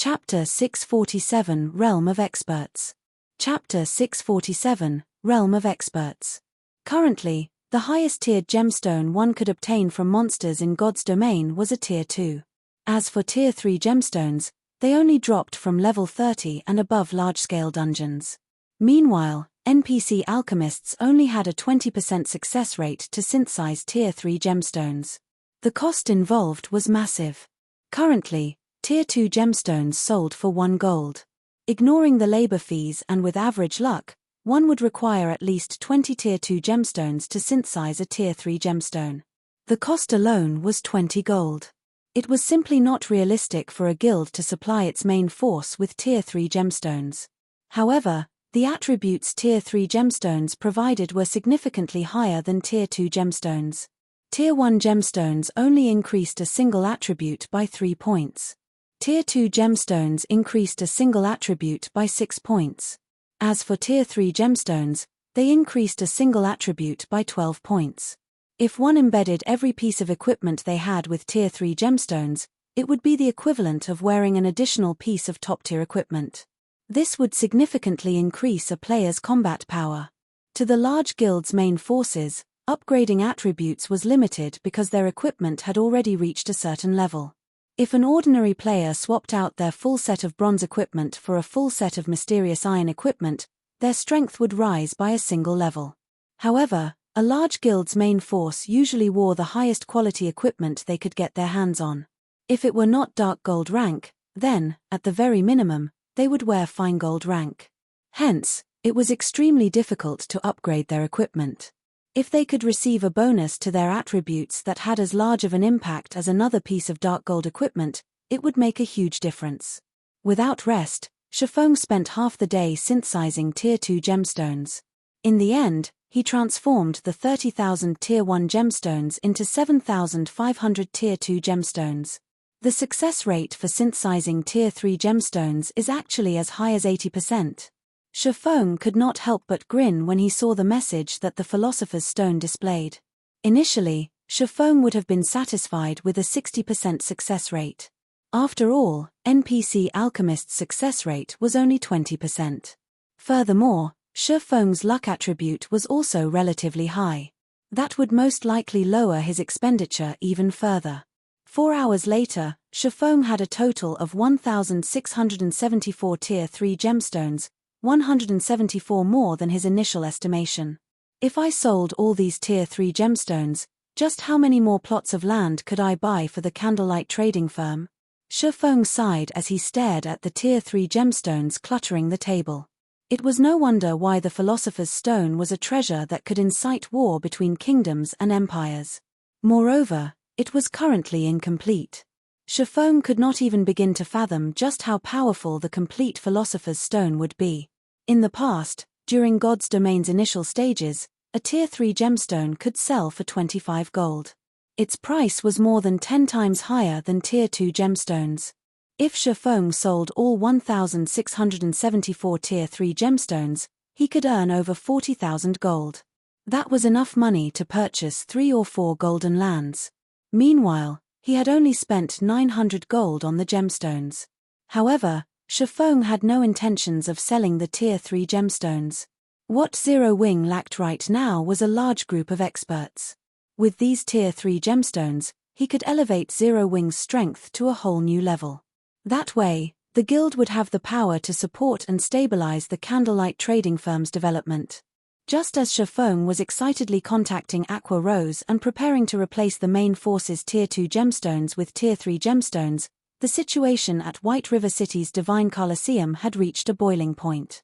Chapter 647 Realm of Experts. Chapter 647 Realm of Experts. Currently, the highest tiered gemstone one could obtain from monsters in God's domain was a Tier 2. As for Tier 3 gemstones, they only dropped from level 30 and above large-scale dungeons. Meanwhile, NPC alchemists only had a 20% success rate to synthesize Tier 3 gemstones. The cost involved was massive. Currently, Tier 2 gemstones sold for 1 gold. Ignoring the labor fees and with average luck, one would require at least 20 Tier 2 gemstones to synthesize a Tier 3 gemstone. The cost alone was 20 gold. It was simply not realistic for a guild to supply its main force with Tier 3 gemstones. However, the attributes Tier 3 gemstones provided were significantly higher than Tier 2 gemstones. Tier 1 gemstones only increased a single attribute by 3 points. Tier 2 gemstones increased a single attribute by 6 points. As for Tier 3 gemstones, they increased a single attribute by 12 points. If one embedded every piece of equipment they had with Tier 3 gemstones, it would be the equivalent of wearing an additional piece of top-tier equipment. This would significantly increase a player's combat power. To the large guild's main forces, upgrading attributes was limited because their equipment had already reached a certain level. If an ordinary player swapped out their full set of bronze equipment for a full set of mysterious iron equipment, their strength would rise by a single level. However, a large guild's main force usually wore the highest quality equipment they could get their hands on. If it were not dark gold rank, then, at the very minimum, they would wear fine gold rank. Hence, it was extremely difficult to upgrade their equipment. If they could receive a bonus to their attributes that had as large of an impact as another piece of dark gold equipment, it would make a huge difference. Without rest, Shifeng spent half the day synthesizing Tier 2 gemstones. In the end, he transformed the 30,000 Tier 1 gemstones into 7,500 Tier 2 gemstones. The success rate for synthesizing Tier 3 gemstones is actually as high as 80%. Shifeng could not help but grin when he saw the message that the Philosopher's Stone displayed. Initially, Shifeng would have been satisfied with a 60% success rate. After all, NPC alchemists' success rate was only 20%. Furthermore, Shifeng's luck attribute was also relatively high. That would most likely lower his expenditure even further. 4 hours later, Shifeng had a total of 1,674 Tier 3 gemstones, 174 more than his initial estimation. If I sold all these Tier 3 gemstones, just how many more plots of land could I buy for the candlelight trading firm? Shifeng sighed as he stared at the Tier 3 gemstones cluttering the table. It was no wonder why the Philosopher's Stone was a treasure that could incite war between kingdoms and empires. Moreover, it was currently incomplete. Shifeng could not even begin to fathom just how powerful the complete Philosopher's Stone would be. In the past, during God's domain's initial stages, a Tier 3 gemstone could sell for 25 gold. Its price was more than 10 times higher than Tier 2 gemstones. If Shifeng sold all 1,674 Tier 3 gemstones, he could earn over 40,000 gold. That was enough money to purchase 3 or 4 golden lands. Meanwhile, he had only spent 900 gold on the gemstones. However, Shifeng had no intentions of selling the Tier 3 gemstones. What Zero Wing lacked right now was a large group of experts. With these Tier 3 gemstones, he could elevate Zero Wing's strength to a whole new level. That way, the guild would have the power to support and stabilize the candlelight trading firm's development. Just as Shifeng was excitedly contacting Aqua Rose and preparing to replace the main force's Tier 2 gemstones with Tier 3 gemstones, the situation at White River City's Divine Colosseum had reached a boiling point.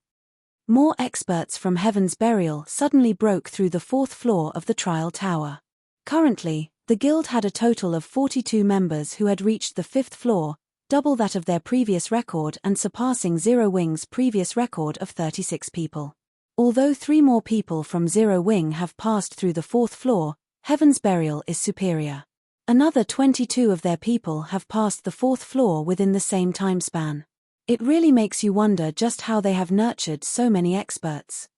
More experts from Heaven's Burial suddenly broke through the 4th floor of the trial tower. Currently, the guild had a total of 42 members who had reached the 5th floor, double that of their previous record and surpassing Zero Wing's previous record of 36 people. Although 3 more people from Zero Wing have passed through the 4th floor, Heaven's Burial is superior. Another 22 of their people have passed the 4th floor within the same time span. It really makes you wonder just how they have nurtured so many experts.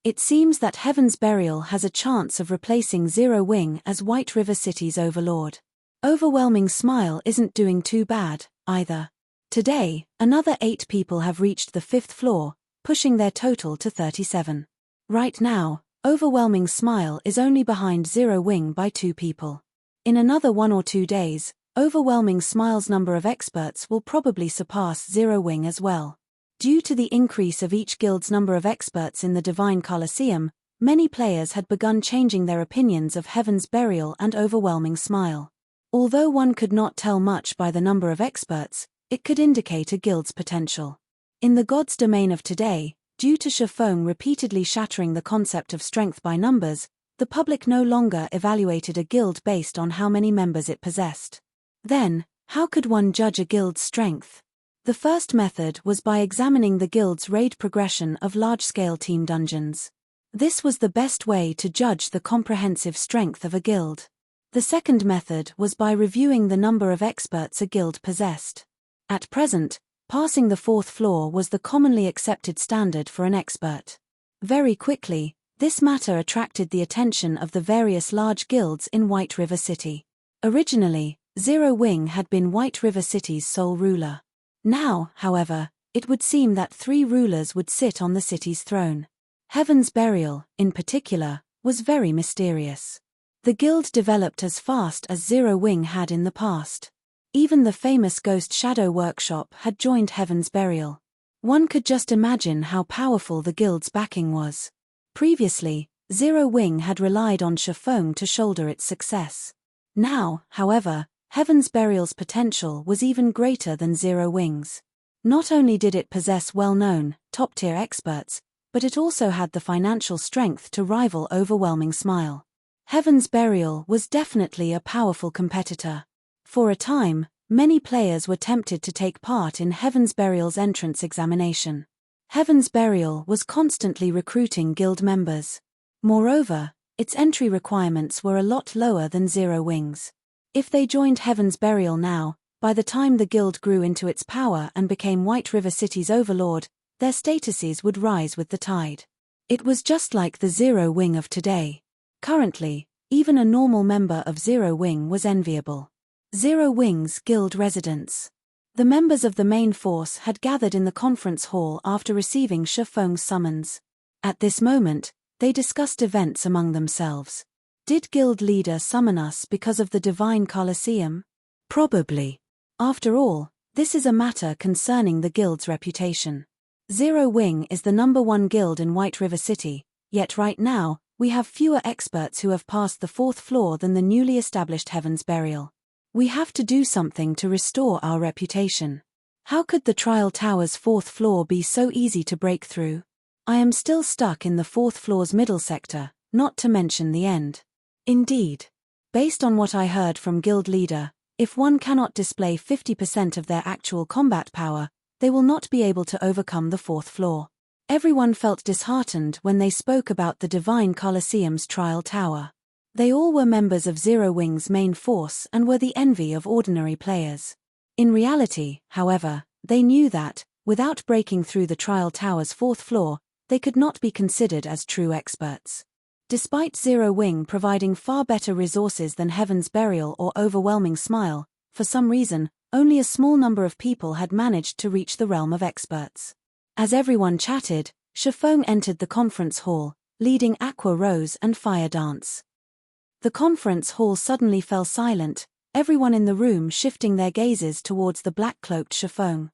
It seems that Heaven's Burial has a chance of replacing Zero Wing as White River City's overlord. Overwhelming Smile isn't doing too bad, either. Today, another 8 people have reached the 5th floor, pushing their total to 37. Right now, Overwhelming Smile is only behind Zero Wing by 2 people. In another 1 or 2 days, Overwhelming Smile's number of experts will probably surpass Zero Wing as well. Due to the increase of each guild's number of experts in the Divine Colosseum, many players had begun changing their opinions of Heaven's Burial and Overwhelming Smile. Although one could not tell much by the number of experts, it could indicate a guild's potential. In the God's domain of today, due to Shifeng repeatedly shattering the concept of strength by numbers, the public no longer evaluated a guild based on how many members it possessed. Then, how could one judge a guild's strength? The first method was by examining the guild's raid progression of large-scale team dungeons. This was the best way to judge the comprehensive strength of a guild. The second method was by reviewing the number of experts a guild possessed. At present, passing the 4th floor was the commonly accepted standard for an expert. Very quickly, this matter attracted the attention of the various large guilds in White River City. Originally, Zero Wing had been White River City's sole ruler. Now, however, it would seem that 3 rulers would sit on the city's throne. Heaven's Burial, in particular, was very mysterious. The guild developed as fast as Zero Wing had in the past. Even the famous Ghost Shadow Workshop had joined Heaven's Burial. One could just imagine how powerful the guild's backing was. Previously, Zero Wing had relied on Shifeng to shoulder its success. Now, however, Heaven's Burial's potential was even greater than Zero Wing's. Not only did it possess well-known, top-tier experts, but it also had the financial strength to rival Overwhelming Smile. Heaven's Burial was definitely a powerful competitor. For a time, many players were tempted to take part in Heaven's Burial's entrance examination. Heaven's Burial was constantly recruiting guild members. Moreover, its entry requirements were a lot lower than Zero Wing's. If they joined Heaven's Burial now, by the time the guild grew into its power and became White River City's overlord, their statuses would rise with the tide. It was just like the Zero Wing of today. Currently, even a normal member of Zero Wing was enviable. Zero Wing's guild residence. The members of the main force had gathered in the conference hall after receiving Shifeng's summons. At this moment, they discussed events among themselves. Did guild leader summon us because of the Divine Colosseum? Probably. After all, this is a matter concerning the guild's reputation. Zero Wing is the number 1 guild in White River City, yet right now, we have fewer experts who have passed the 4th floor than the newly established Heaven's Burial. We have to do something to restore our reputation. How could the Trial Tower's 4th floor be so easy to break through? I am still stuck in the 4th floor's middle sector, not to mention the end. Indeed. Based on what I heard from guild leader, if one cannot display 50% of their actual combat power, they will not be able to overcome the 4th floor. Everyone felt disheartened when they spoke about the Divine Colosseum's Trial Tower. They all were members of Zero Wing's main force and were the envy of ordinary players. In reality, however, they knew that, without breaking through the Trial Tower's 4th floor, they could not be considered as true experts. Despite Zero Wing providing far better resources than Heaven's Burial or Overwhelming Smile, for some reason, only a small number of people had managed to reach the realm of experts. As everyone chatted, Shifeng entered the conference hall, leading Aqua Rose and Fire Dance. The conference hall suddenly fell silent, everyone in the room shifting their gazes towards the black-cloaked Shifeng.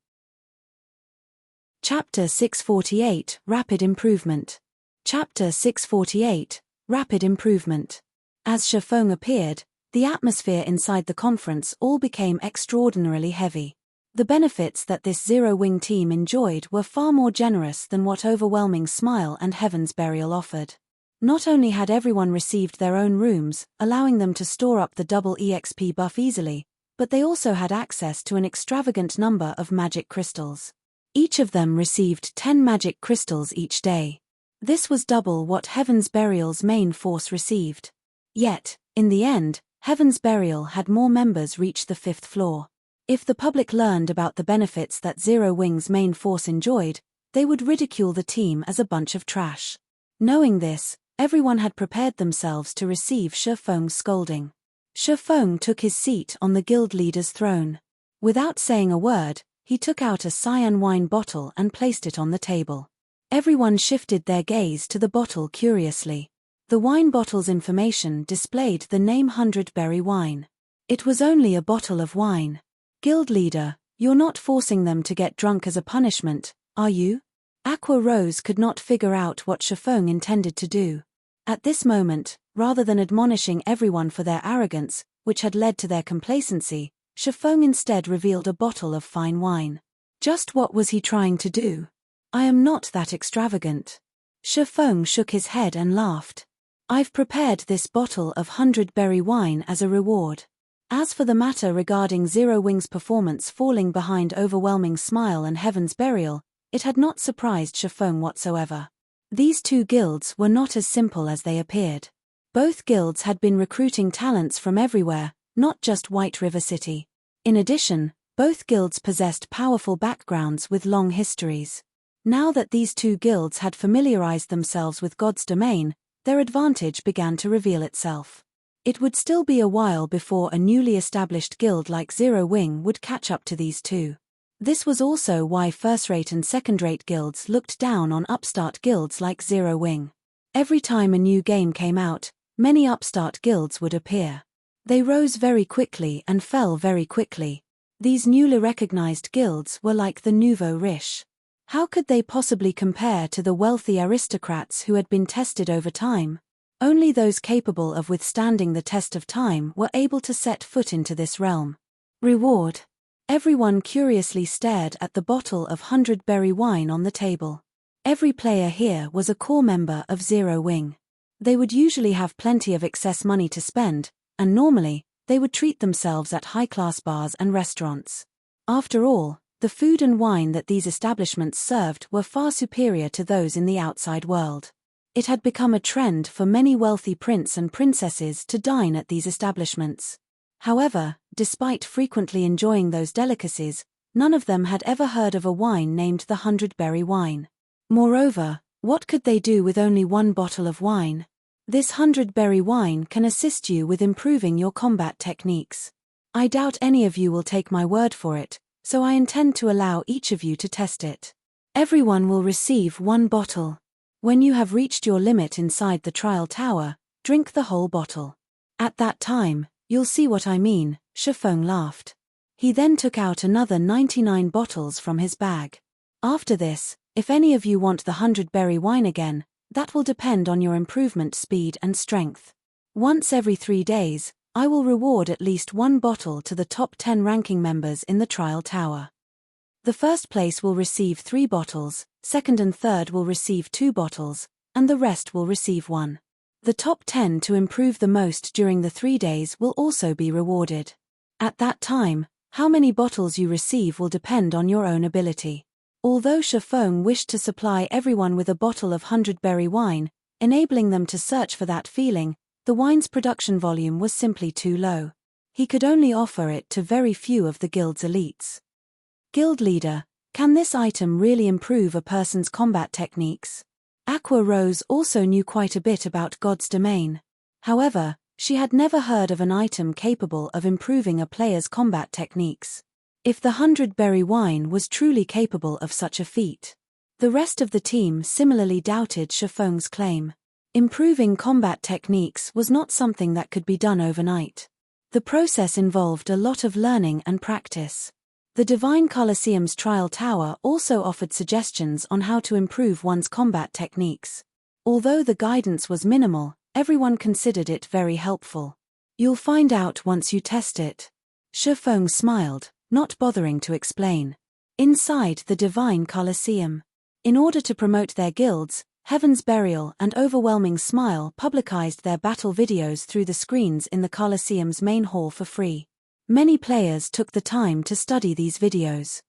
Chapter 648, Rapid Improvement. Chapter 648, Rapid Improvement. As Shifeng appeared, the atmosphere inside the conference all became extraordinarily heavy. The benefits that this Zero Wing team enjoyed were far more generous than what Overwhelming Smile and Heaven's Burial offered. Not only had everyone received their own rooms, allowing them to store up the double EXP buff easily, but they also had access to an extravagant number of magic crystals. Each of them received 10 magic crystals each day. This was double what Heaven's Burial's main force received. Yet, in the end, Heaven's Burial had more members reach the 5th floor. If the public learned about the benefits that Zero Wing's main force enjoyed, they would ridicule the team as a bunch of trash. Knowing this, everyone had prepared themselves to receive Shifeng's scolding. Shifeng took his seat on the guild leader's throne. Without saying a word, He took out a cyan wine bottle and placed it on the table. Everyone shifted their gaze to the bottle curiously. The wine bottle's information displayed the name 100-berry wine. It was only a bottle of wine. Guild leader, you're not forcing them to get drunk as a punishment, are you? Aqua Rose could not figure out what Shifeng intended to do. At this moment, rather than admonishing everyone for their arrogance, which had led to their complacency, Shifeng instead revealed a bottle of fine wine. Just what was he trying to do? I am not that extravagant. Shifeng shook his head and laughed. I've prepared this bottle of 100-berry wine as a reward. As for the matter regarding Zero Wing's performance falling behind Overwhelming Smile and Heaven's Burial, it had not surprised Shifeng whatsoever. These two guilds were not as simple as they appeared. Both guilds had been recruiting talents from everywhere, not just White River City. In addition, both guilds possessed powerful backgrounds with long histories. Now that these two guilds had familiarized themselves with God's domain, their advantage began to reveal itself. It would still be a while before a newly established guild like Zero Wing would catch up to these two. This was also why first-rate and second-rate guilds looked down on upstart guilds like Zero Wing. Every time a new game came out, many upstart guilds would appear. They rose very quickly and fell very quickly. These newly recognized guilds were like the nouveau riche. How could they possibly compare to the wealthy aristocrats who had been tested over time? Only those capable of withstanding the test of time were able to set foot into this realm. Reward. Everyone curiously stared at the bottle of 100-berry wine on the table. Every player here was a core member of Zero Wing. They would usually have plenty of excess money to spend, and normally, they would treat themselves at high-class bars and restaurants. After all, the food and wine that these establishments served were far superior to those in the outside world. It had become a trend for many wealthy princes and princesses to dine at these establishments. However, despite frequently enjoying those delicacies, none of them had ever heard of a wine named the 100-berry wine. Moreover, what could they do with only one bottle of wine? This 100-berry wine can assist you with improving your combat techniques. I doubt any of you will take my word for it, so I intend to allow each of you to test it. Everyone will receive one bottle. When you have reached your limit inside the trial tower, drink the whole bottle. At that time, you'll see what I mean, Shifeng laughed. He then took out another 99 bottles from his bag. After this, if any of you want the 100-berry wine again, that will depend on your improvement speed and strength. Once every 3 days, I will reward at least one bottle to the top 10 ranking members in the trial tower. The first place will receive 3 bottles, second and third will receive 2 bottles, and the rest will receive 1. The top 10 to improve the most during the 3 days will also be rewarded. At that time, how many bottles you receive will depend on your own ability. Although Shifeng wished to supply everyone with a bottle of 100-berry wine, enabling them to search for that feeling, the wine's production volume was simply too low. He could only offer it to very few of the guild's elites. Guild leader, can this item really improve a person's combat techniques? Aqua Rose also knew quite a bit about God's domain. However, she had never heard of an item capable of improving a player's combat techniques. If the 100-berry wine was truly capable of such a feat. The rest of the team similarly doubted Shifeng's claim. Improving combat techniques was not something that could be done overnight. The process involved a lot of learning and practice. The Divine Colosseum's trial tower also offered suggestions on how to improve one's combat techniques. Although the guidance was minimal, everyone considered it very helpful. You'll find out once you test it. Shifeng smiled, not bothering to explain. Inside the Divine Colosseum. In order to promote their guilds, Heaven's Burial and Overwhelming Smile publicized their battle videos through the screens in the Colosseum's main hall for free. Many players took the time to study these videos.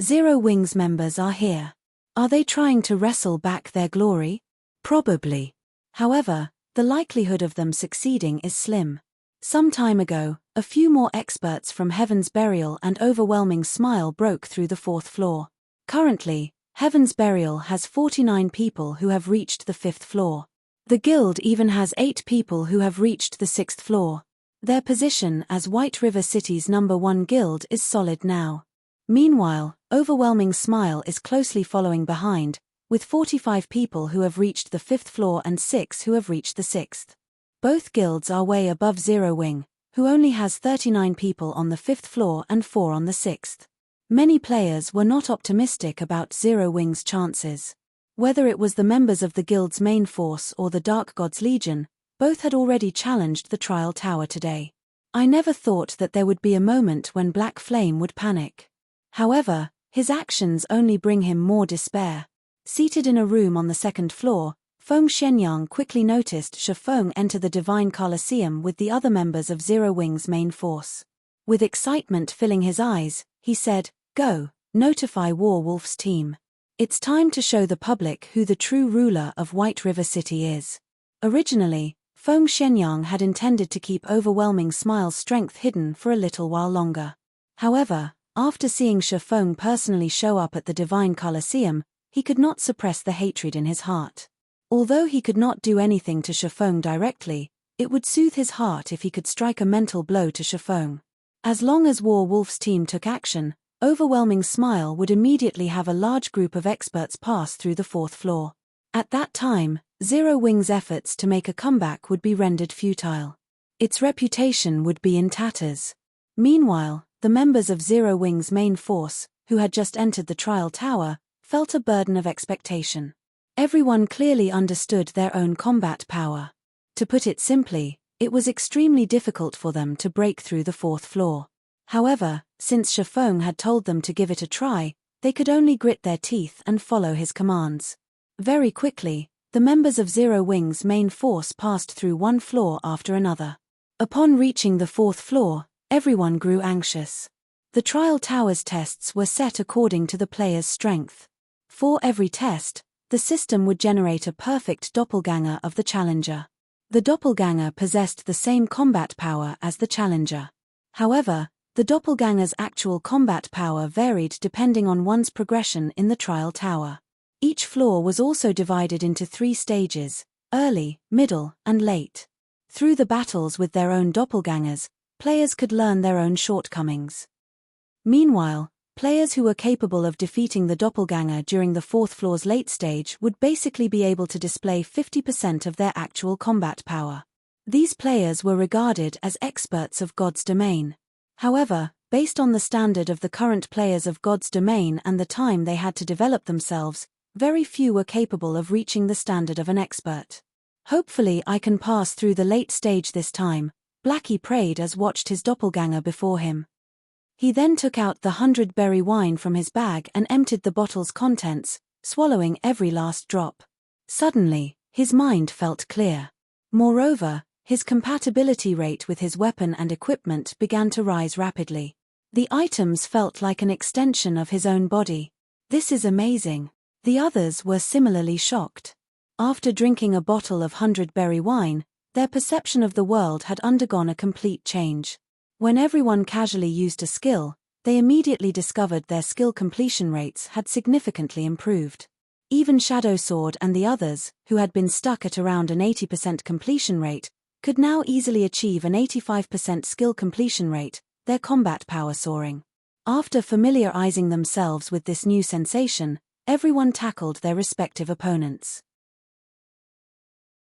Zero Wing's members are here. Are they trying to wrestle back their glory? Probably. However, the likelihood of them succeeding is slim. Some time ago, a few more experts from Heaven's Burial and Overwhelming Smile broke through the 4th floor. Currently, Heaven's Burial has 49 people who have reached the 5th floor. The guild even has 8 people who have reached the 6th floor. Their position as White River City's #1 guild is solid now. Meanwhile, Overwhelming Smile is closely following behind, with 45 people who have reached the 5th floor and 6 who have reached the 6th. Both guilds are way above Zero Wing, who only has 39 people on the 5th floor and 4 on the 6th. Many players were not optimistic about Zero Wing's chances. Whether it was the members of the guild's main force or the Dark God's Legion, both had already challenged the trial tower today. I never thought that there would be a moment when Black Flame would panic. However, his actions only bring him more despair. Seated in a room on the 2nd floor, Feng Shenyang quickly noticed Shifeng enter the Divine Colosseum with the other members of Zero Wing's main force. With excitement filling his eyes, he said, "Go, notify Warwolf's team. It's time to show the public who the true ruler of White River City is." Originally, Feng Shenyang had intended to keep Overwhelming Smile's strength hidden for a little while longer. However, after seeing Shifeng personally show up at the Divine Colosseum, he could not suppress the hatred in his heart. Although he could not do anything to Shifeng directly, it would soothe his heart if he could strike a mental blow to Shifeng. As long as Warwolf's team took action, Overwhelming Smile would immediately have a large group of experts pass through the 4th floor. At that time, Zero Wing's efforts to make a comeback would be rendered futile. Its reputation would be in tatters. Meanwhile, the members of Zero Wing's main force, who had just entered the trial tower, felt a burden of expectation. Everyone clearly understood their own combat power. To put it simply, it was extremely difficult for them to break through the 4th floor. However, since Shifeng had told them to give it a try, they could only grit their teeth and follow his commands. Very quickly, the members of Zero Wing's main force passed through one floor after another. Upon reaching the 4th floor, everyone grew anxious. The trial tower's tests were set according to the player's strength. For every test, the system would generate a perfect doppelganger of the challenger. The doppelganger possessed the same combat power as the challenger. However, the doppelganger's actual combat power varied depending on one's progression in the trial tower. Each floor was also divided into 3 stages: early, middle, and late. Through the battles with their own doppelgangers, players could learn their own shortcomings. Meanwhile, players who were capable of defeating the doppelganger during the 4th floor's late stage would basically be able to display 50% of their actual combat power. These players were regarded as experts of God's domain. However, based on the standard of the current players of God's domain and the time they had to develop themselves, very few were capable of reaching the standard of an expert. "Hopefully I can pass through the late stage this time," Blackie prayed as watched his doppelganger before him. He then took out the 100-berry wine from his bag and emptied the bottle's contents, swallowing every last drop. Suddenly, his mind felt clear. Moreover, his compatibility rate with his weapon and equipment began to rise rapidly. The items felt like an extension of his own body. "This is amazing." The others were similarly shocked. After drinking a bottle of 100-berry wine, their perception of the world had undergone a complete change. When everyone casually used a skill, they immediately discovered their skill completion rates had significantly improved. Even Shadow Sword and the others, who had been stuck at around an 80% completion rate, could now easily achieve an 85% skill completion rate, their combat power soaring. After familiarizing themselves with this new sensation, everyone tackled their respective opponents.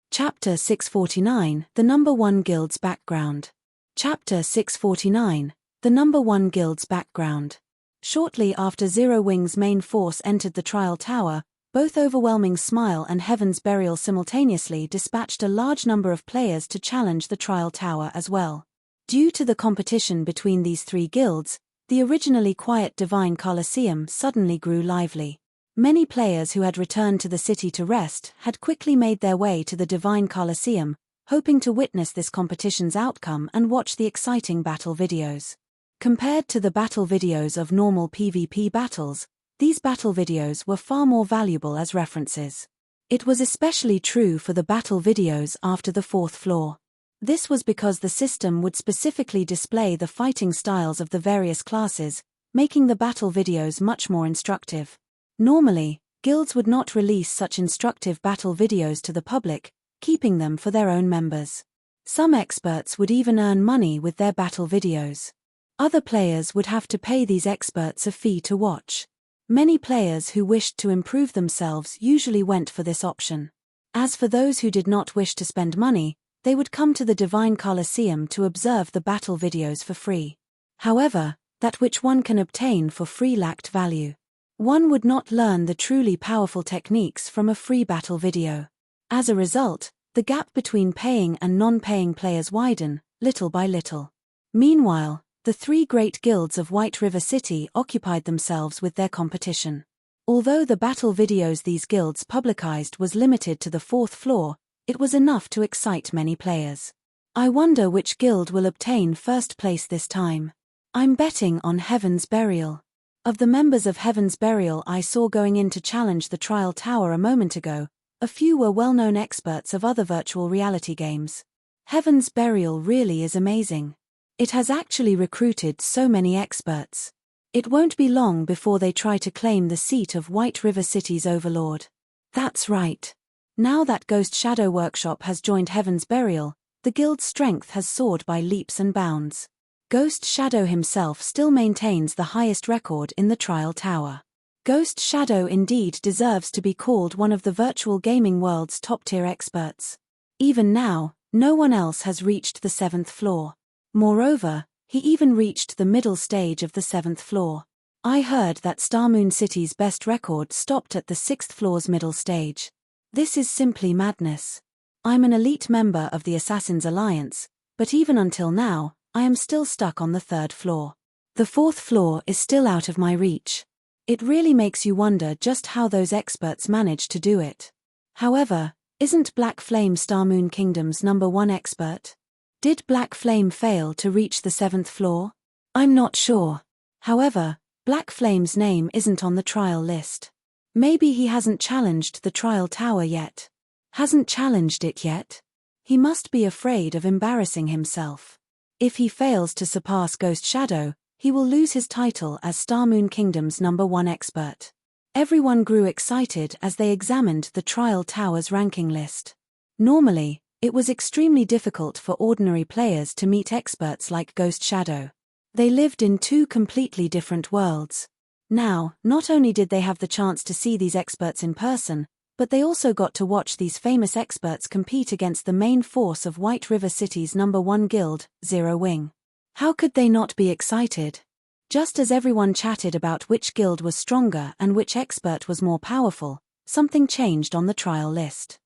Chapter 649, The Number 1 Guild's Background. Chapter 649, The Number 1 Guild's Background. Shortly after Zero Wing's main force entered the trial tower, both Overwhelming Smile and Heaven's Burial simultaneously dispatched a large number of players to challenge the trial tower as well. Due to the competition between these 3 guilds, the originally quiet Divine Colosseum suddenly grew lively. Many players who had returned to the city to rest had quickly made their way to the Divine Colosseum, hoping to witness this competition's outcome and watch the exciting battle videos. Compared to the battle videos of normal PvP battles, these battle videos were far more valuable as references. It was especially true for the battle videos after the 4th floor. This was because the system would specifically display the fighting styles of the various classes, making the battle videos much more instructive. Normally, guilds would not release such instructive battle videos to the public, keeping them for their own members. Some experts would even earn money with their battle videos. Other players would have to pay these experts a fee to watch. Many players who wished to improve themselves usually went for this option. As for those who did not wish to spend money, they would come to the Divine Colosseum to observe the battle videos for free. However, that which one can obtain for free lacked value. One would not learn the truly powerful techniques from a free battle video. As a result, the gap between paying and non-paying players widen, little by little. Meanwhile, the three great guilds of White River City occupied themselves with their competition. Although the battle videos these guilds publicized was limited to the 4th floor, it was enough to excite many players. I wonder which guild will obtain first place this time. I'm betting on Heaven's Burial. Of the members of Heaven's Burial I saw going in to challenge the Trial Tower a moment ago, a few were well-known experts of other virtual reality games. Heaven's Burial really is amazing. It has actually recruited so many experts. It won't be long before they try to claim the seat of White River City's overlord. That's right. Now that Ghost Shadow Workshop has joined Heaven's Burial, the guild's strength has soared by leaps and bounds. Ghost Shadow himself still maintains the highest record in the Trial Tower. Ghost Shadow indeed deserves to be called one of the virtual gaming world's top-tier experts. Even now, no one else has reached the 7th floor. Moreover, he even reached the middle stage of the 7th floor. I heard that Starmoon City's best record stopped at the 6th floor's middle stage. This is simply madness. I'm an elite member of the Assassin's Alliance, but even until now, I am still stuck on the 3rd floor. The 4th floor is still out of my reach. It really makes you wonder just how those experts managed to do it. However, isn't Black Flame Starmoon Kingdom's #1 expert? Did Black Flame fail to reach the 7th floor? I'm not sure. However, Black Flame's name isn't on the trial list. Maybe he hasn't challenged the Trial Tower yet. Hasn't challenged it yet? He must be afraid of embarrassing himself. If he fails to surpass Ghost Shadow, he will lose his title as Starmoon Kingdom's #1 expert. Everyone grew excited as they examined the Trial Tower's ranking list. Normally, it was extremely difficult for ordinary players to meet experts like Ghost Shadow. They lived in two completely different worlds. Now, not only did they have the chance to see these experts in person, but they also got to watch these famous experts compete against the main force of White River City's #1 guild, Zero Wing. How could they not be excited? Just as everyone chatted about which guild was stronger and which expert was more powerful, something changed on the trial list.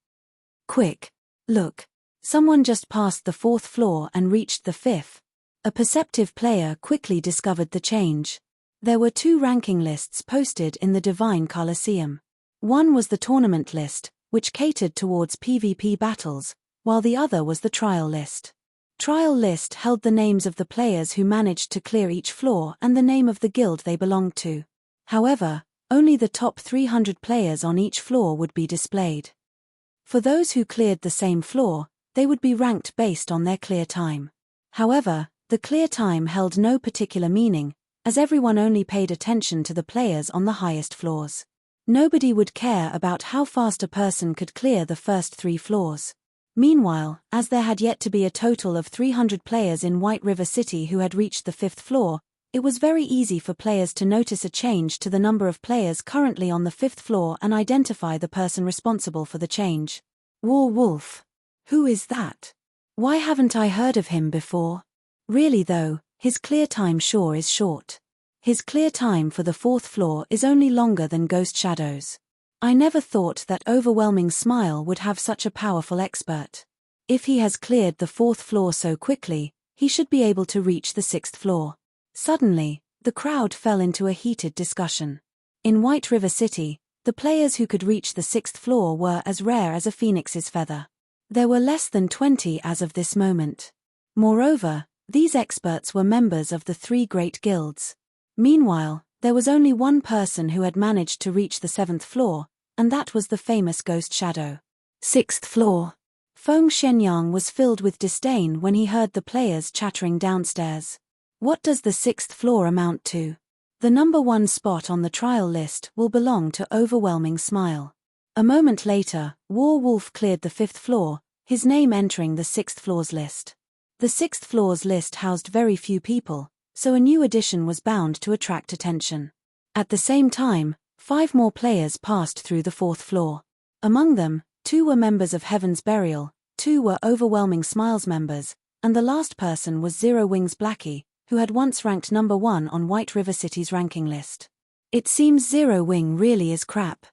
Quick! Look! Someone just passed the 4th floor and reached the 5th. A perceptive player quickly discovered the change. There were two ranking lists posted in the Divine Colosseum. One was the tournament list, which catered towards PvP battles, while the other was the trial list. Trial list held the names of the players who managed to clear each floor and the name of the guild they belonged to. However, only the top 300 players on each floor would be displayed. For those who cleared the same floor, they would be ranked based on their clear time. However, the clear time held no particular meaning, as everyone only paid attention to the players on the highest floors. Nobody would care about how fast a person could clear the first 3 floors. Meanwhile, as there had yet to be a total of 300 players in White River City who had reached the 5th floor, it was very easy for players to notice a change to the number of players currently on the 5th floor and identify the person responsible for the change. War Wolf. Who is that? Why haven't I heard of him before? Really though, his clear time sure is short. His clear time for the 4th floor is only longer than Ghost Shadow's. I never thought that Overwhelming Smile would have such a powerful expert. If he has cleared the 4th floor so quickly, he should be able to reach the 6th floor. Suddenly, the crowd fell into a heated discussion. In White River City, the players who could reach the 6th floor were as rare as a phoenix's feather. There were less than 20 as of this moment. Moreover, these experts were members of the 3 great guilds. Meanwhile, there was only one person who had managed to reach the 7th floor, and that was the famous Ghost Shadow. 6th floor. Feng Shenyang was filled with disdain when he heard the players chattering downstairs. What does the 6th floor amount to? The #1 spot on the trial list will belong to Overwhelming Smile. A moment later, War Wolf cleared the 5th floor, his name entering the 6th floor's list. The 6th floor's list housed very few people, so a new addition was bound to attract attention. At the same time, 5 more players passed through the 4th floor. Among them, 2 were members of Heaven's Burial, 2 were Overwhelming Smiles members, and the last person was Zero Wings Blackie, who had once ranked number 1 on White River City's ranking list. It seems Zero Wing really is crap.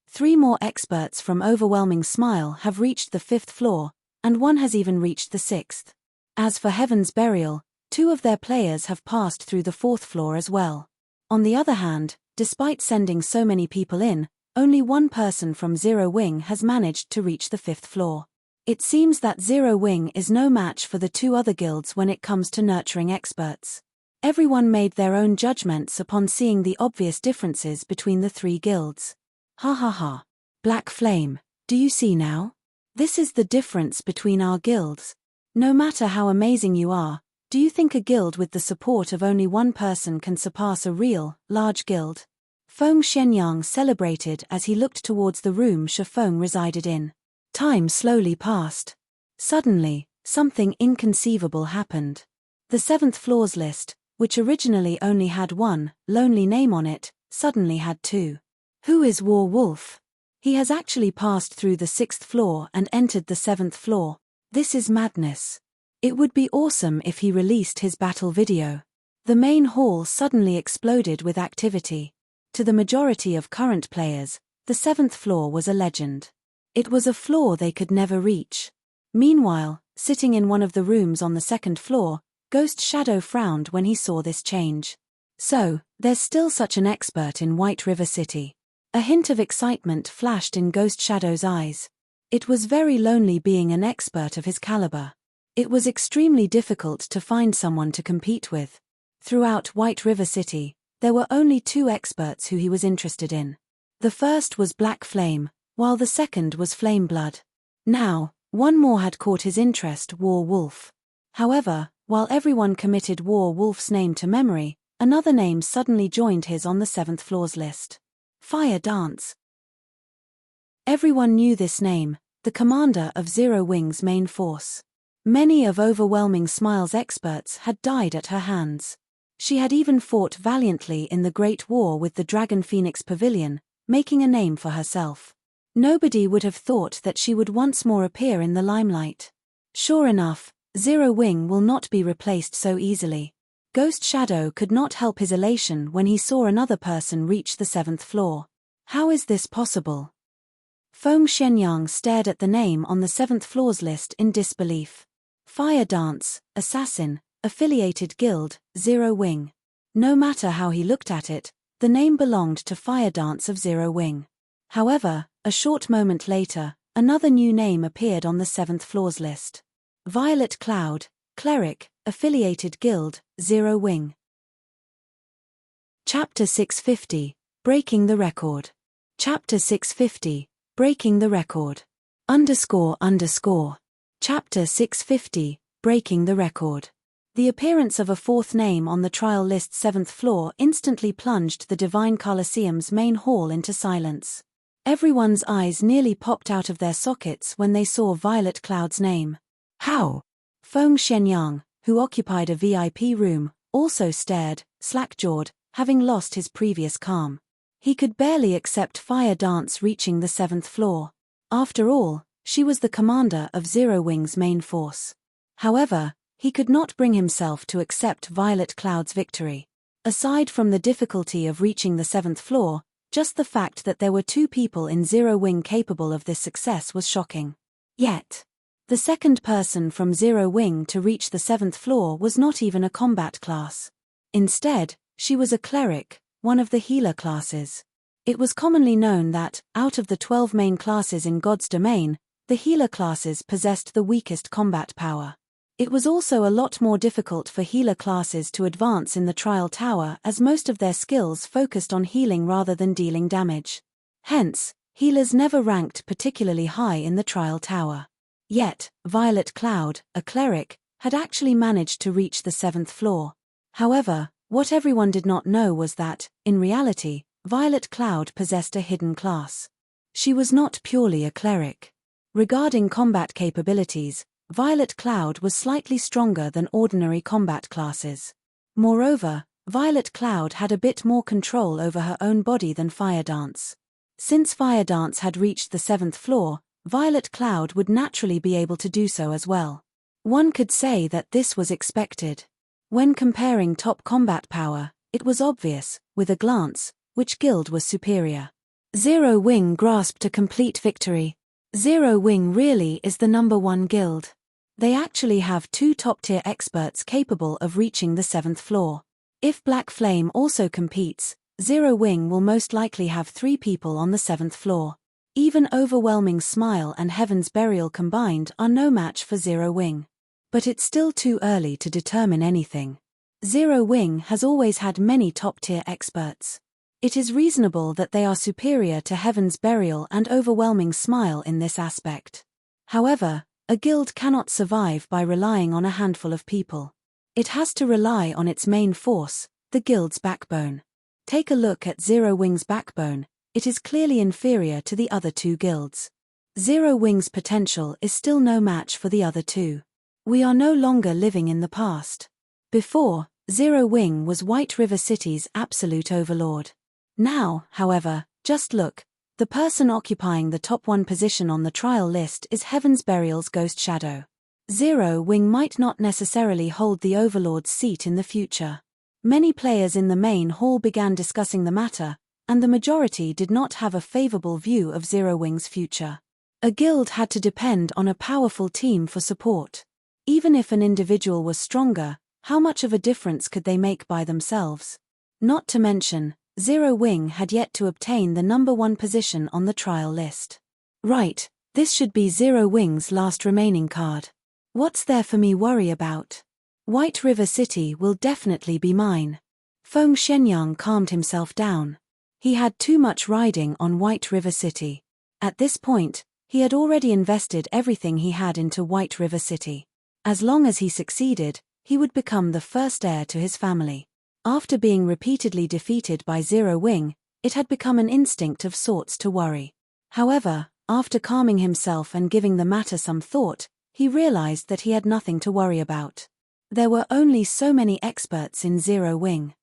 3 more experts from Overwhelming Smile have reached the 5th floor, and 1 has even reached the 6th. As for Heaven's Burial, 2 of their players have passed through the 4th floor as well. On the other hand, despite sending so many people in, only 1 person from Zero Wing has managed to reach the 5th floor. It seems that Zero Wing is no match for the 2 other guilds when it comes to nurturing experts. Everyone made their own judgments upon seeing the obvious differences between the 3 guilds. Ha ha ha. Black Flame, do you see now? This is the difference between our guilds. No matter how amazing you are, do you think a guild with the support of only 1 person can surpass a real, large guild? Feng Xianyang celebrated as he looked towards the room Shifeng resided in. Time slowly passed. Suddenly, something inconceivable happened. The 7th floor's list, which originally only had 1 lonely name on it, suddenly had 2. Who is War Wolf? He has actually passed through the 6th floor and entered the 7th floor. This is madness. It would be awesome if he released his battle video. The main hall suddenly exploded with activity. To the majority of current players, the 7th floor was a legend. It was a floor they could never reach. Meanwhile, sitting in one of the rooms on the 2nd floor, Ghost Shadow frowned when he saw this change. So, there's still such an expert in White River City. A hint of excitement flashed in Ghost Shadow's eyes. It was very lonely being an expert of his caliber. It was extremely difficult to find someone to compete with. Throughout White River City, there were only 2 experts who he was interested in. The first was Black Flame, while the second was Flame Blood. Now, 1 more had caught his interest, War Wolf. However, while everyone committed War Wolf's name to memory, another name suddenly joined his on the 7th floor's list. Fire Dance. Everyone knew this name, the commander of Zero Wing's main force. Many of Overwhelming Smile's experts had died at her hands. She had even fought valiantly in the Great War with the Dragon Phoenix Pavilion, making a name for herself. Nobody would have thought that she would once more appear in the limelight. Sure enough, Zero Wing will not be replaced so easily. Ghost Shadow could not help his elation when he saw another person reach the 7th floor. How is this possible? Feng Xianyang stared at the name on the 7th floor's list in disbelief. Fire Dance, Assassin, Affiliated Guild, Zero Wing. No matter how he looked at it, the name belonged to Fire Dance of Zero Wing. However, a short moment later, another new name appeared on the 7th floor's list. Violet Cloud, Cleric, Affiliated Guild, Zero Wing. Chapter 650, Breaking the Record. Chapter 650, Breaking the Record. __. Chapter 650, Breaking the Record. The appearance of a 4th name on the trial list's 7th floor instantly plunged the Divine Colosseum's main hall into silence. Everyone's eyes nearly popped out of their sockets when they saw Violet Cloud's name. How? Feng Xianyang, who occupied a VIP room, also stared, slack-jawed, having lost his previous calm. He could barely accept Fire Dance reaching the 7th floor. After all, she was the commander of Zero Wing's main force. However, he could not bring himself to accept Violet Cloud's victory. Aside from the difficulty of reaching the 7th floor, just the fact that there were 2 people in Zero Wing capable of this success was shocking. Yet, the second person from Zero Wing to reach the 7th floor was not even a combat class. Instead, she was a cleric, one of the healer classes. It was commonly known that, out of the 12 main classes in God's domain, the healer classes possessed the weakest combat power. It was also a lot more difficult for healer classes to advance in the trial tower as most of their skills focused on healing rather than dealing damage. Hence, healers never ranked particularly high in the trial tower. Yet, Violet Cloud, a cleric, had actually managed to reach the 7th floor. However, what everyone did not know was that, in reality, Violet Cloud possessed a hidden class. She was not purely a cleric. Regarding combat capabilities, Violet Cloud was slightly stronger than ordinary combat classes. Moreover, Violet Cloud had a bit more control over her own body than Fire Dance. Since Fire Dance had reached the 7th floor, Violet Cloud would naturally be able to do so as well. One could say that this was expected. When comparing top combat power, it was obvious, with a glance, which guild was superior. Zero Wing grasped a complete victory. Zero Wing really is the number 1 guild. They actually have 2 top-tier experts capable of reaching the 7th floor. If Black Flame also competes, Zero Wing will most likely have 3 people on the 7th floor. Even Overwhelming Smile and Heaven's Burial combined are no match for Zero Wing. But it's still too early to determine anything. Zero Wing has always had many top-tier experts. It is reasonable that they are superior to Heaven's Burial and Overwhelming Smile in this aspect. However, a guild cannot survive by relying on a handful of people. It has to rely on its main force, the guild's backbone. Take a look at Zero Wing's backbone, it is clearly inferior to the other 2 guilds. Zero Wing's potential is still no match for the other 2. We are no longer living in the past. Before, Zero Wing was White River City's absolute overlord. Now, however, just look. The person occupying the top 1 position on the trial list is Heaven's Burial's Ghost Shadow. Zero Wing might not necessarily hold the Overlord's seat in the future. Many players in the main hall began discussing the matter, and the majority did not have a favorable view of Zero Wing's future. A guild had to depend on a powerful team for support. Even if an individual was stronger, how much of a difference could they make by themselves? Not to mention, Zero Wing had yet to obtain the number 1 position on the trial list. Right, this should be Zero Wing's last remaining card. What's there for me worry about? White River City will definitely be mine. Feng Shenyang calmed himself down. He had too much riding on White River City. At this point, he had already invested everything he had into White River City. As long as he succeeded, he would become the first heir to his family. After being repeatedly defeated by Zero Wing, it had become an instinct of sorts to worry. However, after calming himself and giving the matter some thought, he realized that he had nothing to worry about. There were only so many experts in Zero Wing.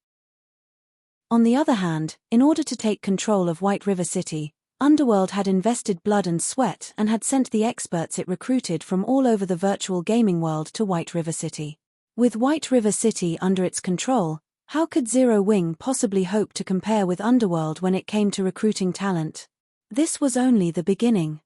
On the other hand, in order to take control of White River City, Underworld had invested blood and sweat and had sent the experts it recruited from all over the virtual gaming world to White River City. With White River City under its control, how could Zero Wing possibly hope to compare with Underworld when it came to recruiting talent? This was only the beginning.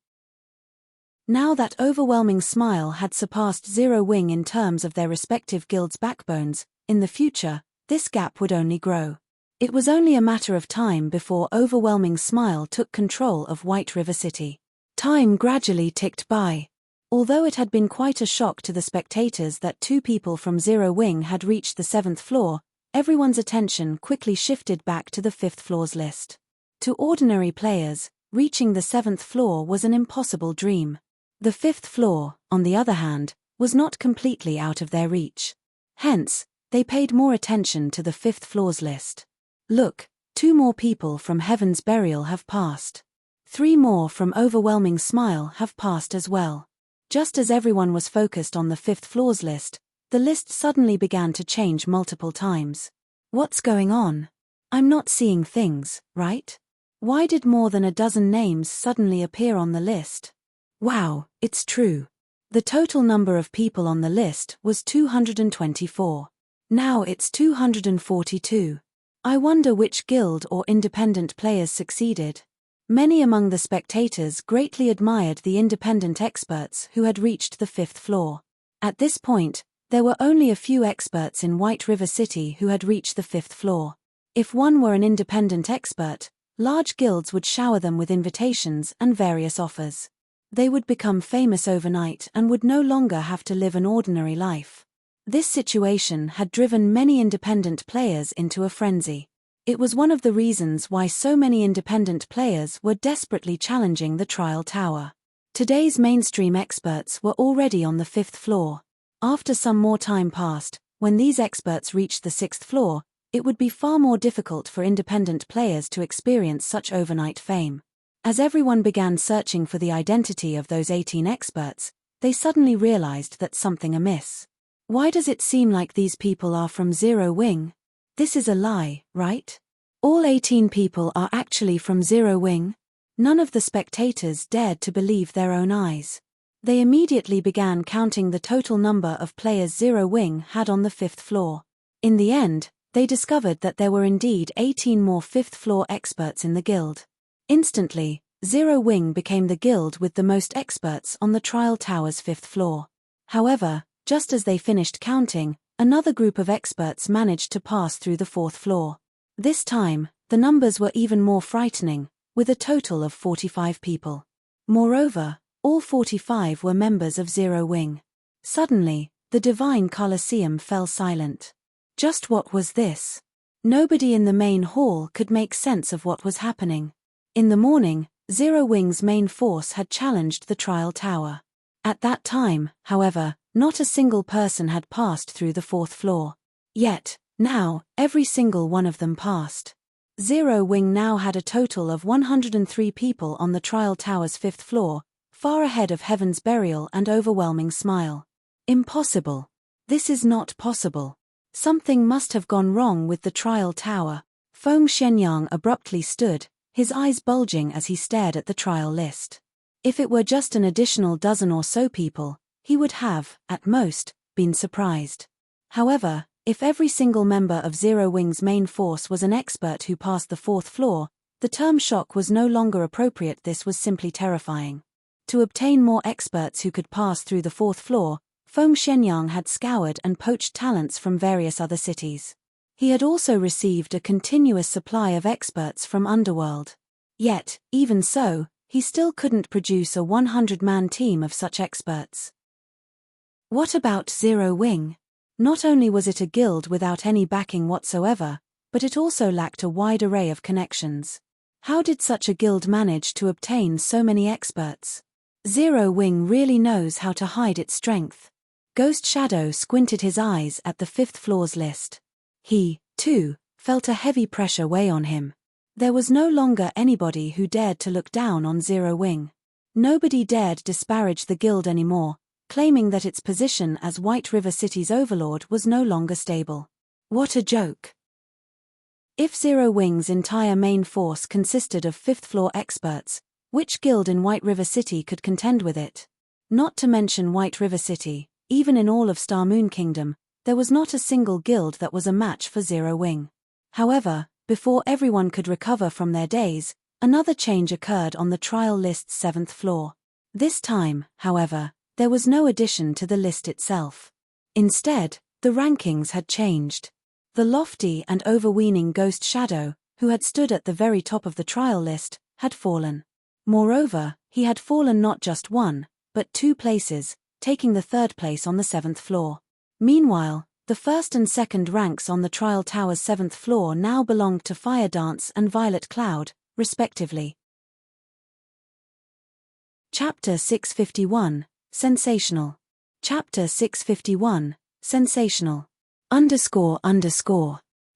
Now that Overwhelming Smile had surpassed Zero Wing in terms of their respective guilds' backbones, in the future, this gap would only grow. It was only a matter of time before Overwhelming Smile took control of White River City. Time gradually ticked by. Although it had been quite a shock to the spectators that 2 people from Zero Wing had reached the 7th floor, everyone's attention quickly shifted back to the 5th floor's list. To ordinary players, reaching the 7th floor was an impossible dream. The 5th floor, on the other hand, was not completely out of their reach. Hence, they paid more attention to the 5th floor's list. Look, 2 more people from Heaven's Burial have passed. 3 more from Overwhelming Smile have passed as well. Just as everyone was focused on the 5th floor's list, the list suddenly began to change multiple times. What's going on? I'm not seeing things, right? Why did more than a dozen names suddenly appear on the list? Wow, it's true. The total number of people on the list was 224. Now it's 242. I wonder which guild or independent players succeeded. Many among the spectators greatly admired the independent experts who had reached the 5th floor. At this point, there were only a few experts in White River City who had reached the 5th floor. If one were an independent expert, large guilds would shower them with invitations and various offers. They would become famous overnight and would no longer have to live an ordinary life. This situation had driven many independent players into a frenzy. It was one of the reasons why so many independent players were desperately challenging the trial tower. Today's mainstream experts were already on the 5th floor. After some more time passed, when these experts reached the 6th floor, it would be far more difficult for independent players to experience such overnight fame. As everyone began searching for the identity of those 18 experts, they suddenly realized that something amiss. Why does it seem like these people are from Zero Wing? This is a lie, right? All 18 people are actually from Zero Wing? None of the spectators dared to believe their own eyes. They immediately began counting the total number of players Zero Wing had on the 5th floor. In the end, they discovered that there were indeed 18 more 5th floor experts in the guild. Instantly, Zero Wing became the guild with the most experts on the trial tower's 5th floor. However, just as they finished counting, another group of experts managed to pass through the 4th floor. This time, the numbers were even more frightening, with a total of 45 people. Moreover, all 45 were members of Zero Wing. Suddenly, the Divine Colosseum fell silent. Just what was this? Nobody in the main hall could make sense of what was happening. In the morning, Zero Wing's main force had challenged the trial tower. At that time, however, not a single person had passed through the 4th floor. Yet, now, every single one of them passed. Zero Wing now had a total of 103 people on the trial tower's 5th floor, far ahead of Heaven's Burial and Overwhelming Smile. Impossible. This is not possible. Something must have gone wrong with the trial tower. Feng Shenyang abruptly stood, his eyes bulging as he stared at the trial list. If it were just an additional dozen or so people, he would have, at most, been surprised. However, if every single member of Zero Wing's main force was an expert who passed the 4th floor, the term shock was no longer appropriate. This was simply terrifying. To obtain more experts who could pass through the 4th floor, Feng Shenyang had scoured and poached talents from various other cities. He had also received a continuous supply of experts from Underworld. Yet, even so, he still couldn't produce a 100-man team of such experts. What about Zero Wing? Not only was it a guild without any backing whatsoever, but it also lacked a wide array of connections. How did such a guild manage to obtain so many experts? Zero Wing really knows how to hide its strength. Ghost Shadow squinted his eyes at the 5th floor's list. He, too, felt a heavy pressure weigh on him. There was no longer anybody who dared to look down on Zero Wing. Nobody dared disparage the guild anymore, claiming that its position as White River City's overlord was no longer stable. What a joke. If Zero Wing's entire main force consisted of 5th floor experts, which guild in White River City could contend with it? Not to mention White River City, even in all of Star Moon Kingdom, there was not a single guild that was a match for Zero Wing. However, before everyone could recover from their daze, another change occurred on the trial list's 7th floor. This time, however, there was no addition to the list itself. Instead, the rankings had changed. The lofty and overweening Ghost Shadow, who had stood at the very top of the trial list, had fallen. Moreover, he had fallen not just 1, but 2 places, taking the 3rd place on the 7th floor. Meanwhile, the 1st and 2nd ranks on the trial tower's 7th floor now belonged to Fire Dance and Violet Cloud, respectively. Chapter 651. Sensational. Chapter 651. Sensational.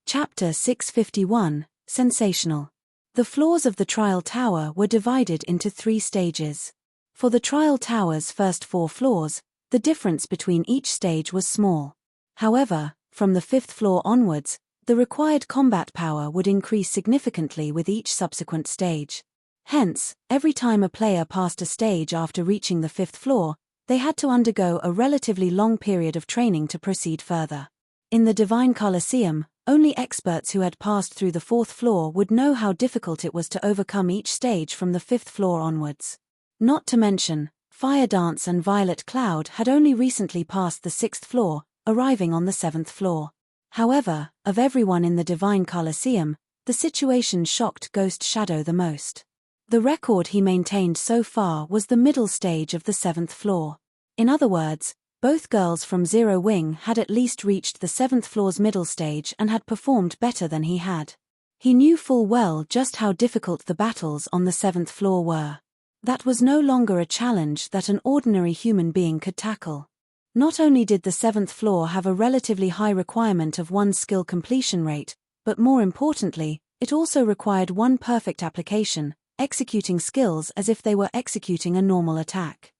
Chapter 651. Sensational. The floors of the trial tower were divided into 3 stages. For the trial tower's first 4 floors, the difference between each stage was small. However, from the 5th floor onwards, the required combat power would increase significantly with each subsequent stage. Hence, every time a player passed a stage after reaching the 5th floor, they had to undergo a relatively long period of training to proceed further. In the Divine Colosseum, only experts who had passed through the 4th floor would know how difficult it was to overcome each stage from the 5th floor onwards. Not to mention, Fire Dance and Violet Cloud had only recently passed the 6th floor, arriving on the 7th floor. However, of everyone in the Divine Colosseum, the situation shocked Ghost Shadow the most. The record he maintained so far was the middle stage of the 7th floor. In other words, both girls from Zero Wing had at least reached the 7th floor's middle stage and had performed better than he had. He knew full well just how difficult the battles on the 7th floor were. That was no longer a challenge that an ordinary human being could tackle. Not only did the 7th floor have a relatively high requirement of 1 skill completion rate, but more importantly, it also required 1 perfect application, executing skills as if they were executing a normal attack.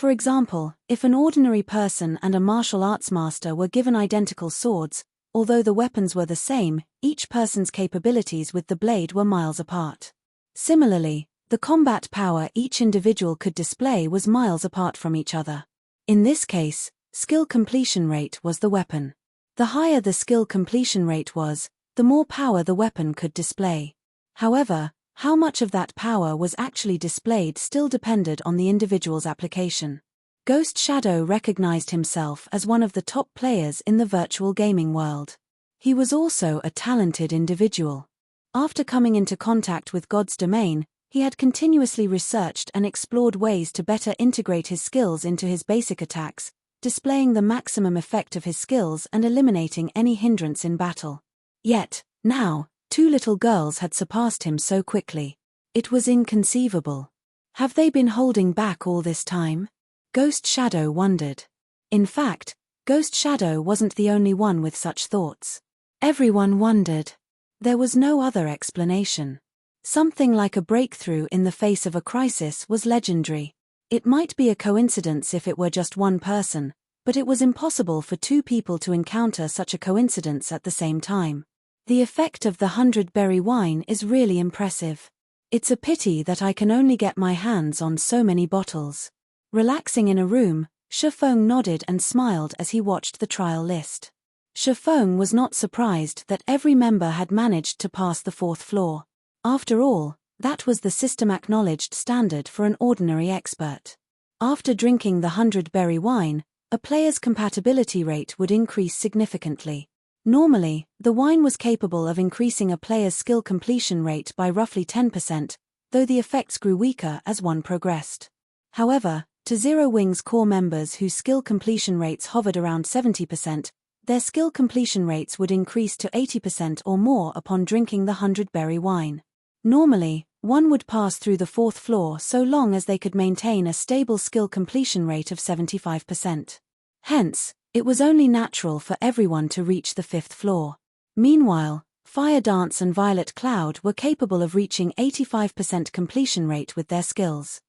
For example, if an ordinary person and a martial arts master were given identical swords, although the weapons were the same, each person's capabilities with the blade were miles apart. Similarly, the combat power each individual could display was miles apart from each other. In this case, skill completion rate was the weapon. The higher the skill completion rate was, the more power the weapon could display. However, how much of that power was actually displayed still depended on the individual's application. Ghost Shadow recognized himself as one of the top players in the virtual gaming world. He was also a talented individual. After coming into contact with God's domain, he had continuously researched and explored ways to better integrate his skills into his basic attacks, displaying the maximum effect of his skills and eliminating any hindrance in battle. Yet, now, 2 little girls had surpassed him so quickly. It was inconceivable. Have they been holding back all this time? Ghost Shadow wondered. In fact, Ghost Shadow wasn't the only one with such thoughts. Everyone wondered. There was no other explanation. Something like a breakthrough in the face of a crisis was legendary. It might be a coincidence if it were just one person, but it was impossible for 2 people to encounter such a coincidence at the same time. The effect of the 100-berry wine is really impressive. It's a pity that I can only get my hands on so many bottles. Relaxing in a room, Shifeng nodded and smiled as he watched the trial list. Shifeng was not surprised that every member had managed to pass the 4th floor. After all, that was the system-acknowledged standard for an ordinary expert. After drinking the 100-berry wine, a player's compatibility rate would increase significantly. Normally, the wine was capable of increasing a player's skill completion rate by roughly 10%, though the effects grew weaker as one progressed. However, to Zero Wing's core members whose skill completion rates hovered around 70%, their skill completion rates would increase to 80% or more upon drinking the 100-berry wine. Normally, one would pass through the 4th floor so long as they could maintain a stable skill completion rate of 75%. Hence, it was only natural for everyone to reach the 5th floor. Meanwhile, Fire Dance and Violet Cloud were capable of reaching 85% completion rate with their skills.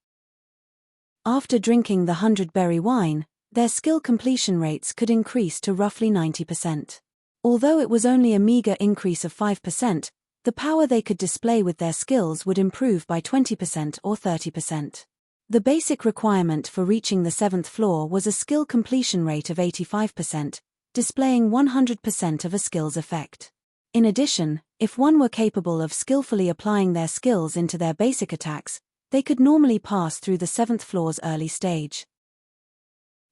After drinking the 100-berry wine, their skill completion rates could increase to roughly 90%. Although it was only a meager increase of 5%, the power they could display with their skills would improve by 20% or 30%. The basic requirement for reaching the 7th floor was a skill completion rate of 85%, displaying 100% of a skill's effect. In addition, if one were capable of skillfully applying their skills into their basic attacks, they could normally pass through the 7th floor's early stage.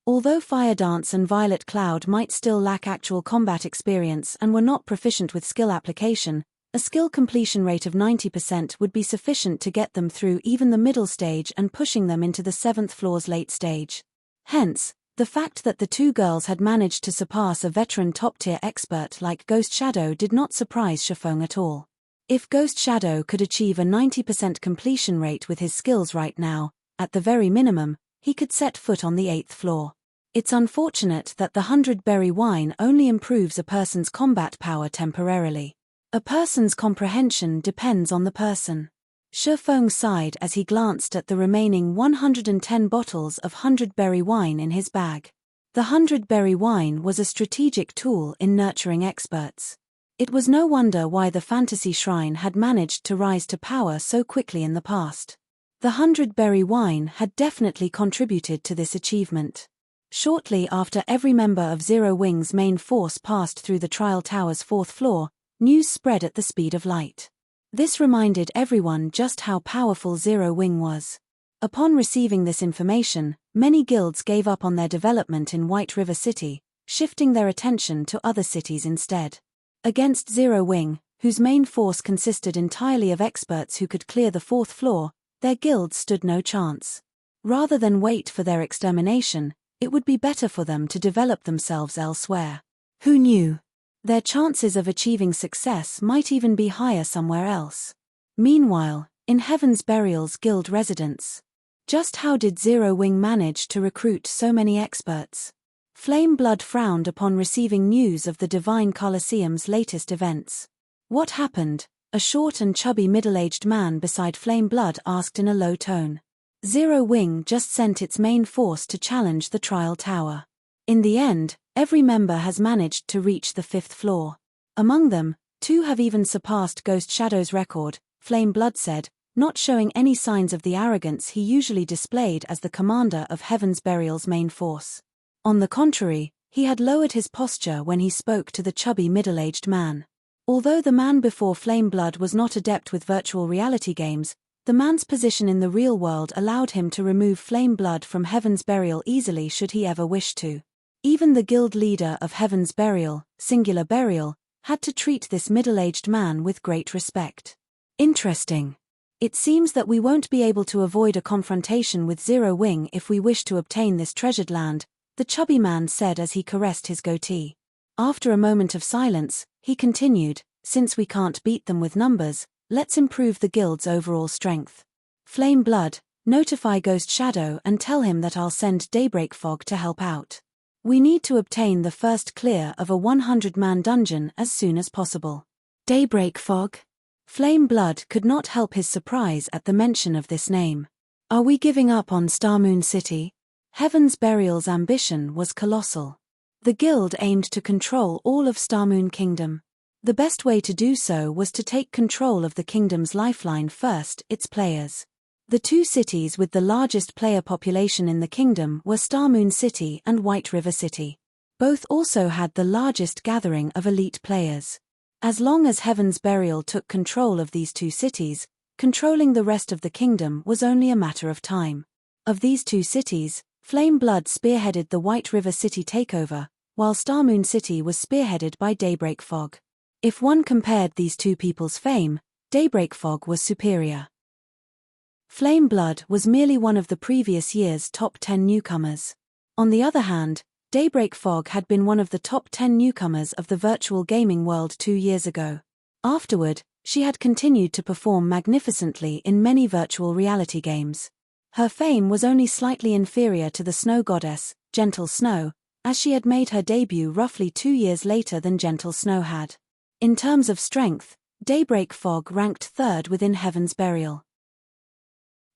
Although Fire Dance and Violet Cloud might still lack actual combat experience and were not proficient with skill application, a skill completion rate of 90% would be sufficient to get them through even the middle stage and pushing them into the 7th floor's late stage. Hence, the fact that the 2 girls had managed to surpass a veteran top-tier expert like Ghost Shadow did not surprise Shifeng at all. If Ghost Shadow could achieve a 90% completion rate with his skills right now, at the very minimum, he could set foot on the 8th floor. It's unfortunate that the 100-berry wine only improves a person's combat power temporarily. A person's comprehension depends on the person. Shifeng sighed as he glanced at the remaining 110 bottles of 100-berry wine in his bag. The 100-berry wine was a strategic tool in nurturing experts. It was no wonder why the fantasy shrine had managed to rise to power so quickly in the past. The 100-berry wine had definitely contributed to this achievement. Shortly after every member of Zero Wing's main force passed through the trial tower's 4th floor, news spread at the speed of light. This reminded everyone just how powerful Zero Wing was. Upon receiving this information, many guilds gave up on their development in White River City, shifting their attention to other cities instead. Against Zero Wing, whose main force consisted entirely of experts who could clear the 4th floor, their guilds stood no chance. Rather than wait for their extermination, it would be better for them to develop themselves elsewhere. Who knew? Their chances of achieving success might even be higher somewhere else. Meanwhile, in Heaven's Burial's guild residence. Just how did Zero Wing manage to recruit so many experts? Flame Blood frowned upon receiving news of the Divine Colosseum's latest events. What happened? A short and chubby middle-aged man beside Flame Blood asked in a low tone. Zero Wing just sent its main force to challenge the trial tower. In the end, every member has managed to reach the 5th floor. Among them, 2 have even surpassed Ghost Shadow's record, Flame Blood said, not showing any signs of the arrogance he usually displayed as the commander of Heaven's Burial's main force. On the contrary, he had lowered his posture when he spoke to the chubby middle-aged man. Although the man before Flame Blood was not adept with virtual reality games, the man's position in the real world allowed him to remove Flame Blood from Heaven's Burial easily should he ever wish to. Even the guild leader of Heaven's Burial, Singular Burial, had to treat this middle-aged man with great respect. Interesting. It seems that we won't be able to avoid a confrontation with Zero Wing if we wish to obtain this treasured land, the chubby man said as he caressed his goatee. After a moment of silence, he continued, since we can't beat them with numbers, let's improve the guild's overall strength. Flame Blood, notify Ghost Shadow and tell him that I'll send Daybreak Fog to help out. We need to obtain the first clear of a 100-man dungeon as soon as possible. Daybreak Fog? Flame Blood could not help his surprise at the mention of this name. Are we giving up on Starmoon City? Heaven's Burial's ambition was colossal. The guild aimed to control all of Starmoon Kingdom. The best way to do so was to take control of the kingdom's lifeline first, its players. The 2 cities with the largest player population in the kingdom were Starmoon City and White River City. Both also had the largest gathering of elite players. As long as Heaven's Burial took control of these 2 cities, controlling the rest of the kingdom was only a matter of time. Of these 2 cities, Flame Blood spearheaded the White River City takeover, while Starmoon City was spearheaded by Daybreak Fog. If one compared these 2 people's fame, Daybreak Fog was superior. Flame Blood was merely one of the previous year's top 10 newcomers. On the other hand, Daybreak Fog had been one of the top 10 newcomers of the virtual gaming world 2 years ago. Afterward, she had continued to perform magnificently in many virtual reality games. Her fame was only slightly inferior to the snow goddess, Gentle Snow, as she had made her debut roughly 2 years later than Gentle Snow had. In terms of strength, Daybreak Fog ranked 3rd within Heaven's Burial.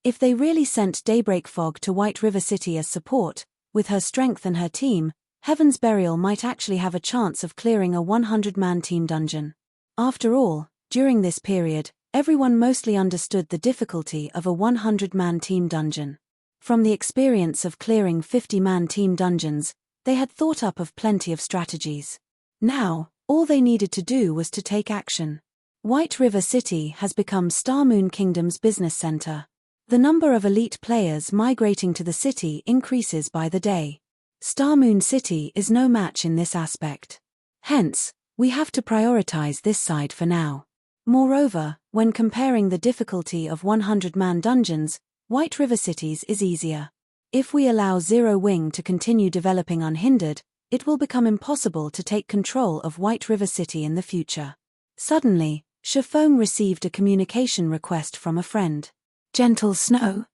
If they really sent Daybreak Fog to White River City as support, with her strength and her team, Heaven's Burial might actually have a chance of clearing a 100-man team dungeon. After all, during this period, everyone mostly understood the difficulty of a 100-man team dungeon. From the experience of clearing 50-man team dungeons, they had thought up of plenty of strategies. Now, all they needed to do was to take action. White River City has become Starmoon Kingdom's business center. The number of elite players migrating to the city increases by the day. Starmoon City is no match in this aspect. Hence, we have to prioritize this side for now. Moreover, when comparing the difficulty of 100-man dungeons, White River Cities is easier. If we allow Zero Wing to continue developing unhindered, it will become impossible to take control of White River City in the future. Suddenly, Shifeng received a communication request from a friend. Gentle Snow.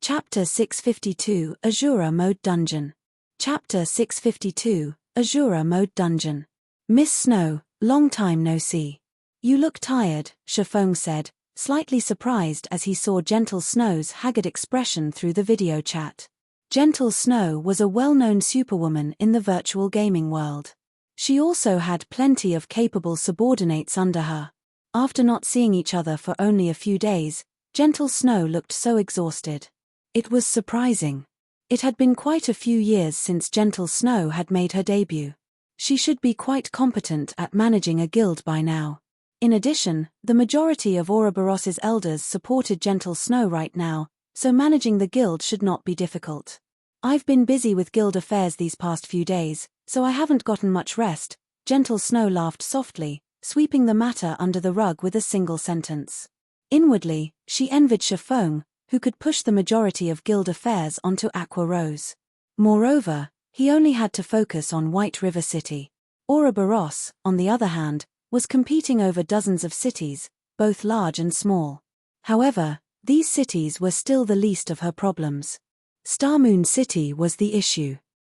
Chapter 652, Azura Mode Dungeon. Chapter 652, Azura Mode Dungeon. Miss Snow, long time no see. You look tired, Shifeng said, slightly surprised as he saw Gentle Snow's haggard expression through the video chat. Gentle Snow was a well-known superwoman in the virtual gaming world. She also had plenty of capable subordinates under her. After not seeing each other for only a few days, Gentle Snow looked so exhausted. It was surprising. It had been quite a few years since Gentle Snow had made her debut. She should be quite competent at managing a guild by now. In addition, the majority of Ouroboros's elders supported Gentle Snow right now, so managing the guild should not be difficult. I've been busy with guild affairs these past few days, so I haven't gotten much rest, Gentle Snow laughed softly, sweeping the matter under the rug with a single sentence. Inwardly, she envied Shifeng, who could push the majority of guild affairs onto Aqua Rose. Moreover, he only had to focus on White River City. Ouroboros, on the other hand, was competing over dozens of cities, both large and small. However, these cities were still the least of her problems. Starmoon City was the issue.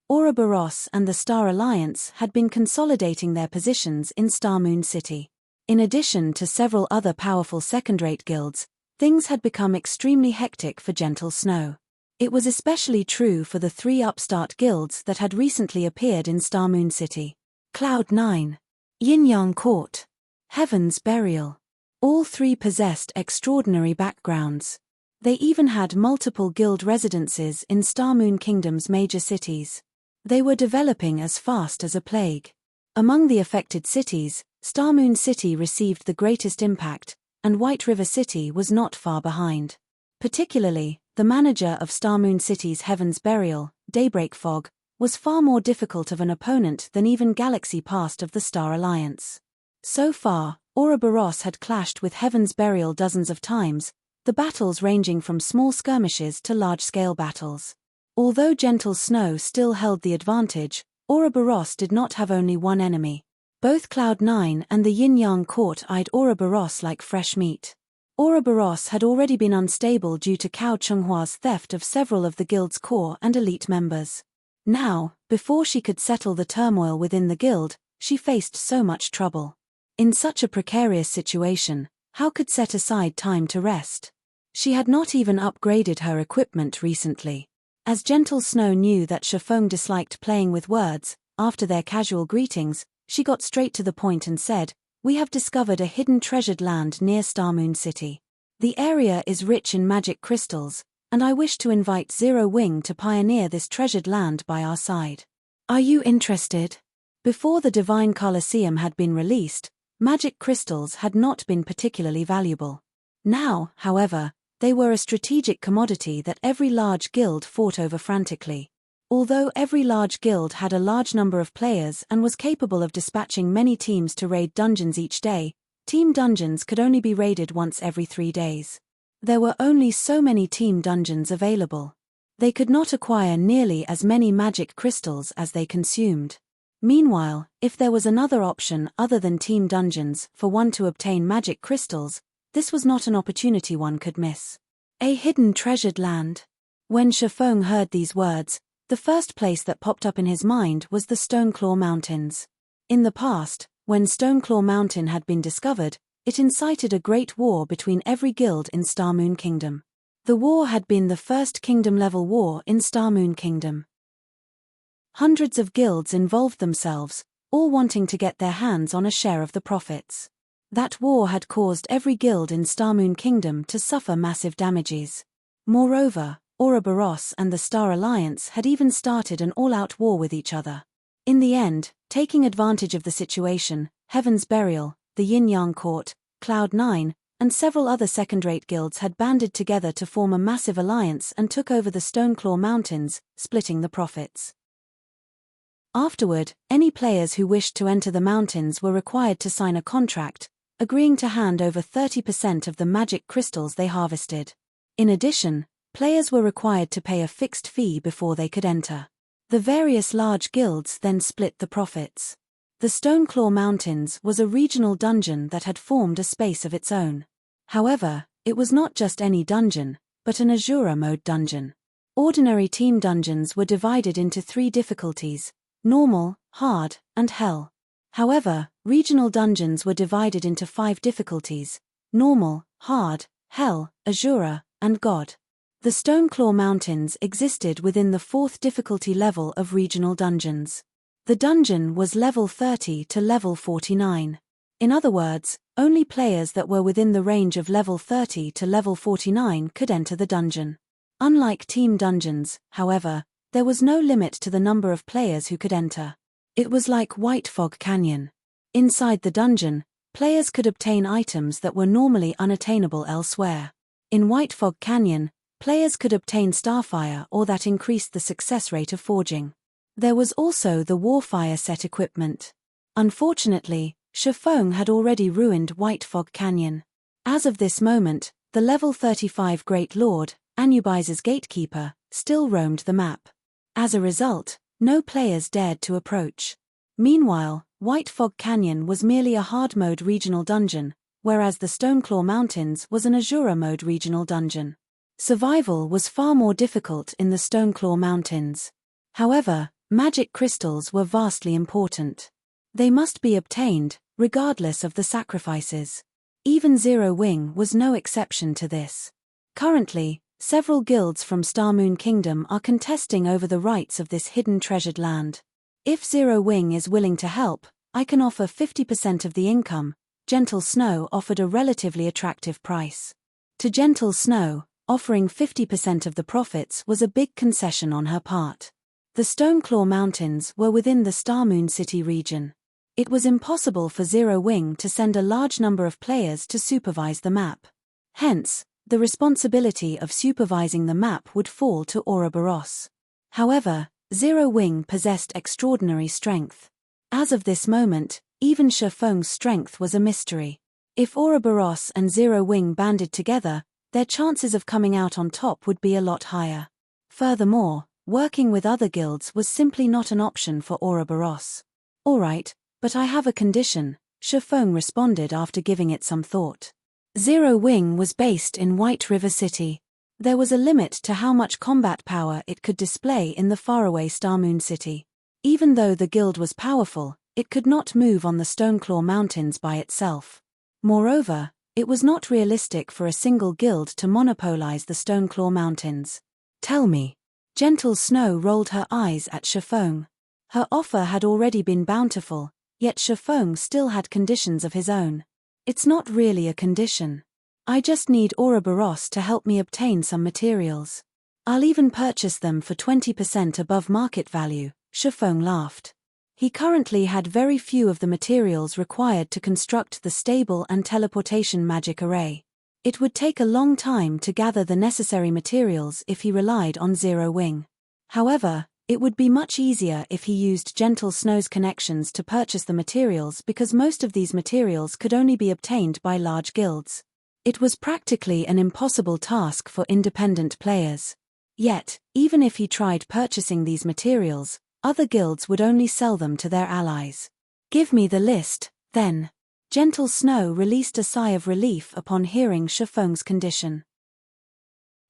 Ouroboros and the Star Alliance had been consolidating their positions in Starmoon City. In addition to several other powerful second-rate guilds, things had become extremely hectic for Gentle Snow. It was especially true for the 3 upstart guilds that had recently appeared in Starmoon City. Cloud 9. Yin-Yang Court. Heaven's Burial. All 3 possessed extraordinary backgrounds. They even had multiple guild residences in Starmoon Kingdom's major cities. They were developing as fast as a plague. Among the affected cities, Starmoon City received the greatest impact, and White River City was not far behind. Particularly, the manager of Starmoon City's Heaven's Burial, Daybreak Fog, was far more difficult of an opponent than even Galaxy Past of the Star Alliance. So far, Ouroboros had clashed with Heaven's Burial dozens of times, the battles ranging from small skirmishes to large-scale battles. Although Gentle Snow still held the advantage, Ouroboros did not have only one enemy. Both Cloud 9 and the Yin-Yang Court eyed Ouroboros like fresh meat. Ouroboros had already been unstable due to Cao Chenghua's theft of several of the guild's core and elite members. Now, before she could settle the turmoil within the guild, she faced so much trouble. In such a precarious situation, how could set aside time to rest? She had not even upgraded her equipment recently. As Gentle Snow knew that Shifeng disliked playing with words, after their casual greetings, she got straight to the point and said, "We have discovered a hidden treasured land near Starmoon City. The area is rich in magic crystals, and I wish to invite Zero Wing to pioneer this treasured land by our side. Are you interested?" Before the Divine Colosseum had been released, magic crystals had not been particularly valuable. Now, however, they were a strategic commodity that every large guild fought over frantically. Although every large guild had a large number of players and was capable of dispatching many teams to raid dungeons each day, team dungeons could only be raided once every 3 days. There were only so many team dungeons available. They could not acquire nearly as many magic crystals as they consumed. Meanwhile, if there was another option other than team dungeons for one to obtain magic crystals, this was not an opportunity one could miss. A hidden treasured land. When Shifeng heard these words, the first place that popped up in his mind was the Stoneclaw Mountains. In the past, when Stoneclaw Mountain had been discovered, it incited a great war between every guild in Starmoon Kingdom. The war had been the first kingdom-level war in Starmoon Kingdom. Hundreds of guilds involved themselves, all wanting to get their hands on a share of the profits. That war had caused every guild in Starmoon Kingdom to suffer massive damages. Moreover, Ouroboros and the Star Alliance had even started an all-out war with each other. In the end, taking advantage of the situation, Heaven's Burial, the Yin-Yang Court, Cloud 9, and several other second-rate guilds had banded together to form a massive alliance and took over the Stoneclaw Mountains, splitting the profits. Afterward, any players who wished to enter the mountains were required to sign a contract, agreeing to hand over 30% of the magic crystals they harvested. In addition, players were required to pay a fixed fee before they could enter. The various large guilds then split the profits. The Stoneclaw Mountains was a regional dungeon that had formed a space of its own. However, it was not just any dungeon, but an Azura mode dungeon. Ordinary team dungeons were divided into 3 difficulties: normal, hard, and hell. However, regional dungeons were divided into 5 difficulties: normal, hard, hell, Azura, and God. The Stoneclaw Mountains existed within the 4th difficulty level of regional dungeons. The dungeon was level 30 to level 49. In other words, only players that were within the range of level 30 to level 49 could enter the dungeon. Unlike team dungeons, however, there was no limit to the number of players who could enter. It was like White Fog Canyon. Inside the dungeon, players could obtain items that were normally unattainable elsewhere. In White Fog Canyon, players could obtain Starfire ore that increased the success rate of forging. There was also the Warfire set equipment. Unfortunately, Shifeng had already ruined White Fog Canyon. As of this moment, the level 35 Great Lord, Anubis's gatekeeper, still roamed the map. As a result, no players dared to approach. Meanwhile, White Fog Canyon was merely a hard mode regional dungeon, whereas the Stoneclaw Mountains was an Azura mode regional dungeon. Survival was far more difficult in the Stoneclaw Mountains. However, magic crystals were vastly important. They must be obtained, regardless of the sacrifices. Even Zero Wing was no exception to this. Currently, several guilds from Star Moon Kingdom are contesting over the rights of this hidden treasured land. If Zero Wing is willing to help, I can offer 50% of the income. Gentle Snow offered a relatively attractive price. To Gentle Snow, offering 50% of the profits was a big concession on her part. The Stoneclaw Mountains were within the Star Moon City region. It was impossible for Zero Wing to send a large number of players to supervise the map. Hence, the responsibility of supervising the map would fall to Ouroboros. However, Zero Wing possessed extraordinary strength. As of this moment, even Shifeng's strength was a mystery. If Ouroboros and Zero Wing banded together, their chances of coming out on top would be a lot higher. Furthermore, working with other guilds was simply not an option for Ouroboros. Alright, but I have a condition, Shifeng responded after giving it some thought. Zero Wing was based in White River City. There was a limit to how much combat power it could display in the faraway Star Moon City. Even though the guild was powerful, it could not move on the Stoneclaw Mountains by itself. Moreover, it was not realistic for a single guild to monopolize the Stoneclaw Mountains. Tell me. Gentle Snow rolled her eyes at Shifeng. Her offer had already been bountiful, yet Shifeng still had conditions of his own. It's not really a condition. I just need Ouroboros to help me obtain some materials. I'll even purchase them for 20% above market value, Shifeng laughed. He currently had very few of the materials required to construct the stable and teleportation magic array. It would take a long time to gather the necessary materials if he relied on Zero Wing. However, it would be much easier if he used Gentle Snow's connections to purchase the materials because most of these materials could only be obtained by large guilds. It was practically an impossible task for independent players. Yet, even if he tried purchasing these materials, other guilds would only sell them to their allies. Give me the list, then. Gentle Snow released a sigh of relief upon hearing Shifeng's condition.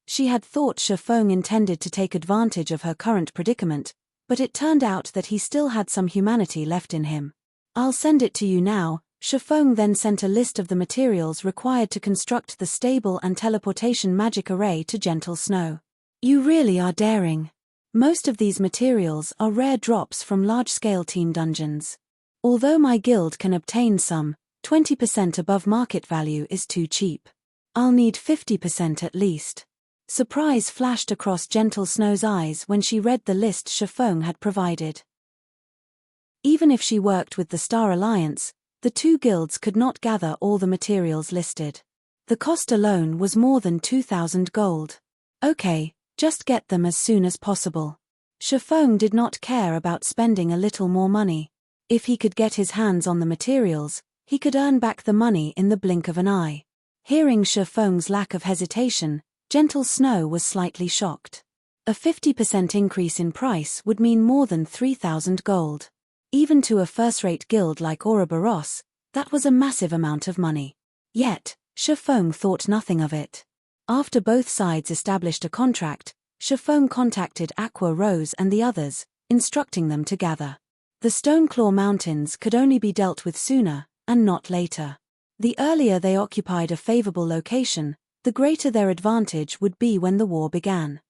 She had thought Shifeng intended to take advantage of her current predicament, but it turned out that he still had some humanity left in him. I'll send it to you now. Shifeng then sent a list of the materials required to construct the stable and teleportation magic array to Gentle Snow. You really are daring. Most of these materials are rare drops from large-scale team dungeons. Although my guild can obtain some, 20% above market value is too cheap. I'll need 50% at least. Surprise flashed across Gentle Snow's eyes when she read the list Shifeng had provided. Even if she worked with the Star Alliance, the two guilds could not gather all the materials listed. The cost alone was more than 2,000 gold. Okay, just get them as soon as possible. Shifeng did not care about spending a little more money. If he could get his hands on the materials, he could earn back the money in the blink of an eye. Hearing Shifeng's lack of hesitation, Gentle Snow was slightly shocked. A 50% increase in price would mean more than 3,000 gold. Even to a first-rate guild like Ouroboros, that was a massive amount of money. Yet, Shifeng thought nothing of it. After both sides established a contract, Shifeng contacted Aqua Rose and the others, instructing them to gather. The Stoneclaw Mountains could only be dealt with sooner, and not later. The earlier they occupied a favorable location, the greater their advantage would be when the war began.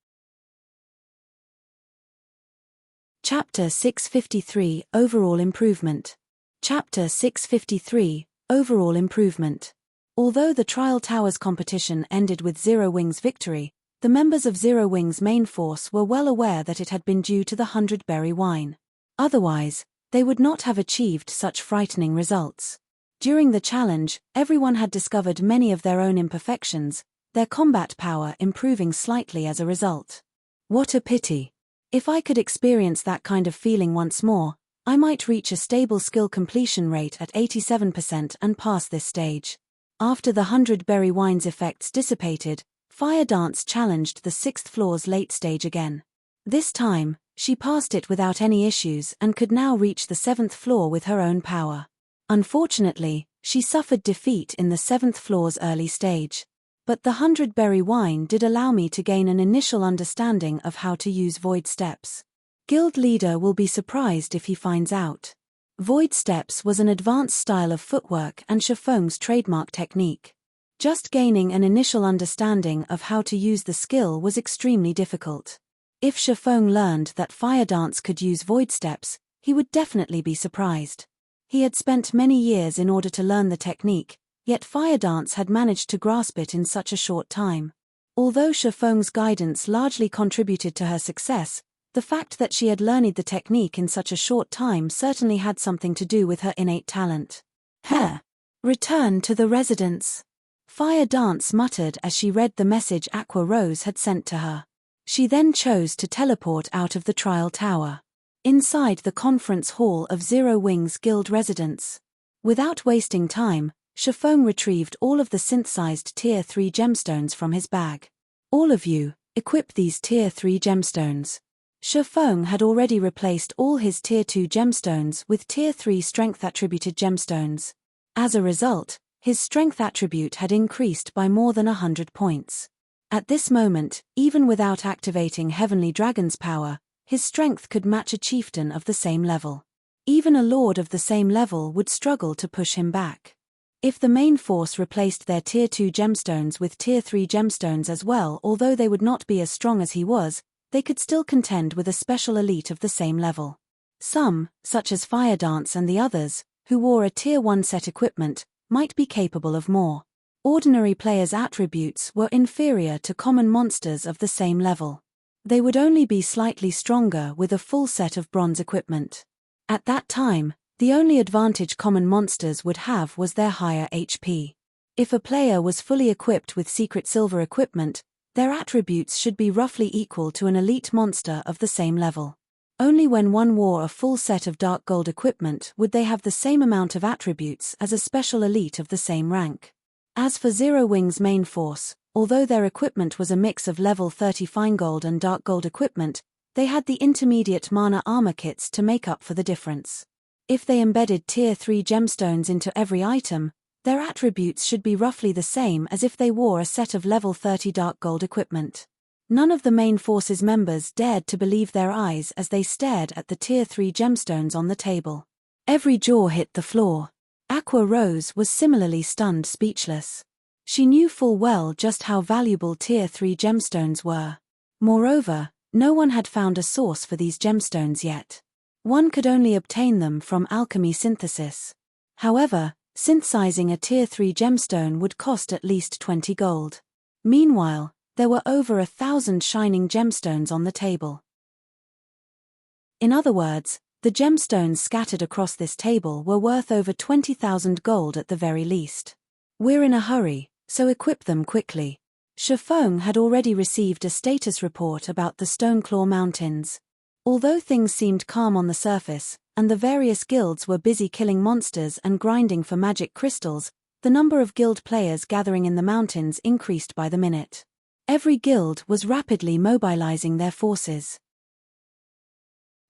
Chapter 653 – Overall Improvement. Chapter 653 – Overall Improvement. Although the Trial Towers competition ended with Zero Wing's victory, the members of Zero Wing's main force were well aware that it had been due to the 100-berry wine. Otherwise, they would not have achieved such frightening results. During the challenge, everyone had discovered many of their own imperfections, their combat power improving slightly as a result. What a pity. If I could experience that kind of feeling once more, I might reach a stable skill completion rate at 87% and pass this stage. After the 100-berry wine's effects dissipated, Fire Dance challenged the 6th floor's late stage again. This time, she passed it without any issues and could now reach the 7th floor with her own power. Unfortunately, she suffered defeat in the 7th floor's early stage. But the 100-berry wine did allow me to gain an initial understanding of how to use void steps. Guild leader will be surprised if he finds out. Void steps was an advanced style of footwork and Shifeng's trademark technique. Just gaining an initial understanding of how to use the skill was extremely difficult. If Shifeng learned that fire dance could use void steps, he would definitely be surprised. He had spent many years in order to learn the technique, yet fire dance had managed to grasp it in such a short time. Although Shifeng's guidance largely contributed to her success, the fact that she had learned the technique in such a short time certainly had something to do with her innate talent. Return to the residence. Fire Dance muttered as she read the message Aqua Rose had sent to her. She then chose to teleport out of the trial tower. Inside the conference hall of Zero Wings Guild residence. Without wasting time, Shifeng retrieved all of the synthesized Tier 3 gemstones from his bag. All of you, equip these Tier 3 gemstones. Shifeng had already replaced all his Tier 2 gemstones with Tier 3 strength attributed gemstones. As a result, his strength attribute had increased by more than 100 points. At this moment, even without activating Heavenly Dragon's power, his strength could match a chieftain of the same level. Even a lord of the same level would struggle to push him back. If the main force replaced their Tier 2 gemstones with Tier 3 gemstones as well, although they would not be as strong as he was, they could still contend with a special elite of the same level. Some, such as Fire Dance and the others, who wore a Tier 1 set equipment, might be capable of more. Ordinary players' attributes were inferior to common monsters of the same level. They would only be slightly stronger with a full set of bronze equipment. At that time, the only advantage common monsters would have was their higher HP. If a player was fully equipped with secret silver equipment, their attributes should be roughly equal to an elite monster of the same level. Only when one wore a full set of dark gold equipment would they have the same amount of attributes as a special elite of the same rank. As for Zero Wing's main force, although their equipment was a mix of level 30 fine gold and dark gold equipment, they had the intermediate mana armor kits to make up for the difference. If they embedded Tier 3 gemstones into every item, their attributes should be roughly the same as if they wore a set of level 30 dark gold equipment. None of the main force's members dared to believe their eyes as they stared at the Tier 3 gemstones on the table. Every jaw hit the floor. Aqua Rose was similarly stunned speechless. She knew full well just how valuable Tier 3 gemstones were. Moreover, no one had found a source for these gemstones yet. One could only obtain them from alchemy synthesis. However, synthesizing a Tier 3 gemstone would cost at least 20 gold. Meanwhile, there were over 1,000 shining gemstones on the table. In other words, the gemstones scattered across this table were worth over 20,000 gold at the very least. We're in a hurry, so equip them quickly. Shifeng had already received a status report about the Stoneclaw Mountains. Although things seemed calm on the surface, and the various guilds were busy killing monsters and grinding for magic crystals, the number of guild players gathering in the mountains increased by the minute. Every guild was rapidly mobilizing their forces.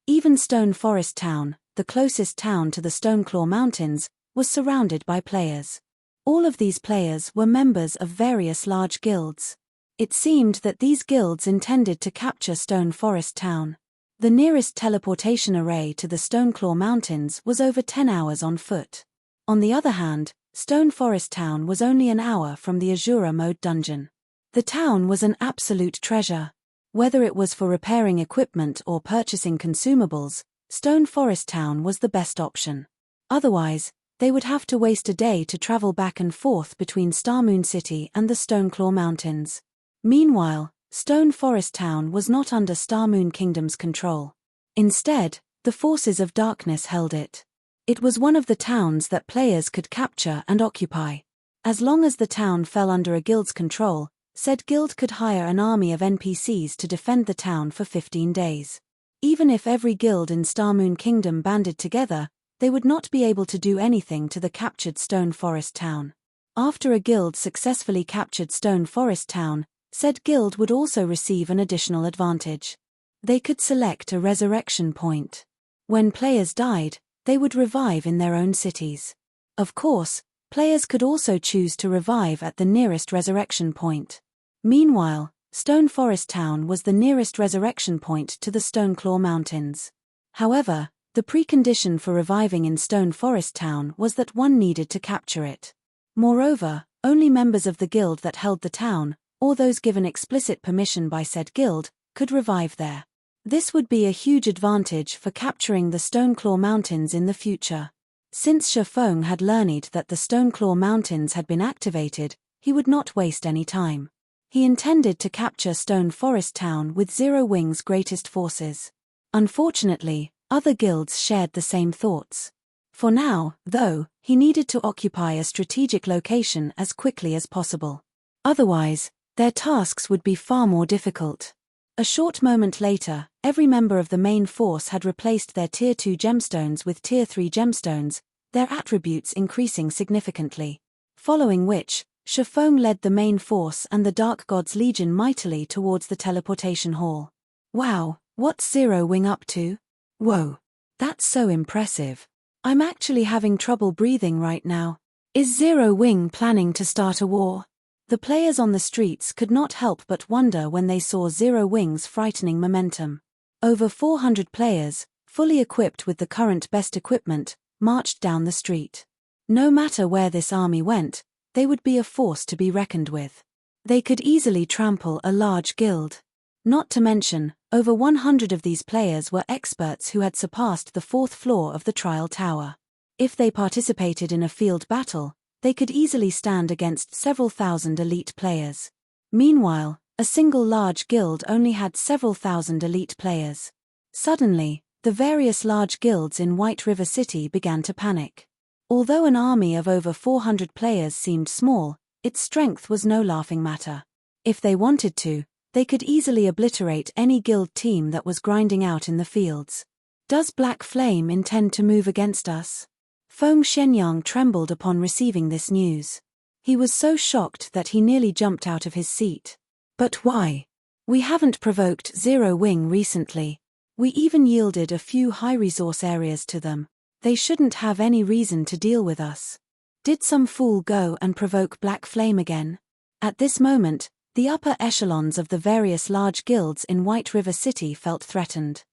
Even Stone Forest Town, the closest town to the Stoneclaw Mountains, was surrounded by players. All of these players were members of various large guilds. It seemed that these guilds intended to capture Stone Forest Town. The nearest teleportation array to the Stoneclaw Mountains was over 10 hours on foot. On the other hand, Stone Forest Town was only an hour from the Azura Mode dungeon. The town was an absolute treasure. Whether it was for repairing equipment or purchasing consumables, Stone Forest Town was the best option. Otherwise, they would have to waste a day to travel back and forth between Starmoon City and the Stoneclaw Mountains. Meanwhile, Stone Forest Town was not under Starmoon Kingdom's control. Instead, the forces of darkness held it. It was one of the towns that players could capture and occupy. As long as the town fell under a guild's control, said guild could hire an army of NPCs to defend the town for 15 days. Even if every guild in Starmoon Kingdom banded together, they would not be able to do anything to the captured Stone Forest Town. After a guild successfully captured Stone Forest Town, said guild would also receive an additional advantage. They could select a resurrection point. When players died, they would revive in their own cities. Of course, players could also choose to revive at the nearest resurrection point. Meanwhile, Stone Forest Town was the nearest resurrection point to the Stoneclaw Mountains. However, The precondition for reviving in Stone Forest Town was that one needed to capture it. Moreover, only members of the guild that held the town, or those given explicit permission by said guild, could revive there. This would be a huge advantage for capturing the Stoneclaw Mountains in the future. Since Shifeng had learned that the Stoneclaw Mountains had been activated, he would not waste any time. He intended to capture Stone Forest Town with Zero Wing's greatest forces. Unfortunately, other guilds shared the same thoughts. For now, though, he needed to occupy a strategic location as quickly as possible. Otherwise, their tasks would be far more difficult. A short moment later, every member of the main force had replaced their Tier 2 gemstones with Tier 3 gemstones, their attributes increasing significantly. Following which, Shifeng led the main force and the Dark God's Legion mightily towards the teleportation hall. Wow, what's Zero Wing up to? Whoa, that's so impressive. I'm actually having trouble breathing right now. Is Zero Wing planning to start a war? The players on the streets could not help but wonder when they saw Zero Wing's frightening momentum. Over 400 players, fully equipped with the current best equipment, marched down the street. No matter where this army went, they would be a force to be reckoned with. They could easily trample a large guild. Not to mention, over 100 of these players were experts who had surpassed the 4th floor of the trial tower. If they participated in a field battle, they could easily stand against several thousand elite players. Meanwhile, a single large guild only had several thousand elite players. Suddenly, the various large guilds in White River City began to panic. Although an army of over 400 players seemed small, its strength was no laughing matter. If they wanted to, they could easily obliterate any guild team that was grinding out in the fields. Does Black Flame intend to move against us? Feng Shenyang trembled upon receiving this news. He was so shocked that he nearly jumped out of his seat. But why? We haven't provoked Zero Wing recently. We even yielded a few high-resource areas to them. They shouldn't have any reason to deal with us. Did some fool go and provoke Black Flame again? At this moment, the upper echelons of the various large guilds in White River City felt threatened.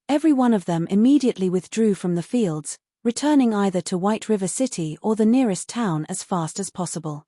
Every one of them immediately withdrew from the fields, returning either to White River City or the nearest town as fast as possible.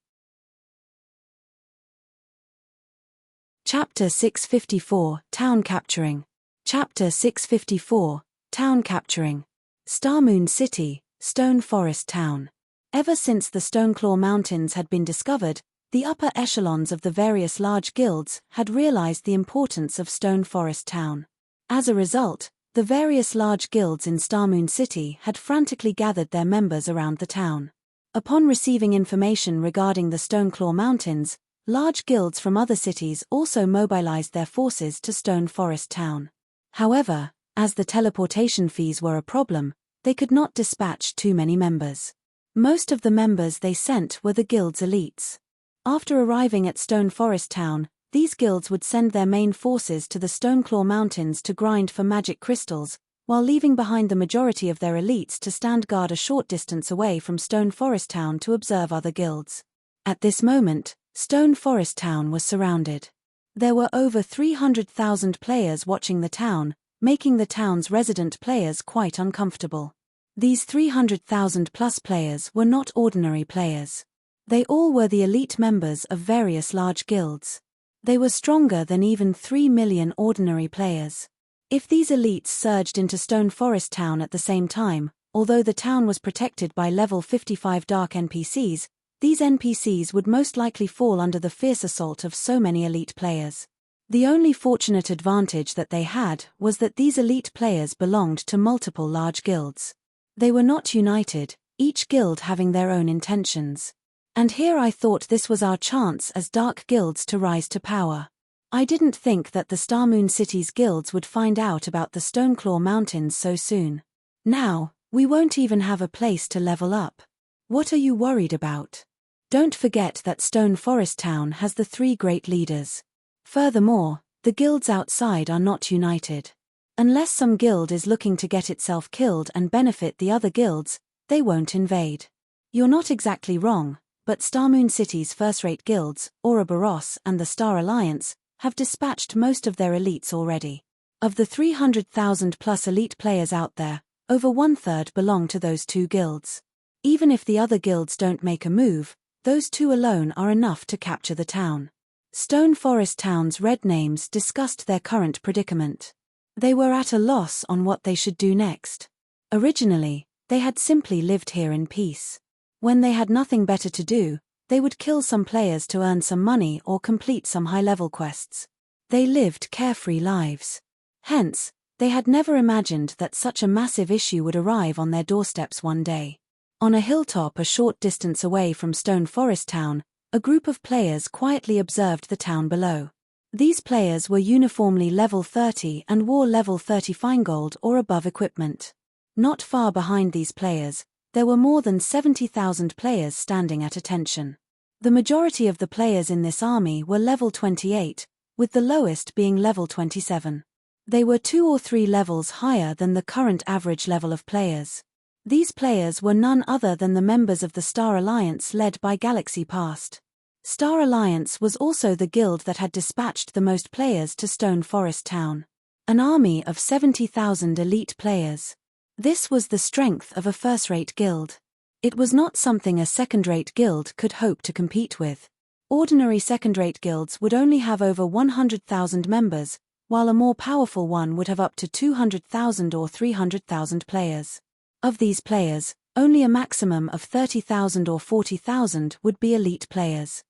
Chapter 654, Town Capturing. Chapter 654, Town Capturing. Starmoon City, Stone Forest Town. Ever since the Stoneclaw Mountains had been discovered, the upper echelons of the various large guilds had realized the importance of Stone Forest Town. As a result, the various large guilds in Starmoon City had frantically gathered their members around the town. Upon receiving information regarding the Stoneclaw Mountains, large guilds from other cities also mobilized their forces to Stone Forest Town. However, as the teleportation fees were a problem, they could not dispatch too many members. Most of the members they sent were the guild's elites. After arriving at Stone Forest Town, these guilds would send their main forces to the Stoneclaw Mountains to grind for magic crystals, while leaving behind the majority of their elites to stand guard a short distance away from Stone Forest Town to observe other guilds. At this moment, Stone Forest Town was surrounded. There were over 300,000 players watching the town, making the town's resident players quite uncomfortable. These 300,000 plus players were not ordinary players. They all were the elite members of various large guilds. They were stronger than even 3 million ordinary players. If these elites surged into Stone Forest Town at the same time, although the town was protected by level 55 dark NPCs, these NPCs would most likely fall under the fierce assault of so many elite players. The only fortunate advantage that they had was that these elite players belonged to multiple large guilds. They were not united, each guild having their own intentions. And here I thought this was our chance as dark guilds to rise to power. I didn't think that the Starmoon City's guilds would find out about the Stoneclaw Mountains so soon. Now, we won't even have a place to level up. What are you worried about? Don't forget that Stone Forest Town has the 3 great leaders. Furthermore, the guilds outside are not united. Unless some guild is looking to get itself killed and benefit the other guilds, they won't invade. You're not exactly wrong, but Starmoon City's first-rate guilds, Ouroboros and the Star Alliance, have dispatched most of their elites already. Of the 300,000 plus elite players out there, over 1/3 belong to those two guilds. Even if the other guilds don't make a move, those two alone are enough to capture the town. Stone Forest Town's red names discussed their current predicament. They were at a loss on what they should do next. Originally, they had simply lived here in peace. When they had nothing better to do, they would kill some players to earn some money or complete some high-level quests. They lived carefree lives. Hence, they had never imagined that such a massive issue would arrive on their doorsteps one day. On a hilltop a short distance away from Stone Forest Town, a group of players quietly observed the town below. These players were uniformly level 30 and wore level 30 fine gold or above equipment. Not far behind these players, there were more than 70,000 players standing at attention. The majority of the players in this army were level 28, with the lowest being level 27. They were 2 or 3 levels higher than the current average level of players. These players were none other than the members of the Star Alliance led by Galaxy Past. Star Alliance was also the guild that had dispatched the most players to Stone Forest Town. An army of 70,000 elite players. This was the strength of a first-rate guild. It was not something a second-rate guild could hope to compete with. Ordinary second-rate guilds would only have over 100,000 members, while a more powerful one would have up to 200,000 or 300,000 players. Of these players, only a maximum of 30,000 or 40,000 would be elite players.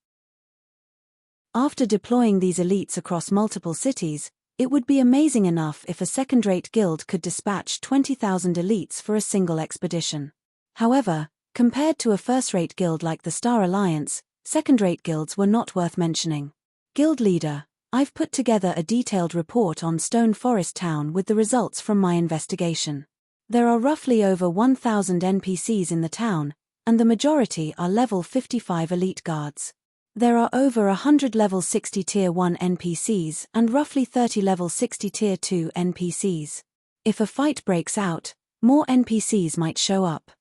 After deploying these elites across multiple cities, it would be amazing enough if a second-rate guild could dispatch 20,000 elites for a single expedition. However, compared to a first-rate guild like the Star Alliance, second-rate guilds were not worth mentioning. Guild leader, I've put together a detailed report on Stone Forest Town with the results from my investigation. There are roughly over 1,000 NPCs in the town, and the majority are level 55 elite guards. There are over 100 level 60 tier 1 NPCs and roughly 30 level 60 tier 2 NPCs. If a fight breaks out, more NPCs might show up.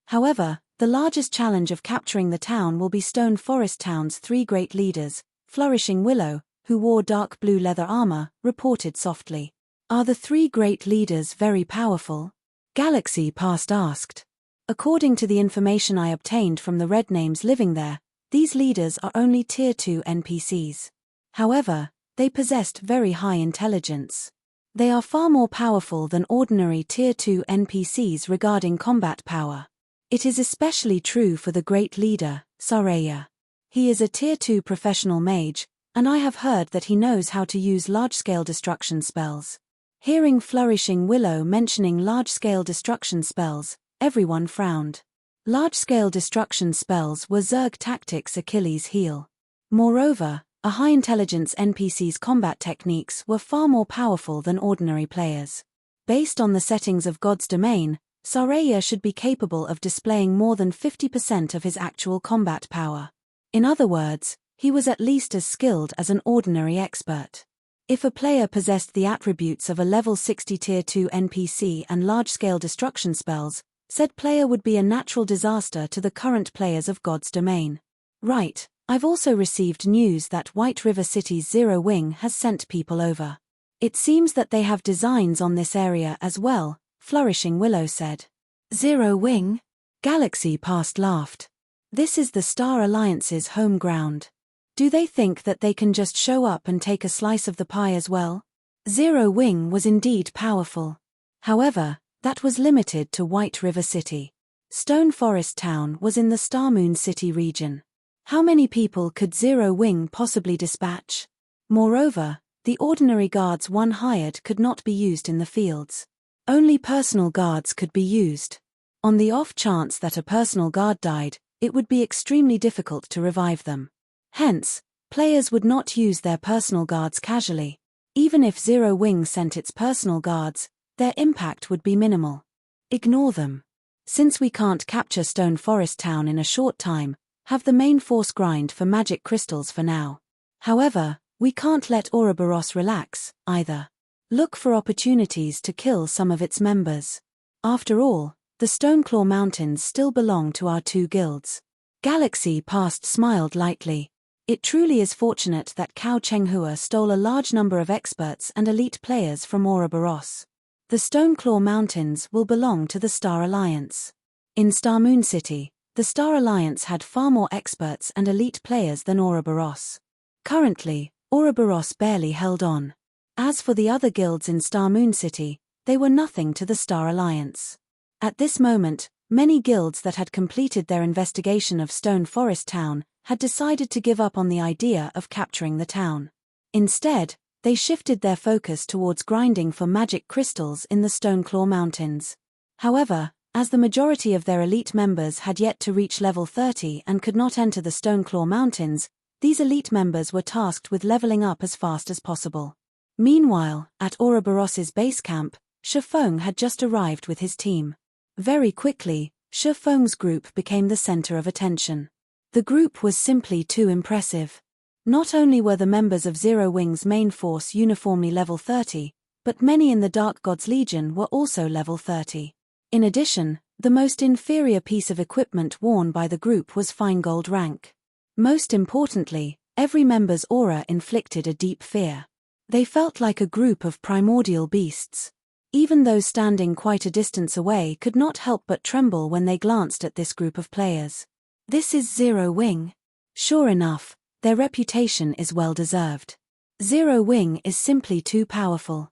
However, the largest challenge of capturing the town will be Stone Forest Town's 3 great leaders. Flourishing Willow, who wore dark blue leather armor, reported softly. Are the 3 great leaders very powerful? Galaxy Past asked. According to the information I obtained from the red names living there, these leaders are only tier 2 NPCs. However, they possessed very high intelligence. They are far more powerful than ordinary tier 2 NPCs regarding combat power. It is especially true for the great leader, Saraya. He is a tier 2 professional mage, and I have heard that he knows how to use large-scale destruction spells. Hearing Flourishing Willow mentioning large-scale destruction spells, everyone frowned. Large-scale destruction spells were Zerg tactics' Achilles' heel. Moreover, a high-intelligence NPC's combat techniques were far more powerful than ordinary players. Based on the settings of God's domain, Saraya should be capable of displaying more than 50% of his actual combat power. In other words, he was at least as skilled as an ordinary expert. If a player possessed the attributes of a level 60 tier 2 NPC and large-scale destruction spells, said player would be a natural disaster to the current players of God's domain. Right, I've also received news that White River City's Zero Wing has sent people over. It seems that they have designs on this area as well, Flourishing Willow said. Zero Wing? Galaxy Past laughed. This is the Star Alliance's home ground. Do they think that they can just show up and take a slice of the pie as well? Zero Wing was indeed powerful. However, that was limited to White River City. Stone Forest Town was in the Star Moon City region. How many people could Zero Wing possibly dispatch? Moreover, the ordinary guards one hired could not be used in the fields. Only personal guards could be used. On the off chance that a personal guard died, it would be extremely difficult to revive them. Hence, players would not use their personal guards casually. Even if Zero Wing sent its personal guards, their impact would be minimal. Ignore them. Since we can't capture Stone Forest Town in a short time, have the main force grind for magic crystals for now. However, we can't let Ouroboros relax, either. Look for opportunities to kill some of its members. After all, the Stoneclaw Mountains still belong to our 2 guilds. Galaxy Past smiled lightly. It truly is fortunate that Cao Chenghua stole a large number of experts and elite players from Ouroboros. The Stoneclaw Mountains will belong to the Star Alliance. In Star Moon City, the Star Alliance had far more experts and elite players than Ouroboros. Currently, Ouroboros barely held on. As for the other guilds in Star Moon City, they were nothing to the Star Alliance. At this moment, many guilds that had completed their investigation of Stone Forest Town had decided to give up on the idea of capturing the town. Instead, they shifted their focus towards grinding for magic crystals in the Stoneclaw Mountains. However, as the majority of their elite members had yet to reach level 30 and could not enter the Stoneclaw Mountains, these elite members were tasked with leveling up as fast as possible. Meanwhile, at Ouroboros's base camp, Shifeng had just arrived with his team. Very quickly, Shifeng's group became the center of attention. The group was simply too impressive. Not only were the members of Zero Wing's main force uniformly level 30, but many in the Dark God's Legion were also level 30. In addition, the most inferior piece of equipment worn by the group was fine gold rank. Most importantly, every member's aura inflicted a deep fear. They felt like a group of primordial beasts. Even those standing quite a distance away could not help but tremble when they glanced at this group of players. This is Zero Wing. Sure enough, their reputation is well deserved. Zero Wing is simply too powerful.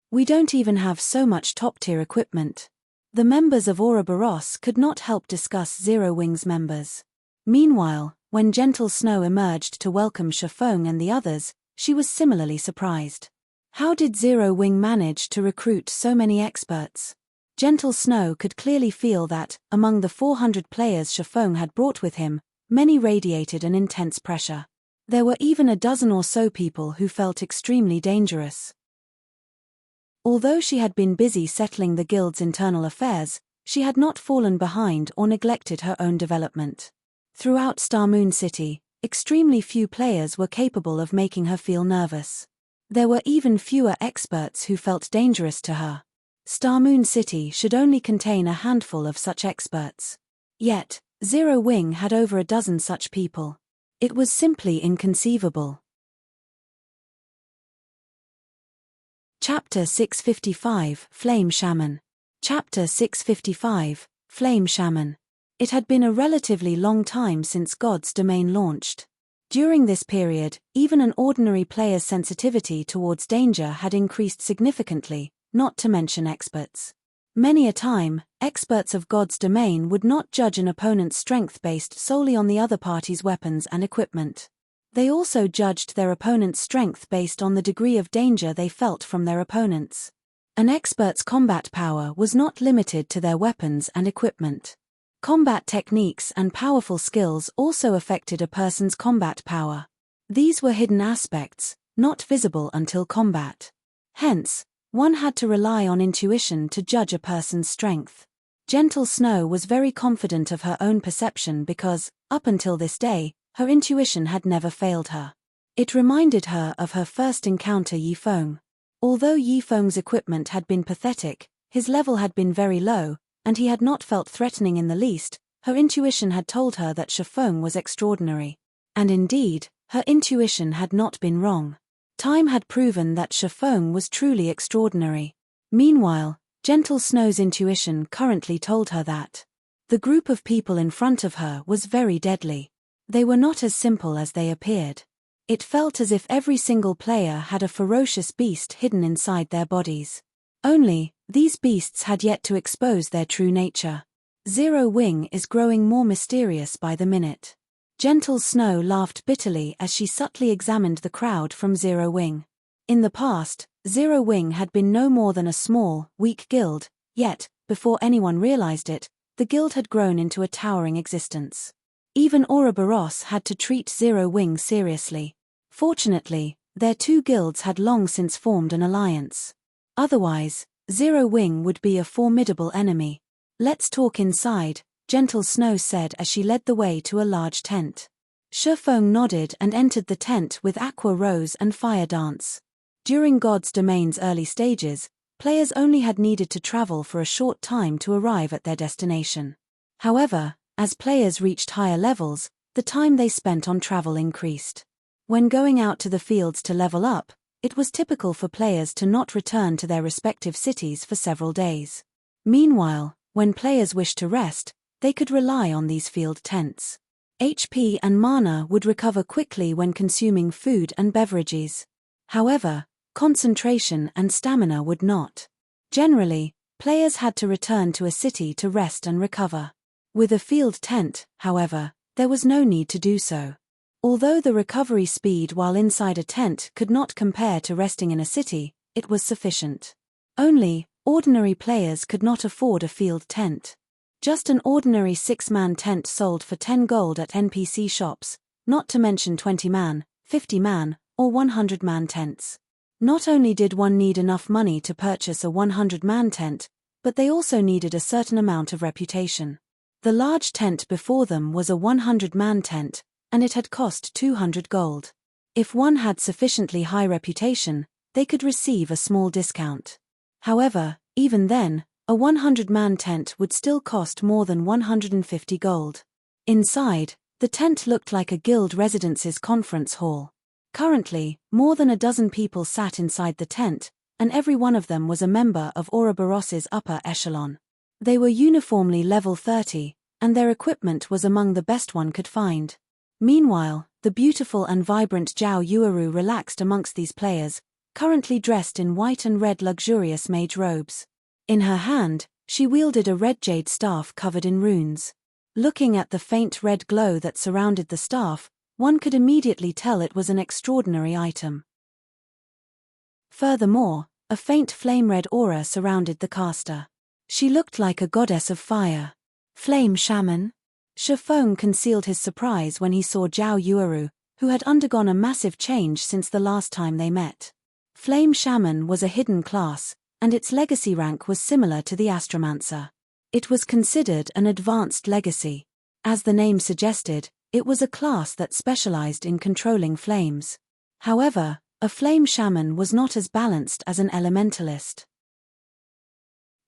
We don't even have so much top-tier equipment. The members of Ouroboros could not help discuss Zero Wing's members. Meanwhile, when Gentle Snow emerged to welcome Shifeng and the others, she was similarly surprised. How did Zero Wing manage to recruit so many experts? Gentle Snow could clearly feel that, among the 400 players Shifeng had brought with him, many radiated an intense pressure. There were even a dozen or so people who felt extremely dangerous. Although she had been busy settling the guild's internal affairs, she had not fallen behind or neglected her own development. Throughout Star Moon City, extremely few players were capable of making her feel nervous. There were even fewer experts who felt dangerous to her. Star Moon City should only contain a handful of such experts. Yet, Zero Wing had over a dozen such people. It was simply inconceivable. Chapter 655, Flame Shaman. Chapter 655, Flame Shaman. It had been a relatively long time since God's Domain launched. During this period, even an ordinary player's sensitivity towards danger had increased significantly, not to mention experts. Many a time, experts of God's Domain would not judge an opponent's strength based solely on the other party's weapons and equipment. They also judged their opponent's strength based on the degree of danger they felt from their opponents. An expert's combat power was not limited to their weapons and equipment. Combat techniques and powerful skills also affected a person's combat power. These were hidden aspects, not visible until combat. Hence, one had to rely on intuition to judge a person's strength. Gentle Snow was very confident of her own perception because, up until this day, her intuition had never failed her. It reminded her of her first encounter Yifeng. Although Yifeng's equipment had been pathetic, his level had been very low, and he had not felt threatening in the least, her intuition had told her that Shifeng was extraordinary. And indeed, her intuition had not been wrong. Time had proven that Shifeng was truly extraordinary. Meanwhile, Gentle Snow's intuition currently told her that the group of people in front of her was very deadly. They were not as simple as they appeared. It felt as if every single player had a ferocious beast hidden inside their bodies. Only, these beasts had yet to expose their true nature. Zero Wing is growing more mysterious by the minute. Gentle Snow laughed bitterly as she subtly examined the crowd from Zero Wing. In the past, Zero Wing had been no more than a small, weak guild, yet, before anyone realized it, the guild had grown into a towering existence. Even Ouroboros had to treat Zero Wing seriously. Fortunately, their two guilds had long since formed an alliance. Otherwise, Zero Wing would be a formidable enemy. "Let's talk inside," Gentle Snow said as she led the way to a large tent. Shifeng nodded and entered the tent with Aqua Rose and Fire Dance. During God's Domain's early stages, players only had needed to travel for a short time to arrive at their destination. However, as players reached higher levels, the time they spent on travel increased. When going out to the fields to level up, it was typical for players to not return to their respective cities for several days. Meanwhile, when players wished to rest, they could rely on these field tents. HP and mana would recover quickly when consuming food and beverages. However, concentration and stamina would not. Generally, players had to return to a city to rest and recover. With a field tent, however, there was no need to do so. Although the recovery speed while inside a tent could not compare to resting in a city, it was sufficient. Only, ordinary players could not afford a field tent. Just an ordinary 6-man tent sold for 10 gold at NPC shops, not to mention 20-man, 50-man, or 100-man tents. Not only did one need enough money to purchase a 100-man tent, but they also needed a certain amount of reputation. The large tent before them was a 100-man tent, and it had cost 200 gold. If one had sufficiently high reputation, they could receive a small discount. However, even then, a 100-man tent would still cost more than 150 gold. Inside, the tent looked like a guild residence's conference hall. Currently, more than a dozen people sat inside the tent, and every one of them was a member of Ouroboros's upper echelon. They were uniformly level 30, and their equipment was among the best one could find. Meanwhile, the beautiful and vibrant Zhao Yueru relaxed amongst these players, currently dressed in white and red luxurious mage robes. In her hand, she wielded a red jade staff covered in runes. Looking at the faint red glow that surrounded the staff, one could immediately tell it was an extraordinary item. Furthermore, a faint flame-red aura surrounded the caster. She looked like a goddess of fire. Flame shaman? Shifeng concealed his surprise when he saw Zhao Yueru, who had undergone a massive change since the last time they met. Flame shaman was a hidden class, and its legacy rank was similar to the astromancer. It was considered an advanced legacy. As the name suggested, it was a class that specialized in controlling flames. However, a flame shaman was not as balanced as an elementalist.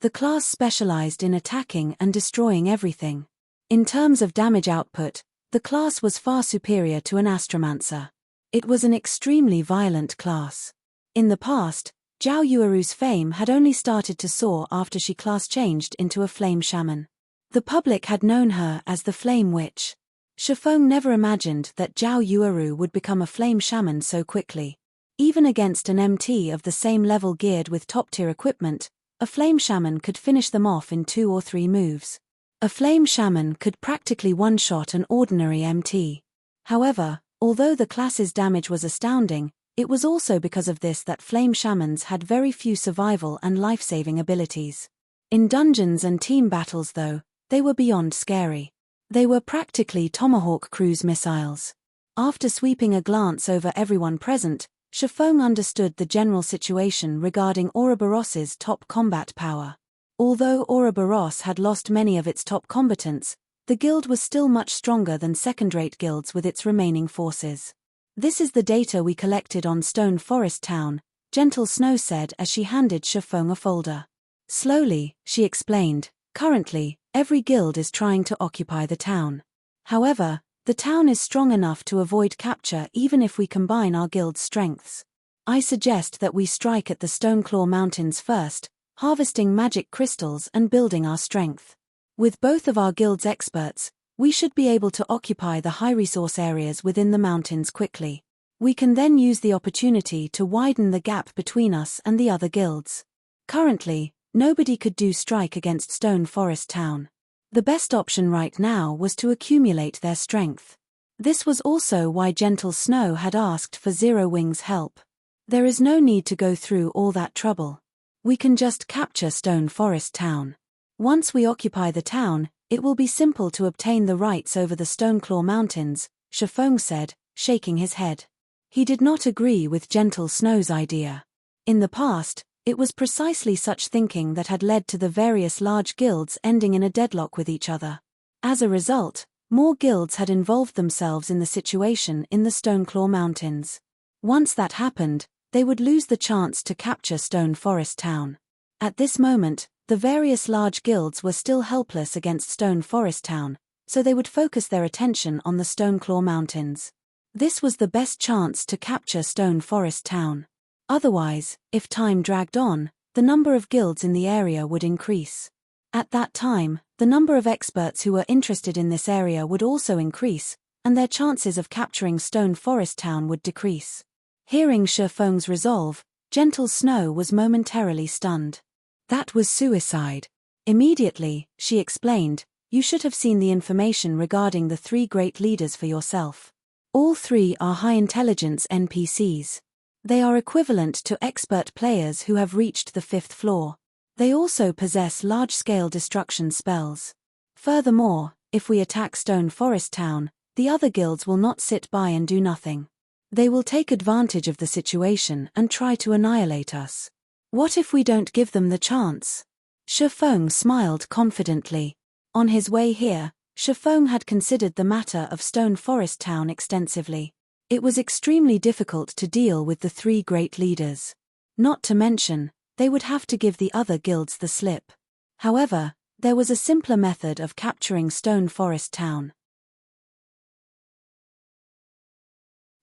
The class specialized in attacking and destroying everything. In terms of damage output, the class was far superior to an astromancer. It was an extremely violent class. In the past, Zhao Yueru's fame had only started to soar after she class changed into a flame shaman. The public had known her as the Flame Witch. Shifeng never imagined that Zhao Yueru would become a flame shaman so quickly. Even against an MT of the same level geared with top-tier equipment, a flame shaman could finish them off in 2 or 3 moves. A flame shaman could practically one-shot an ordinary MT. However, although the class's damage was astounding, it was also because of this that flame shamans had very few survival and life-saving abilities. In dungeons and team battles though, they were beyond scary. They were practically tomahawk cruise missiles. After sweeping a glance over everyone present, Shifeng understood the general situation regarding Ouroboros's top combat power. Although Ouroboros had lost many of its top combatants, the guild was still much stronger than second-rate guilds with its remaining forces. "This is the data we collected on Stone Forest Town," Gentle Snow said as she handed Shifeng a folder. Slowly, she explained, "Currently, every guild is trying to occupy the town. However, the town is strong enough to avoid capture even if we combine our guild's strengths. I suggest that we strike at the Stoneclaw Mountains first, harvesting magic crystals and building our strength. With both of our guild's experts, we should be able to occupy the high-resource areas within the mountains quickly. We can then use the opportunity to widen the gap between us and the other guilds. Currently, nobody could do strike against Stone Forest Town. The best option right now was to accumulate their strength. This was also why Gentle Snow had asked for Zero Wing's help. There is no need to go through all that trouble. We can just capture Stone Forest Town. Once we occupy the town, it will be simple to obtain the rights over the Stoneclaw Mountains," Shifeng said, shaking his head. He did not agree with Gentle Snow's idea. In the past, it was precisely such thinking that had led to the various large guilds ending in a deadlock with each other. As a result, more guilds had involved themselves in the situation in the Stoneclaw Mountains. Once that happened, they would lose the chance to capture Stone Forest Town. At this moment, the various large guilds were still helpless against Stone Forest Town, so they would focus their attention on the Stoneclaw Mountains. This was the best chance to capture Stone Forest Town. Otherwise, if time dragged on, the number of guilds in the area would increase. At that time, the number of experts who were interested in this area would also increase, and their chances of capturing Stone Forest Town would decrease. Hearing Shi Feng's resolve, Gentle Snow was momentarily stunned. That was suicide. Immediately, she explained, you should have seen the information regarding the 3 great leaders for yourself. All 3 are high-intelligence NPCs. They are equivalent to expert players who have reached the 5th floor. They also possess large-scale destruction spells. Furthermore, if we attack Stone Forest Town, the other guilds will not sit by and do nothing. They will take advantage of the situation and try to annihilate us. What if we don't give them the chance? Shi Feng smiled confidently. On his way here, Shi Feng had considered the matter of Stone Forest Town extensively. It was extremely difficult to deal with the 3 great leaders. Not to mention, they would have to give the other guilds the slip. However, there was a simpler method of capturing Stone Forest Town.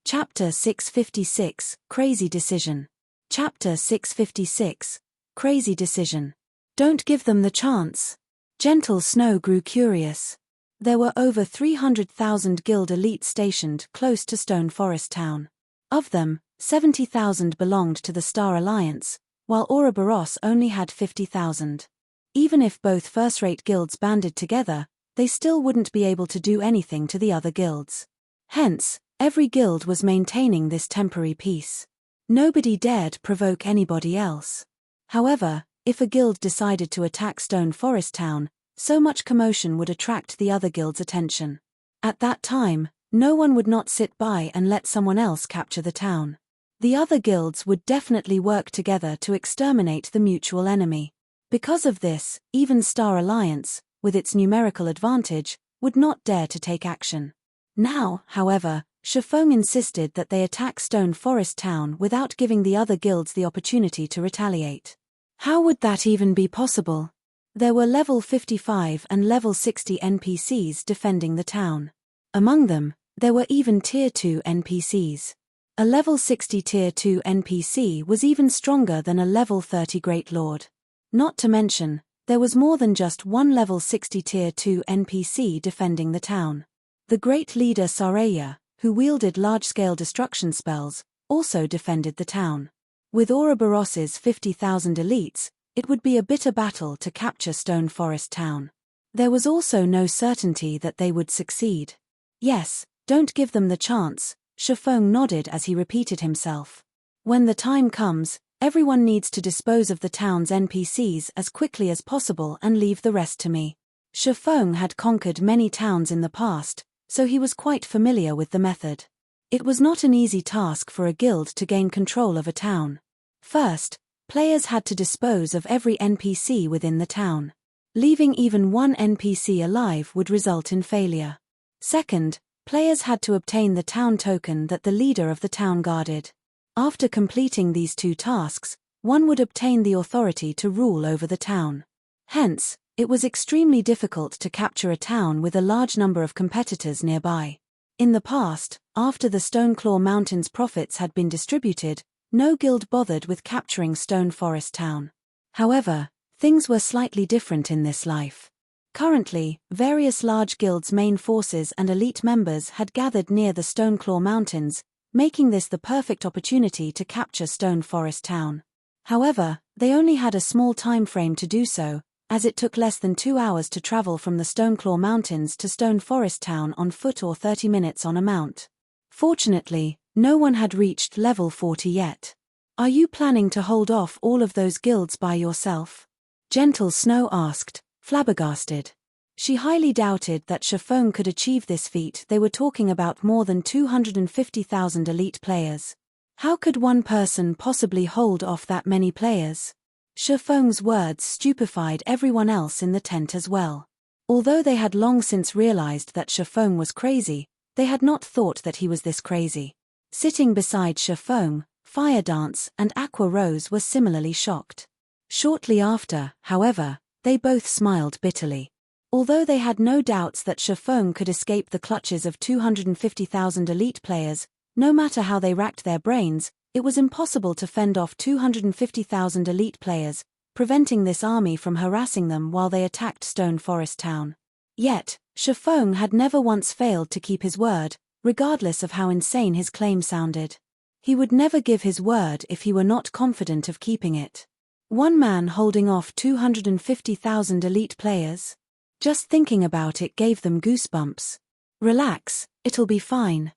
Chapter 656, Crazy Decision. Chapter 656, Crazy Decision. Don't give them the chance. Gentle Snow grew curious. There were over 300,000 guild elites stationed close to Stone Forest Town. Of them, 70,000 belonged to the Star Alliance, while Ouroboros only had 50,000. Even if both first-rate guilds banded together, they still wouldn't be able to do anything to the other guilds. Hence, every guild was maintaining this temporary peace. Nobody dared provoke anybody else. However, if a guild decided to attack Stone Forest Town, so much commotion would attract the other guild's attention. At that time, no one would not sit by and let someone else capture the town. The other guilds would definitely work together to exterminate the mutual enemy. Because of this, even Star Alliance, with its numerical advantage, would not dare to take action. Now, however, Shi Feng insisted that they attack Stone Forest Town without giving the other guilds the opportunity to retaliate. How would that even be possible? There were level 55 and level 60 NPCs defending the town. Among them, there were even Tier 2 NPCs. A level 60 Tier 2 NPC was even stronger than a level 30 Great Lord. Not to mention, there was more than just one level 60 Tier 2 NPC defending the town. The Great Leader Saraya, who wielded large-scale destruction spells, also defended the town. With Ouroboros's 50,000 elites, it would be a bitter battle to capture Stone Forest Town. There was also no certainty that they would succeed. Yes, don't give them the chance, Shi Feng nodded as he repeated himself. When the time comes, everyone needs to dispose of the town's NPCs as quickly as possible and leave the rest to me. Shi Feng had conquered many towns in the past, so he was quite familiar with the method. It was not an easy task for a guild to gain control of a town. First, players had to dispose of every NPC within the town. Leaving even one NPC alive would result in failure. Second, players had to obtain the town token that the leader of the town guarded. After completing these 2 tasks, one would obtain the authority to rule over the town. Hence, it was extremely difficult to capture a town with a large number of competitors nearby. In the past, after the Stoneclaw Mountains profits had been distributed, no guild bothered with capturing Stone Forest Town. However, things were slightly different in this life. Currently, various large guilds' main forces and elite members had gathered near the Stoneclaw Mountains, making this the perfect opportunity to capture Stone Forest Town. However, they only had a small time frame to do so, as it took less than 2 hours to travel from the Stoneclaw Mountains to Stone Forest Town on foot or 30 minutes on a mount. Fortunately, no one had reached level 40 yet. Are you planning to hold off all of those guilds by yourself? Gentle Snow asked, flabbergasted. She highly doubted that Shi Feng could achieve this feat. They were talking about more than 250,000 elite players. How could one person possibly hold off that many players? Shi Feng's words stupefied everyone else in the tent as well. Although they had long since realized that Shi Feng was crazy, they had not thought that he was this crazy. Sitting beside Shi Feng, Fire Dance and Aqua Rose were similarly shocked. Shortly after, however, they both smiled bitterly. Although they had no doubts that Shifeng could escape the clutches of 250,000 elite players, no matter how they racked their brains, it was impossible to fend off 250,000 elite players, preventing this army from harassing them while they attacked Stone Forest Town. Yet, Shifeng had never once failed to keep his word, regardless of how insane his claim sounded. He would never give his word if he were not confident of keeping it. One man holding off 250,000 elite players? Just thinking about it gave them goosebumps. Relax, it'll be fine.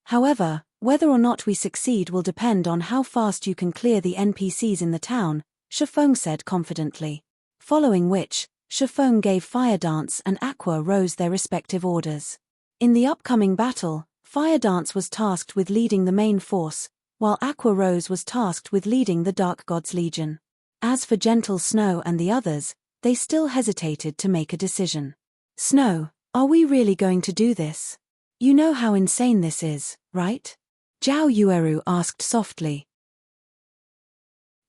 However, whether or not we succeed will depend on how fast you can clear the NPCs in the town, Shifeng said confidently. Following which, Shifeng gave Fire Dance and Aqua Rose their respective orders. In the upcoming battle, Fire Dance was tasked with leading the main force, while Aqua Rose was tasked with leading the Dark God's Legion. As for Gentle Snow and the others, they still hesitated to make a decision. Snow, are we really going to do this? You know how insane this is, right? Zhao Yueru asked softly.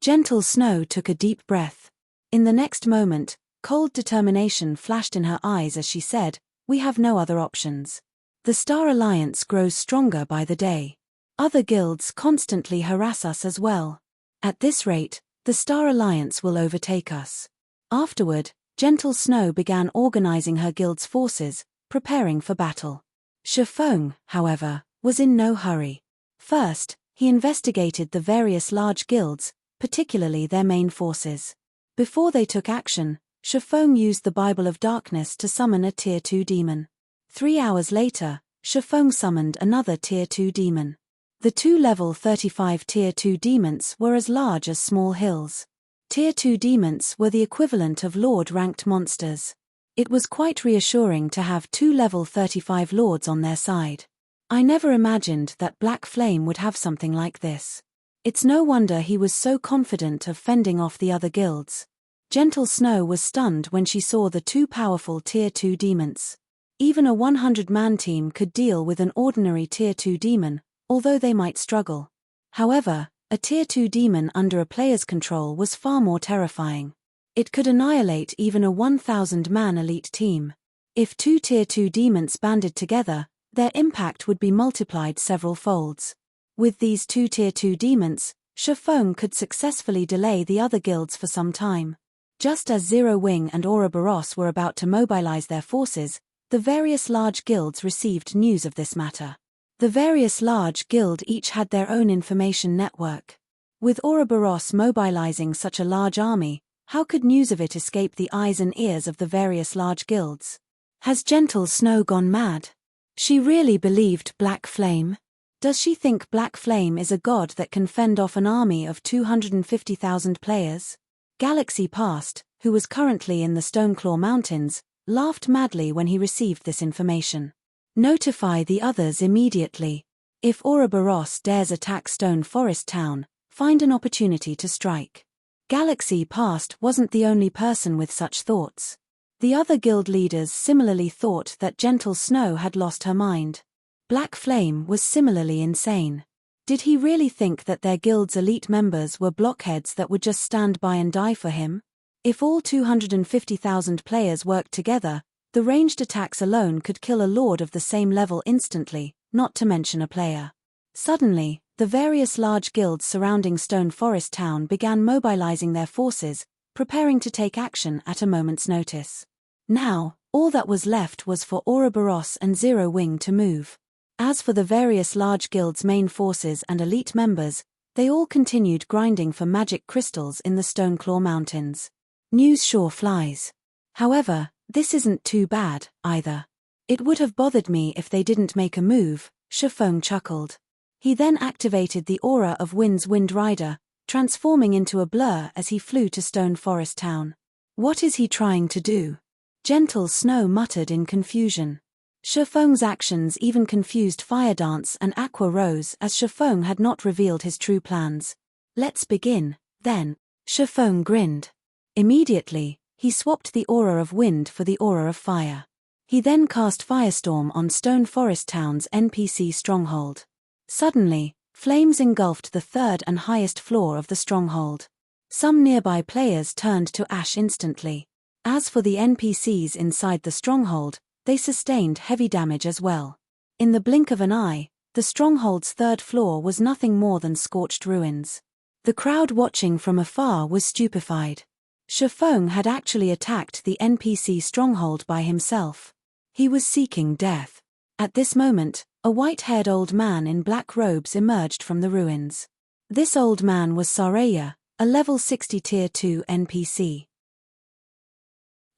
Gentle Snow took a deep breath. In the next moment, cold determination flashed in her eyes as she said, "We have no other options. The Star Alliance grows stronger by the day. Other guilds constantly harass us as well. At this rate, the Star Alliance will overtake us." Afterward, Gentle Snow began organizing her guild's forces, preparing for battle. Shifeng, however, was in no hurry. First, he investigated the various large guilds, particularly their main forces. Before they took action, Shifeng used the Bible of Darkness to summon a Tier 2 demon. 3 hours later, Shifeng summoned another Tier 2 demon. The two level 35 Tier 2 demons were as large as small hills. Tier 2 demons were the equivalent of Lord-ranked monsters. It was quite reassuring to have two level 35 lords on their side. I never imagined that Black Flame would have something like this. It's no wonder he was so confident of fending off the other guilds. Gentle Snow was stunned when she saw the two powerful Tier 2 demons. Even a 100-man team could deal with an ordinary Tier 2 demon, although they might struggle. However, a Tier 2 demon under a player's control was far more terrifying. It could annihilate even a 1,000-man elite team. If two Tier 2 demons banded together, their impact would be multiplied several folds. With these two Tier 2 demons, Shifeng could successfully delay the other guilds for some time. Just as Zero Wing and Ouroboros were about to mobilize their forces, the various large guilds received news of this matter. The various large guilds each had their own information network. With Ouroboros mobilizing such a large army, how could news of it escape the eyes and ears of the various large guilds? Has Gentle Snow gone mad? She really believed Black Flame? Does she think Black Flame is a god that can fend off an army of 250,000 players? Galaxy Past, who was currently in the Stoneclaw Mountains, laughed madly when he received this information. Notify the others immediately. If Ouroboros dares attack Stone Forest Town, find an opportunity to strike. Galaxy Past wasn't the only person with such thoughts. The other guild leaders similarly thought that Gentle Snow had lost her mind. Black Flame was similarly insane. Did he really think that their guild's elite members were blockheads that would just stand by and die for him? If all 250,000 players worked together, the ranged attacks alone could kill a lord of the same level instantly, not to mention a player. Suddenly, the various large guilds surrounding Stone Forest Town began mobilizing their forces, preparing to take action at a moment's notice. Now, all that was left was for Ouroboros and Zero Wing to move. As for the various large guilds' main forces and elite members, they all continued grinding for magic crystals in the Stoneclaw Mountains. News sure flies. However, this isn't too bad, either. It would have bothered me if they didn't make a move, Shifeng chuckled. He then activated the aura of Wind's Wind Rider, transforming into a blur as he flew to Stone Forest Town. What is he trying to do? Gentle Snow muttered in confusion. Shifeng's actions even confused Fire Dance and Aqua Rose as Shifeng had not revealed his true plans. Let's begin, then. Shifeng grinned. Immediately, he swapped the aura of wind for the aura of fire. He then cast Firestorm on Stone Forest Town's NPC stronghold. Suddenly, flames engulfed the third and highest floor of the stronghold. Some nearby players turned to ash instantly. As for the NPCs inside the stronghold, they sustained heavy damage as well. In the blink of an eye, the stronghold's third floor was nothing more than scorched ruins. The crowd watching from afar was stupefied. Shifeng had actually attacked the NPC stronghold by himself. He was seeking death. At this moment, a white-haired old man in black robes emerged from the ruins. This old man was Saraya, a level 60 tier 2 NPC.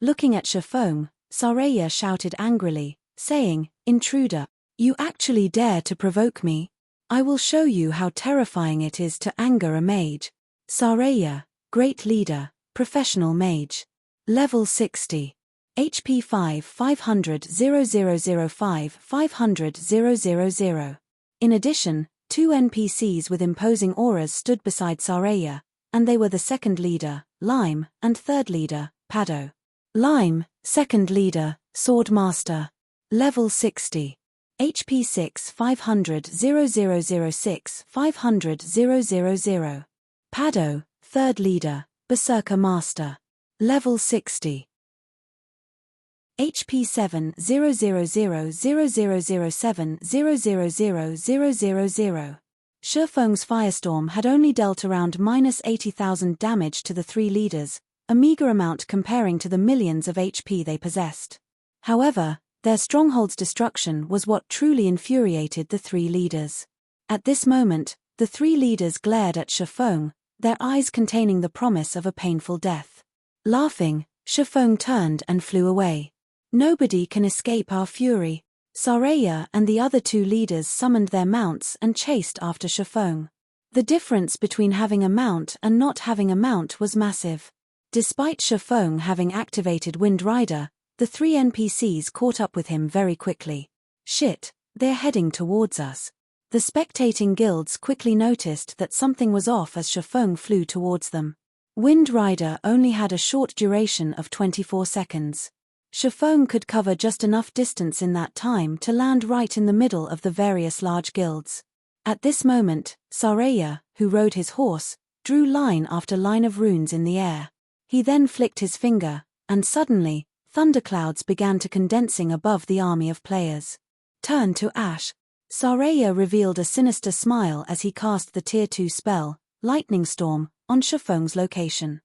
Looking at Shifeng, Saraya shouted angrily, saying, "Intruder, you actually dare to provoke me? I will show you how terrifying it is to anger a mage." Saraya, Great Leader, Professional Mage. Level 60. HP 5 500 0005 500 000. In addition, 2 NPCs with imposing auras stood beside Saraya, and they were the second leader, Lime, and third leader, Pado. Lime, second leader, Sword Master. Level 60. HP 6 500 0006 500 000. Pado, third leader, Berserker Master. Level 60. HP 7 000 0007 000. Shifeng's firestorm had only dealt around -80,000 damage to the 3 leaders, a meager amount comparing to the millions of HP they possessed. However, their stronghold's destruction was what truly infuriated the 3 leaders. At this moment, the 3 leaders glared at Shifeng, their eyes containing the promise of a painful death. Laughing, Shifeng turned and flew away. "Nobody can escape our fury." Saraya and the other 2 leaders summoned their mounts and chased after Shifeng. The difference between having a mount and not having a mount was massive. Despite Shifeng having activated Wind Rider, the 3 NPCs caught up with him very quickly. "Shit, they're heading towards us." The spectating guilds quickly noticed that something was off as Shifeng flew towards them. Wind Rider only had a short duration of 24 seconds. Shifeng could cover just enough distance in that time to land right in the middle of the various large guilds. At this moment, Saraya, who rode his horse, drew line after line of runes in the air. He then flicked his finger, and suddenly, thunderclouds began to condensing above the army of players. Turn to ash. Saraya revealed a sinister smile as he cast the Tier 2 spell, Lightning Storm, on Shifeng's location.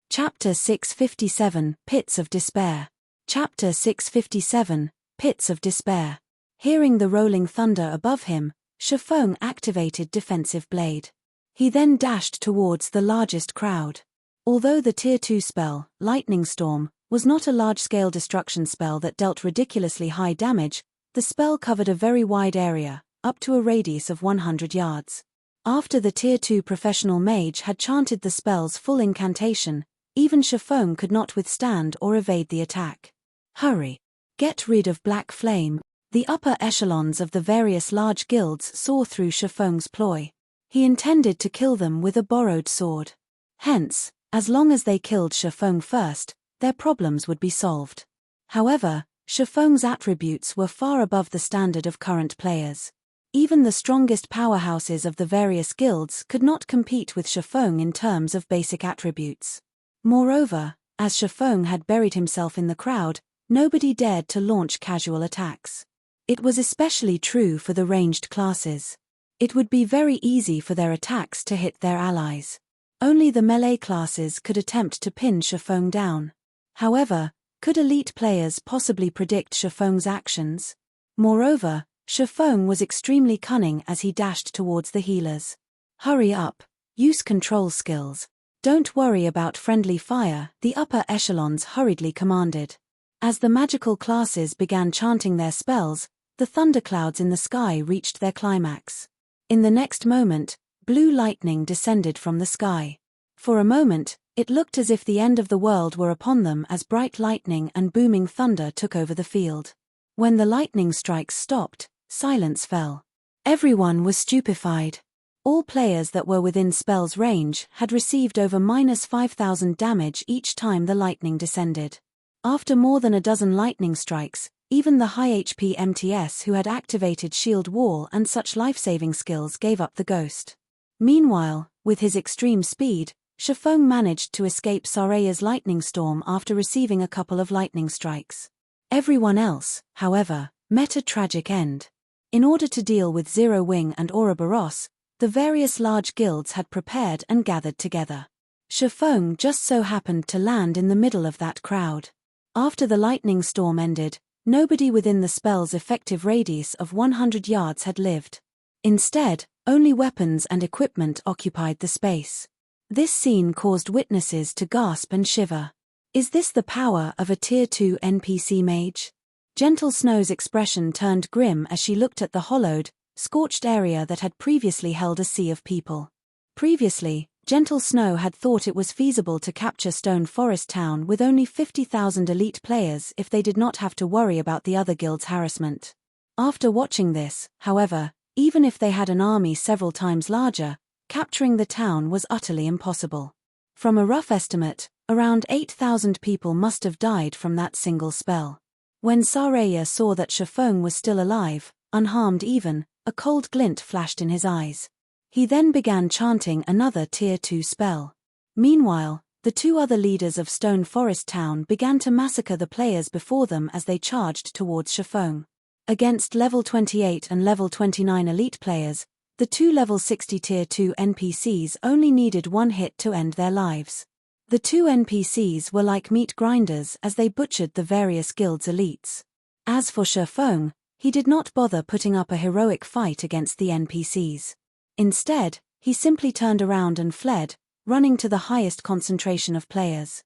Chapter 657, Pits of Despair. Chapter 657, Pits of Despair. Hearing the rolling thunder above him, Shifeng activated Defensive Blade. He then dashed towards the largest crowd. Although the Tier 2 spell, Lightning Storm, was not a large-scale destruction spell that dealt ridiculously high damage, the spell covered a very wide area, up to a radius of 100 yards. After the Tier 2 professional mage had chanted the spell's full incantation, even Shifeng could not withstand or evade the attack. "Hurry! Get rid of Black Flame." The upper echelons of the various large guilds saw through Shifeng's ploy. He intended to kill them with a borrowed sword. Hence, as long as they killed Shifeng first, their problems would be solved. However, Shifeng's attributes were far above the standard of current players. Even the strongest powerhouses of the various guilds could not compete with Shifeng in terms of basic attributes. Moreover, as Shifeng had buried himself in the crowd, nobody dared to launch casual attacks. It was especially true for the ranged classes. It would be very easy for their attacks to hit their allies. Only the melee classes could attempt to pin Shifeng down. However, could elite players possibly predict Shifeng's actions? Moreover, Shifeng was extremely cunning as he dashed towards the healers. "Hurry up, use control skills. Don't worry about friendly fire," the upper echelons hurriedly commanded. As the magical classes began chanting their spells, the thunderclouds in the sky reached their climax. In the next moment, blue lightning descended from the sky. For a moment, it looked as if the end of the world were upon them as bright lightning and booming thunder took over the field. When the lightning strikes stopped, silence fell. Everyone was stupefied. All players that were within spell's range had received over -5,000 damage each time the lightning descended. After more than a dozen lightning strikes, even the high HP MTS who had activated Shield Wall and such life-saving skills gave up the ghost. Meanwhile, with his extreme speed, Shifeng managed to escape Saraya's lightning storm after receiving a couple of lightning strikes. Everyone else, however, met a tragic end. In order to deal with Zero Wing and Ouroboros, the various large guilds had prepared and gathered together. Shifeng just so happened to land in the middle of that crowd. After the lightning storm ended, nobody within the spell's effective radius of 100 yards had lived. Instead, only weapons and equipment occupied the space. This scene caused witnesses to gasp and shiver. Is this the power of a Tier 2 NPC mage? Gentle Snow's expression turned grim as she looked at the hollowed, scorched area that had previously held a sea of people. Previously, Gentle Snow had thought it was feasible to capture Stone Forest Town with only 50,000 elite players if they did not have to worry about the other guilds' harassment. After watching this, however, even if they had an army several times larger, capturing the town was utterly impossible. From a rough estimate, around 8,000 people must have died from that single spell. When Saraya saw that Shifeng was still alive, unharmed even, a cold glint flashed in his eyes. He then began chanting another Tier 2 spell. Meanwhile, the two other leaders of Stone Forest Town began to massacre the players before them as they charged towards Shifeng. Against level 28 and level 29 elite players, the two level 60 Tier 2 NPCs only needed one hit to end their lives. The two NPCs were like meat grinders as they butchered the various guilds' elites. As for Shifeng, he did not bother putting up a heroic fight against the NPCs. Instead, he simply turned around and fled, running to the highest concentration of players.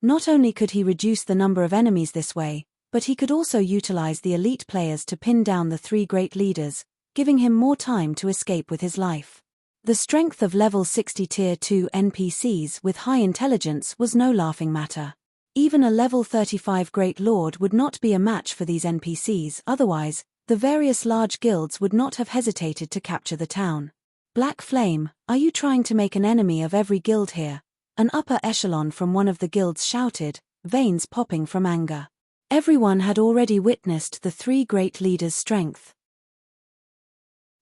Not only could he reduce the number of enemies this way, but he could also utilize the elite players to pin down the three great leaders, giving him more time to escape with his life. The strength of level 60 Tier 2 NPCs with high intelligence was no laughing matter. Even a level 35 Great Lord would not be a match for these NPCs, otherwise, the various large guilds would not have hesitated to capture the town. Black Flame, are you trying to make an enemy of every guild here? An upper echelon from one of the guilds shouted, veins popping from anger. Everyone had already witnessed the three great leaders' strength.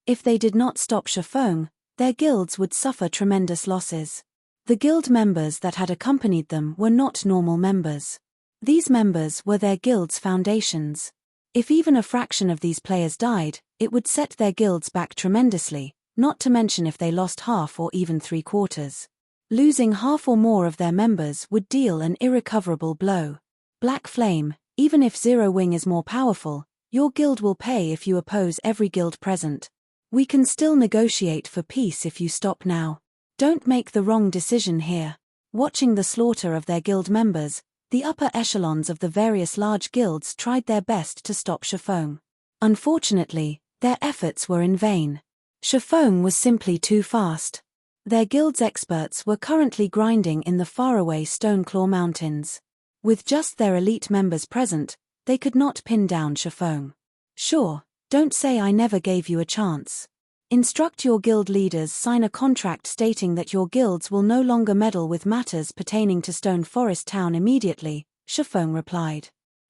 If they did not stop Shifeng, their guilds would suffer tremendous losses. The guild members that had accompanied them were not normal members. These members were their guild's foundations. If even a fraction of these players died, it would set their guilds back tremendously, not to mention if they lost half or even 3/4. Losing half or more of their members would deal an irrecoverable blow. Black Flame, even if Zero Wing is more powerful, your guild will pay if you oppose every guild present. We can still negotiate for peace if you stop now. Don't make the wrong decision here. Watching the slaughter of their guild members, the upper echelons of the various large guilds tried their best to stop Shifeng. Unfortunately, their efforts were in vain. Shifeng was simply too fast. Their guild's experts were currently grinding in the faraway Stoneclaw Mountains. With just their elite members present, they could not pin down Shifeng. Sure, don't say I never gave you a chance. Instruct your guild leaders sign a contract stating that your guilds will no longer meddle with matters pertaining to Stone Forest Town immediately, Shifeng replied.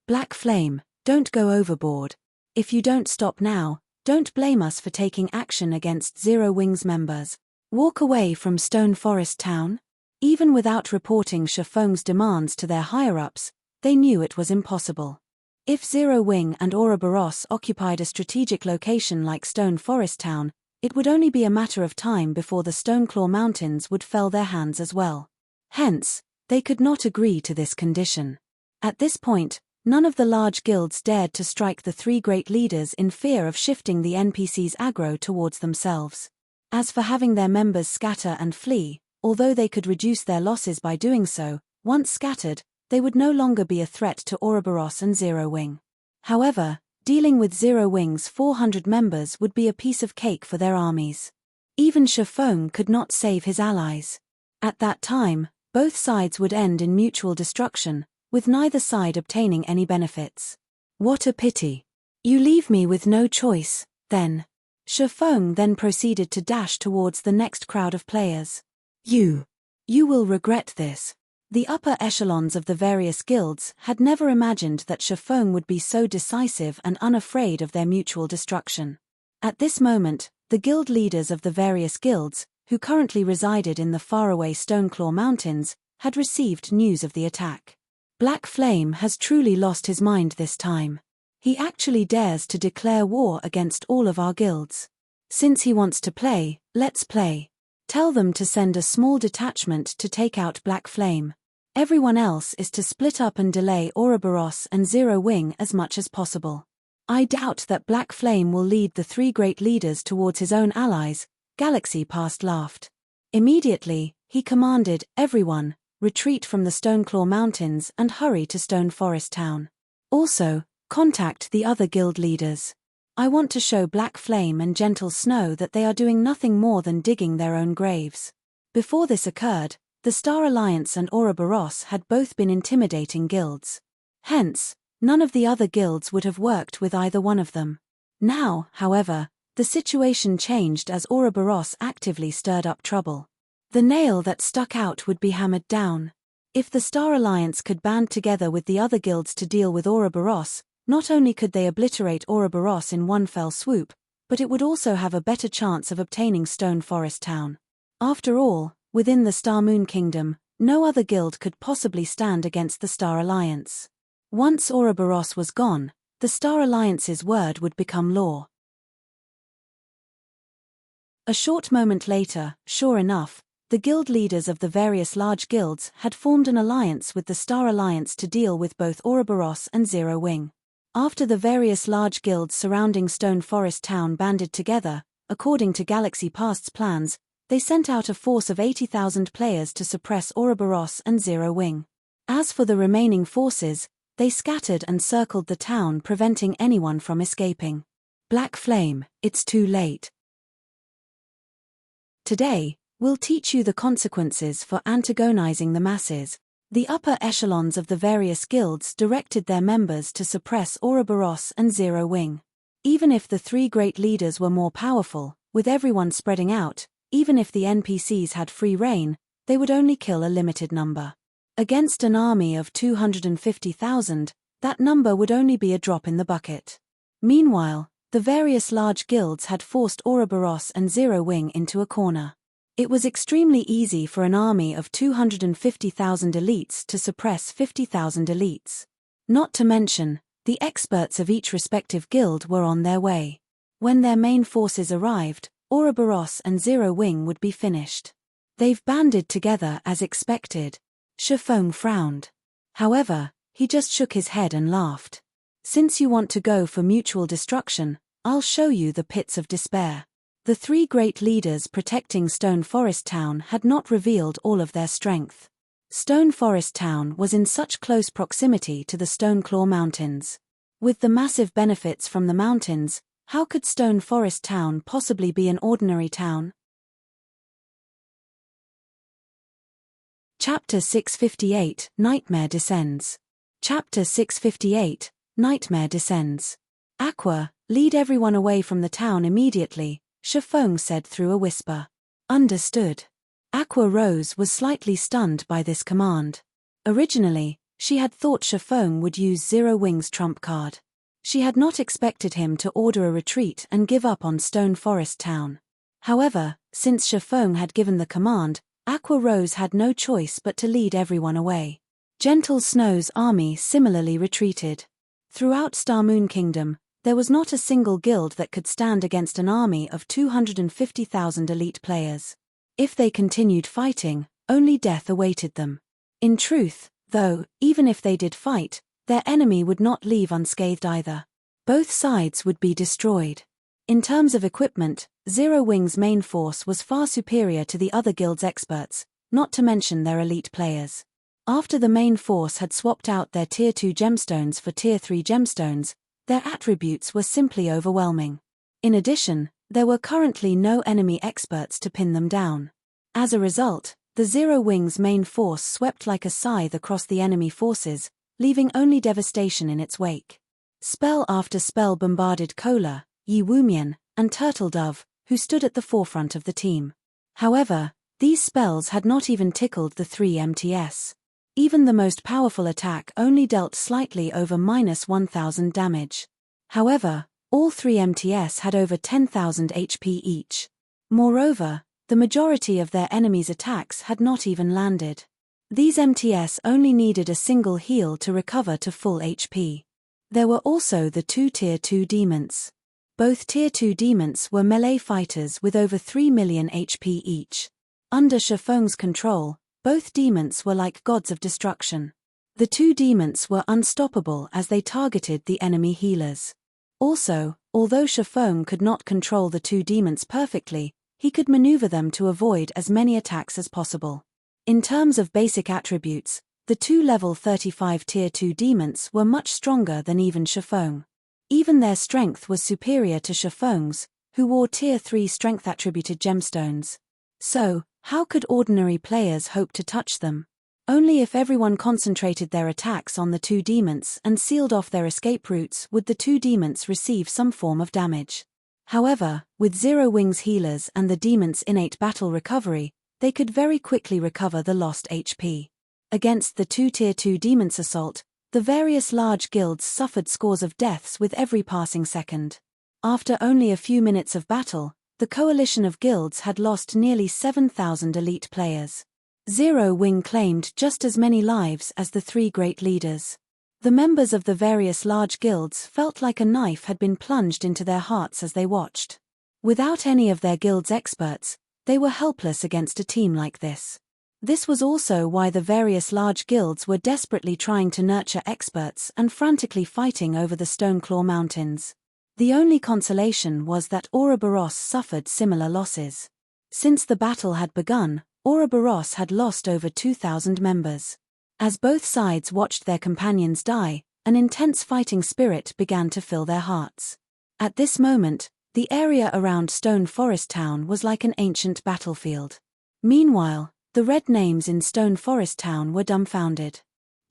Black Flame, don't go overboard. If you don't stop now, don't blame us for taking action against Zero Wing's members. Walk away from Stone Forest Town? Even without reporting Shifeng's demands to their higher-ups, they knew it was impossible. If Zero Wing and Ouroboros occupied a strategic location like Stone Forest Town, it would only be a matter of time before the Stoneclaw Mountains would fell their hands as well. Hence, they could not agree to this condition. At this point, none of the large guilds dared to strike the three great leaders in fear of shifting the NPCs' aggro towards themselves. As for having their members scatter and flee, although they could reduce their losses by doing so, once scattered, they would no longer be a threat to Ouroboros and Zero Wing. However, dealing with Zero Wing's 400 members would be a piece of cake for their armies. Even Shifeng could not save his allies. At that time, both sides would end in mutual destruction, with neither side obtaining any benefits. What a pity. You leave me with no choice, then. Shifeng then proceeded to dash towards the next crowd of players. You will regret this. The upper echelons of the various guilds had never imagined that Shifeng would be so decisive and unafraid of their mutual destruction. At this moment, the guild leaders of the various guilds, who currently resided in the faraway Stoneclaw Mountains, had received news of the attack. Black Flame has truly lost his mind this time. He actually dares to declare war against all of our guilds. Since he wants to play, let's play. Tell them to send a small detachment to take out Black Flame. Everyone else is to split up and delay Ouroboros and Zero Wing as much as possible. I doubt that Black Flame will lead the three great leaders towards his own allies, Galaxy Past laughed. Immediately, he commanded, everyone, retreat from the Stoneclaw Mountains and hurry to Stone Forest Town. Also, contact the other guild leaders. I want to show Black Flame and Gentle Snow that they are doing nothing more than digging their own graves. Before this occurred, the Star Alliance and Ouroboros had both been intimidating guilds. Hence, none of the other guilds would have worked with either one of them. Now, however, the situation changed as Ouroboros actively stirred up trouble. The nail that stuck out would be hammered down. If the Star Alliance could band together with the other guilds to deal with Ouroboros, not only could they obliterate Ouroboros in one fell swoop, but it would also have a better chance of obtaining Stone Forest Town. After all, within the Star Moon Kingdom, no other guild could possibly stand against the Star Alliance. Once Ouroboros was gone, the Star Alliance's word would become law. A short moment later, sure enough, the guild leaders of the various large guilds had formed an alliance with the Star Alliance to deal with both Ouroboros and Zero Wing. After the various large guilds surrounding Stone Forest Town banded together, according to Galaxy Past's plans, they sent out a force of 80,000 players to suppress Ouroboros and Zero Wing. As for the remaining forces, they scattered and circled the town, preventing anyone from escaping. Black Flame, it's too late. Today, we'll teach you the consequences for antagonizing the masses. The upper echelons of the various guilds directed their members to suppress Ouroboros and Zero Wing. Even if the three great leaders were more powerful, with everyone spreading out, even if the NPCs had free reign, they would only kill a limited number. Against an army of 250,000, that number would only be a drop in the bucket. Meanwhile, the various large guilds had forced Ouroboros and Zero Wing into a corner. It was extremely easy for an army of 250,000 elites to suppress 50,000 elites. Not to mention, the experts of each respective guild were on their way. When their main forces arrived, Ouroboros and Zero Wing would be finished. They've banded together as expected. Shifeng frowned. However, he just shook his head and laughed. Since you want to go for mutual destruction, I'll show you the pits of despair. The three great leaders protecting Stone Forest Town had not revealed all of their strength. Stone Forest Town was in such close proximity to the Stoneclaw Mountains. With the massive benefits from the mountains, how could Stone Forest Town possibly be an ordinary town? Chapter 658, Nightmare Descends. Chapter 658, Nightmare Descends. Aqua, lead everyone away from the town immediately, Shifeng said through a whisper. Understood. Aqua Rose was slightly stunned by this command. Originally, she had thought Shifeng would use Zero Wing's trump card. She had not expected him to order a retreat and give up on Stone Forest Town. However, since Shifeng had given the command, Aqua Rose had no choice but to lead everyone away. Gentle Snow's army similarly retreated. Throughout Star Moon Kingdom, there was not a single guild that could stand against an army of 250,000 elite players. If they continued fighting, only death awaited them. In truth, though, even if they did fight, their enemy would not leave unscathed either. Both sides would be destroyed. In terms of equipment, Zero Wing's main force was far superior to the other guild's experts, not to mention their elite players. After the main force had swapped out their Tier 2 gemstones for Tier 3 gemstones, their attributes were simply overwhelming. In addition, there were currently no enemy experts to pin them down. As a result, the Zero Wing's main force swept like a scythe across the enemy forces, leaving only devastation in its wake. Spell after spell bombarded Kola, Yi Wumian, and Turtle Dove, who stood at the forefront of the team. However, these spells had not even tickled the 3 MTS. Even the most powerful attack only dealt slightly over -1,000 damage. However, all 3 MTS had over 10,000 HP each. Moreover, The majority of their enemies' attacks had not even landed. These MTS only needed a single heal to recover to full HP. There were also the two Tier 2 demons. Both Tier 2 demons were melee fighters with over 3 million HP each. Under Shifeng's control, both demons were like gods of destruction. The two demons were unstoppable as they targeted the enemy healers. Also, although Shifeng could not control the two demons perfectly, he could maneuver them to avoid as many attacks as possible. In terms of basic attributes, the two level 35 Tier 2 demons were much stronger than even Shifeng. Even their strength was superior to Shifeng's, who wore Tier 3 strength attributed gemstones. So, how could ordinary players hope to touch them? Only if everyone concentrated their attacks on the two demons and sealed off their escape routes would the two demons receive some form of damage. However, with Zero Wing's healers and the demon's innate battle recovery, they could very quickly recover the lost HP. Against the two Tier 2 demons' assault, the various large guilds suffered scores of deaths with every passing second. After only a few minutes of battle, the coalition of guilds had lost nearly 7,000 elite players. Zero Wing claimed just as many lives as the three great leaders. The members of the various large guilds felt like a knife had been plunged into their hearts as they watched. Without any of their guild's experts, they were helpless against a team like this. This was also why the various large guilds were desperately trying to nurture experts and frantically fighting over the Stoneclaw Mountains. The only consolation was that Ouroboros suffered similar losses. Since the battle had begun, Ouroboros had lost over 2,000 members. As both sides watched their companions die, an intense fighting spirit began to fill their hearts. At this moment, the area around Stone Forest Town was like an ancient battlefield. Meanwhile, the red names in Stone Forest Town were dumbfounded.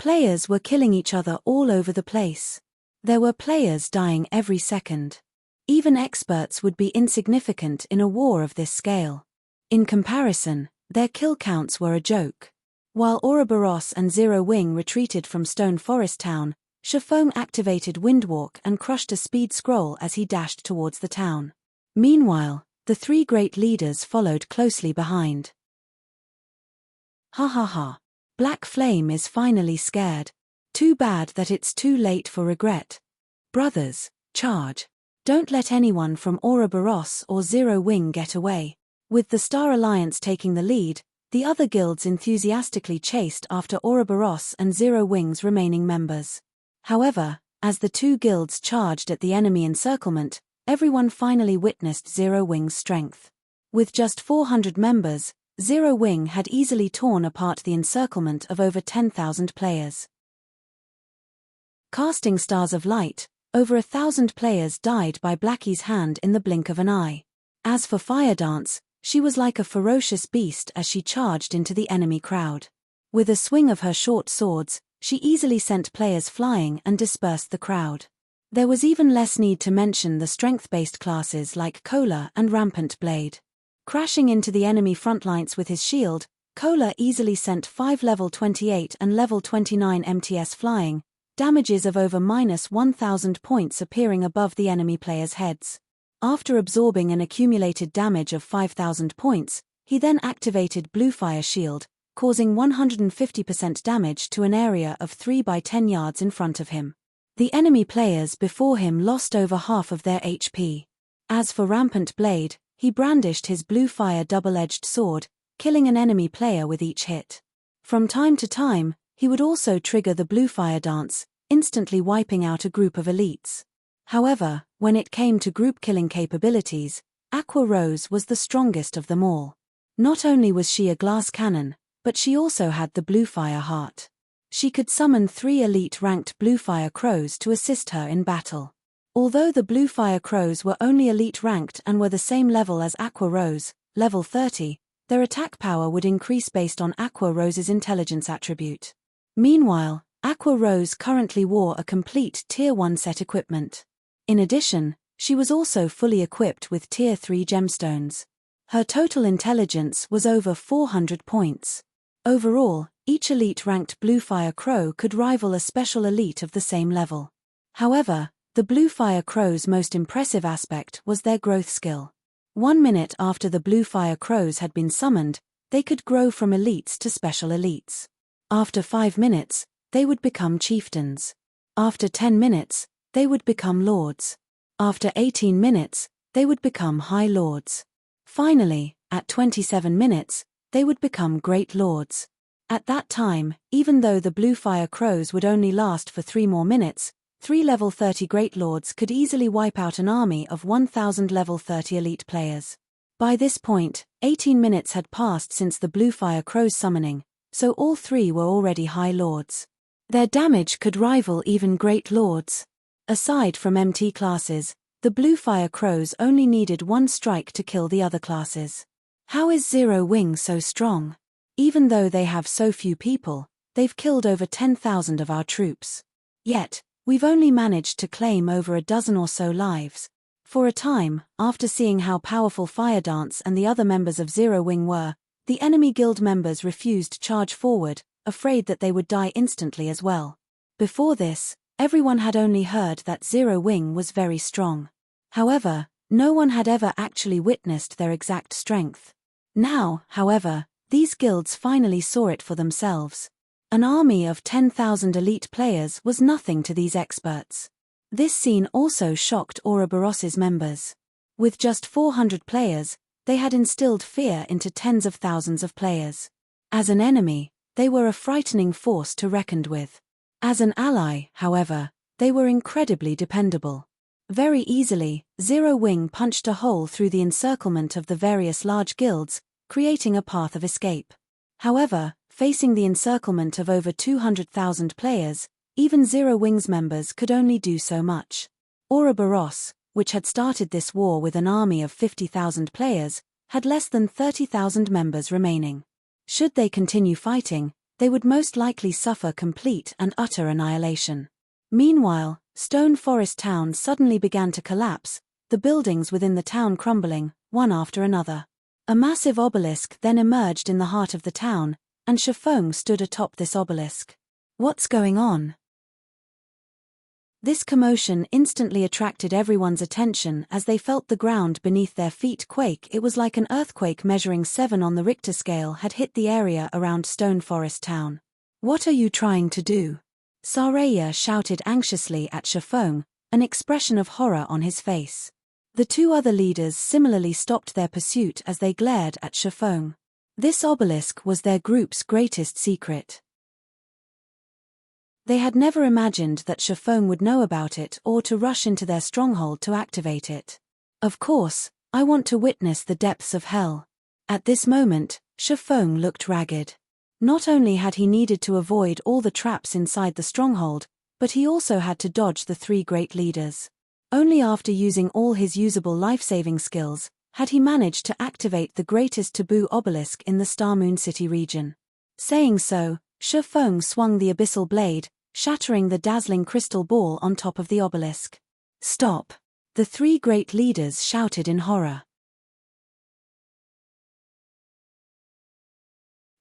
Players were killing each other all over the place. There were players dying every second. Even experts would be insignificant in a war of this scale. In comparison, their kill counts were a joke. While Ouroboros and Zero Wing retreated from Stone Forest Town, Shifeng activated Windwalk and crushed a speed scroll as he dashed towards the town. Meanwhile, the three great leaders followed closely behind. Ha ha ha. Black Flame is finally scared. Too bad that it's too late for regret. Brothers, charge. Don't let anyone from Ouroboros or Zero Wing get away. With the Star Alliance taking the lead, the other guilds enthusiastically chased after Ouroboros and Zero Wing's remaining members. However, as the two guilds charged at the enemy encirclement, everyone finally witnessed Zero Wing's strength. With just 400 members, Zero Wing had easily torn apart the encirclement of over 10,000 players. Casting stars of light, over 1,000 players died by Blackie's hand in the blink of an eye. As for Fire Dance, she was like a ferocious beast as she charged into the enemy crowd. With a swing of her short swords, she easily sent players flying and dispersed the crowd. There was even less need to mention the strength-based classes like Cola and Rampant Blade. Crashing into the enemy front lines with his shield, Cola easily sent 5 level 28 and level 29 MTS flying, damages of over -1,000 points appearing above the enemy players' heads. After absorbing an accumulated damage of 5,000 points, he then activated Bluefire Shield, causing 150% damage to an area of 3 by 10 yards in front of him. The enemy players before him lost over half of their HP. As for Rampant Blade, he brandished his Bluefire double-edged sword, killing an enemy player with each hit. From time to time, he would also trigger the Bluefire dance, instantly wiping out a group of elites. However, when it came to group-killing capabilities, Aqua Rose was the strongest of them all. Not only was she a glass cannon, but she also had the Bluefire heart. She could summon 3 elite-ranked Bluefire Crows to assist her in battle. Although the Bluefire Crows were only elite-ranked and were the same level as Aqua Rose, level 30, their attack power would increase based on Aqua Rose's intelligence attribute. Meanwhile, Aqua Rose currently wore a complete Tier 1 set equipment. In addition, she was also fully equipped with Tier 3 gemstones. Her total intelligence was over 400 points. Overall, each elite-ranked Bluefire Crow could rival a special elite of the same level. However, the Bluefire Crow's most impressive aspect was their growth skill. 1 minute after the Blue Fire Crows had been summoned, they could grow from elites to special elites. After 5 minutes, they would become chieftains. After 10 minutes, they would become lords. After 18 minutes, they would become high lords. Finally, at 27 minutes, they would become great lords. At that time, even though the Blue Fire Crows would only last for 3 more minutes, 3 level 30 great lords could easily wipe out an army of 1,000 level 30 elite players. By this point, 18 minutes had passed since the Blue Fire Crows summoning, so all 3 were already high lords. Their damage could rival even great lords. Aside from MT classes, the Blue Fire Crows only needed 1 strike to kill the other classes. How is Zero Wing so strong? Even though they have so few people, they've killed over 10,000 of our troops. Yet, we've only managed to claim over a dozen or so lives. For a time, after seeing how powerful Fire Dance and the other members of Zero Wing were, the enemy guild members refused to charge forward, afraid that they would die instantly as well. Before this, everyone had only heard that Zero Wing was very strong. However, no one had ever actually witnessed their exact strength. Now, however, these guilds finally saw it for themselves. An army of 10,000 elite players was nothing to these experts. This scene also shocked Ouroboros's members. With just 400 players, they had instilled fear into tens of thousands of players. As an enemy, they were a frightening force to reckon with. As an ally, however, they were incredibly dependable. Very easily, Zero Wing punched a hole through the encirclement of the various large guilds, creating a path of escape. However, facing the encirclement of over 200,000 players, even Zero Wing's members could only do so much. Ouroboros, which had started this war with an army of 50,000 players, had less than 30,000 members remaining. Should they continue fighting, they would most likely suffer complete and utter annihilation. Meanwhile, Stone Forest Town suddenly began to collapse, the buildings within the town crumbling, one after another. A massive obelisk then emerged in the heart of the town, and Shifeng stood atop this obelisk. What's going on? This commotion instantly attracted everyone's attention as they felt the ground beneath their feet quake. It was like an earthquake measuring 7 on the Richter scale had hit the area around Stone Forest Town. What are you trying to do? Saraya shouted anxiously at Shifeng, an expression of horror on his face. The 2 other leaders similarly stopped their pursuit as they glared at Shifeng. This obelisk was their group's greatest secret. They had never imagined that Shifeng would know about it or to rush into their stronghold to activate it. Of course, I want to witness the depths of hell. At this moment, Shifeng looked ragged. Not only had he needed to avoid all the traps inside the stronghold, but he also had to dodge the 3 great leaders. Only after using all his usable life-saving skills, had he managed to activate the greatest taboo obelisk in the Star Moon City region. Saying so, Shifeng swung the abyssal blade, shattering the dazzling crystal ball on top of the obelisk. Stop! The 3 great leaders shouted in horror.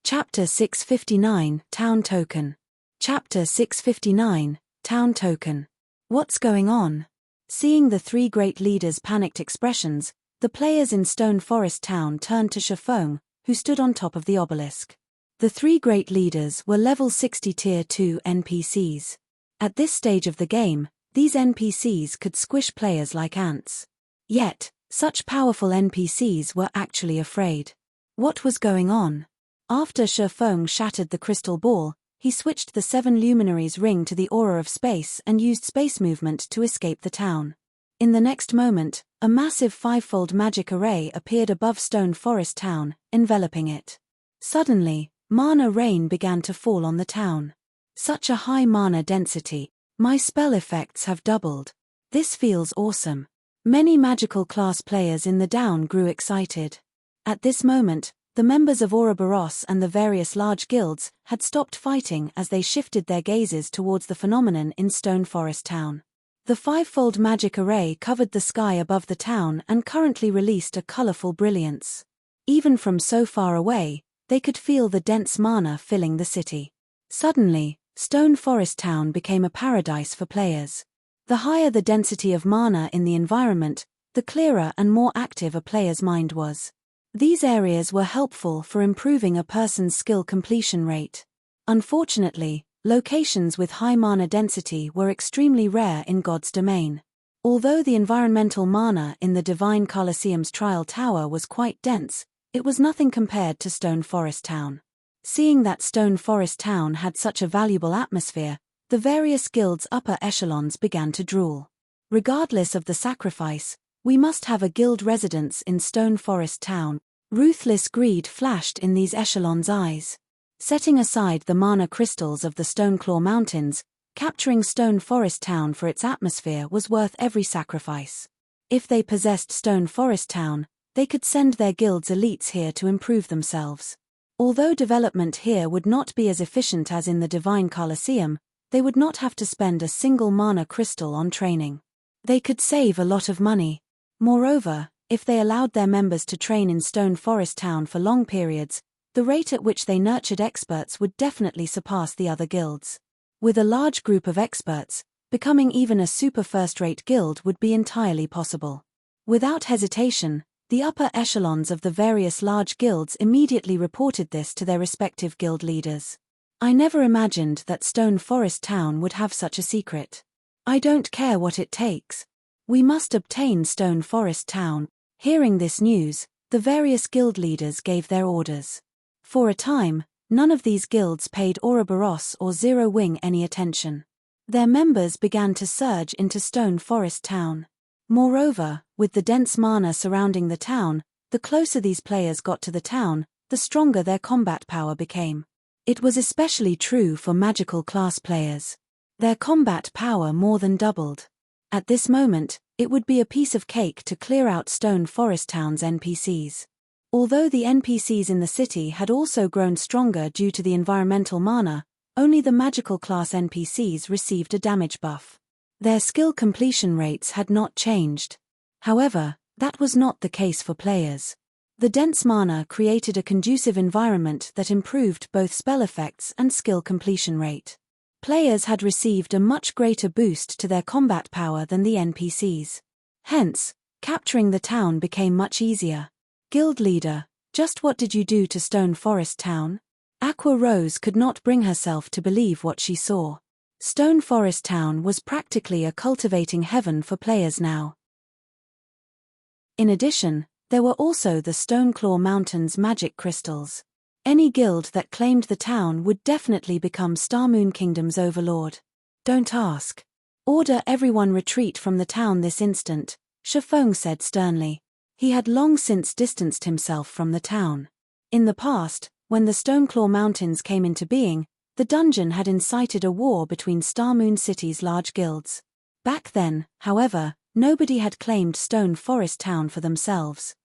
Chapter 659, Town Token. Chapter 659, Town Token. What's going on? Seeing the 3 great leaders' panicked expressions, the players in Stone Forest Town turned to Shifeng, who stood on top of the obelisk. The 3 great leaders were level 60 Tier 2 NPCs. At this stage of the game, these NPCs could squish players like ants. Yet, such powerful NPCs were actually afraid. What was going on? After Shifeng shattered the crystal ball, he switched the 7 luminaries ring to the aura of space and used space movement to escape the town. In the next moment, a massive 5-fold magic array appeared above Stone Forest Town, enveloping it. Suddenly, mana rain began to fall on the town. Such a high mana density. My spell effects have doubled. This feels awesome. Many magical class players in the down grew excited. At this moment, the members of Ouroboros and the various large guilds had stopped fighting as they shifted their gazes towards the phenomenon in Stone Forest Town. The 5-fold magic array covered the sky above the town and currently released a colorful brilliance. Even from so far away, they could feel the dense mana filling the city. Suddenly, Stone Forest Town became a paradise for players. The higher the density of mana in the environment, the clearer and more active a player's mind was. These areas were helpful for improving a person's skill completion rate. Unfortunately, locations with high mana density were extremely rare in God's domain. Although the environmental mana in the Divine Colosseum's Trial Tower was quite dense, it was nothing compared to Stone Forest Town. Seeing that Stone Forest Town had such a valuable atmosphere, the various guilds' upper echelons began to drool. Regardless of the sacrifice, we must have a guild residence in Stone Forest Town. Ruthless greed flashed in these echelons' eyes. Setting aside the mana crystals of the Stoneclaw Mountains, capturing Stone Forest Town for its atmosphere was worth every sacrifice. If they possessed Stone Forest Town, they could send their guild's elites here to improve themselves. Although development here would not be as efficient as in the Divine Colosseum, they would not have to spend a single mana crystal on training. They could save a lot of money. Moreover, if they allowed their members to train in Stone Forest Town for long periods, the rate at which they nurtured experts would definitely surpass the other guilds. With a large group of experts, becoming even a super first-rate guild would be entirely possible. Without hesitation, the upper echelons of the various large guilds immediately reported this to their respective guild leaders. I never imagined that Stone Forest Town would have such a secret. I don't care what it takes. We must obtain Stone Forest Town. Hearing this news, the various guild leaders gave their orders. For a time, none of these guilds paid Ouroboros or Zero Wing any attention. Their members began to surge into Stone Forest Town. Moreover, with the dense mana surrounding the town, the closer these players got to the town, the stronger their combat power became. It was especially true for magical class players. Their combat power more than doubled. At this moment, it would be a piece of cake to clear out Stone Forest Town's NPCs. Although the NPCs in the city had also grown stronger due to the environmental mana, only the magical class NPCs received a damage buff. Their skill completion rates had not changed. However, that was not the case for players. The dense mana created a conducive environment that improved both spell effects and skill completion rate. Players had received a much greater boost to their combat power than the NPCs. Hence, capturing the town became much easier. Guild leader, just what did you do to Stone Forest Town? Aqua Rose could not bring herself to believe what she saw. Stone Forest Town was practically a cultivating heaven for players now. In addition, there were also the Stoneclaw Mountains magic crystals. Any guild that claimed the town would definitely become Starmoon Kingdom's overlord. Don't ask. Order everyone retreat from the town this instant, Shifeng said sternly. He had long since distanced himself from the town. In the past, when the Stoneclaw Mountains came into being, the dungeon had incited a war between Starmoon City's large guilds. Back then, however, nobody had claimed Stone Forest Town for themselves.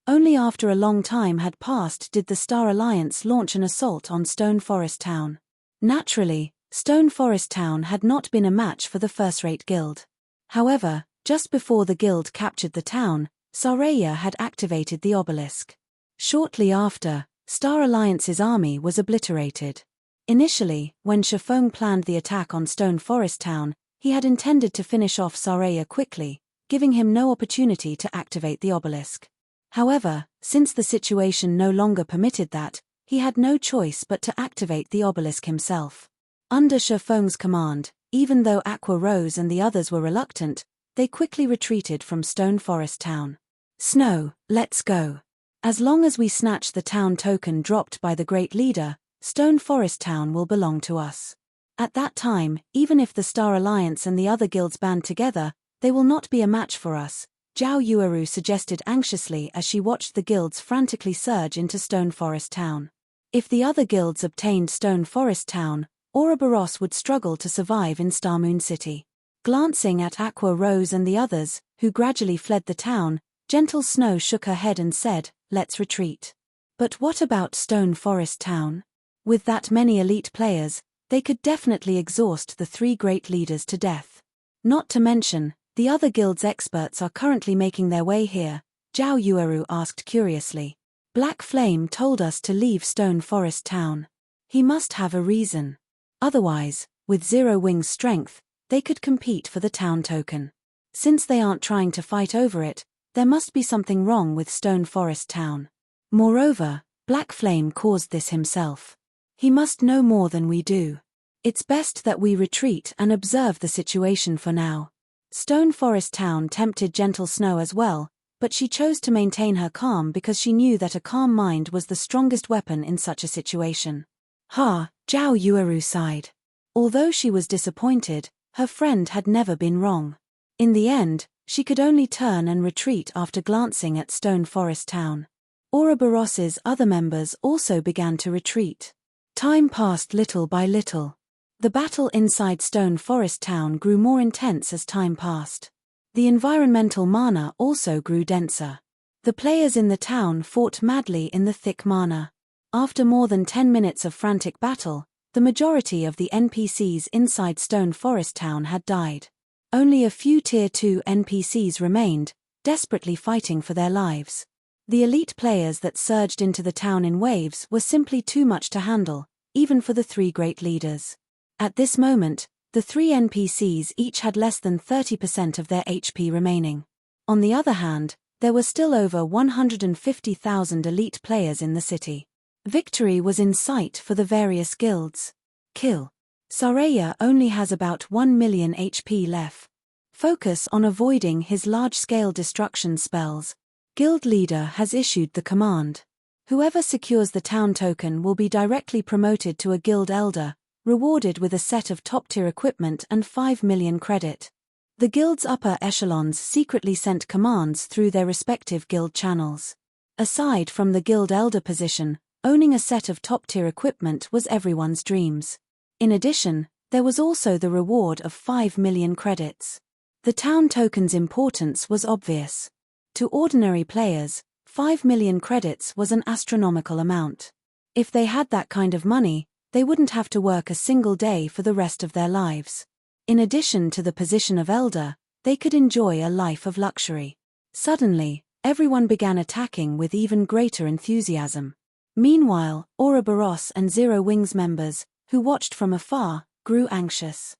Only after a long time had passed did the Star Alliance launch an assault on Stone Forest Town. Naturally, Stone Forest Town had not been a match for the first-rate guild. However, just before the guild captured the town, Saraya had activated the obelisk. Shortly after, Star Alliance's army was obliterated. Initially, when Shifeng planned the attack on Stone Forest Town, he had intended to finish off Saraya quickly, giving him no opportunity to activate the obelisk. However, since the situation no longer permitted that, he had no choice but to activate the obelisk himself. Under Shifeng's command, even though Aqua Rose and the others were reluctant, they quickly retreated from Stone Forest Town. Snow, let's go. As long as we snatch the town token dropped by the Great Leader, Stone Forest Town will belong to us. At that time, even if the Star Alliance and the other guilds band together, they will not be a match for us, Zhao Yueru suggested anxiously as she watched the guilds frantically surge into Stone Forest Town. If the other guilds obtained Stone Forest Town, Ouroboros would struggle to survive in Starmoon City. Glancing at Aqua Rose and the others, who gradually fled the town, Gentle Snow shook her head and said, "Let's retreat." But what about Stone Forest Town? With that many elite players, they could definitely exhaust the three great leaders to death. Not to mention, the other guild's experts are currently making their way here, Zhao Yueru asked curiously. Black Flame told us to leave Stone Forest Town. He must have a reason. Otherwise, with Zero Wing's strength, they could compete for the town token. Since they aren't trying to fight over it, there must be something wrong with Stone Forest Town. Moreover, Black Flame caused this himself. He must know more than we do. It's best that we retreat and observe the situation for now. Stone Forest Town tempted Gentle Snow as well, but she chose to maintain her calm because she knew that a calm mind was the strongest weapon in such a situation. Ha, Zhao Yueru sighed. Although she was disappointed, her friend had never been wrong. In the end, she could only turn and retreat after glancing at Stone Forest Town. Ouroboros's other members also began to retreat. Time passed little by little. The battle inside Stone Forest Town grew more intense as time passed. The environmental mana also grew denser. The players in the town fought madly in the thick mana. After more than 10 minutes of frantic battle, the majority of the NPCs inside Stone Forest Town had died. Only a few Tier 2 NPCs remained, desperately fighting for their lives. The elite players that surged into the town in waves were simply too much to handle, even for the three great leaders. At this moment, the three NPCs each had less than 30% of their HP remaining. On the other hand, there were still over 150,000 elite players in the city. Victory was in sight for the various guilds. Kill. Saraya only has about 1 million HP left. Focus on avoiding his large-scale destruction spells. Guild leader has issued the command. Whoever secures the town token will be directly promoted to a guild elder, rewarded with a set of top-tier equipment and 5 million credit. The guild's upper echelons secretly sent commands through their respective guild channels. Aside from the guild elder position, owning a set of top-tier equipment was everyone's dreams. In addition, there was also the reward of 5 million credits. The town token's importance was obvious. To ordinary players, 5 million credits was an astronomical amount. If they had that kind of money, they wouldn't have to work a single day for the rest of their lives. In addition to the position of elder, they could enjoy a life of luxury. Suddenly, everyone began attacking with even greater enthusiasm. Meanwhile, Ouroboros and Zero Wings members, who watched from afar, grew anxious.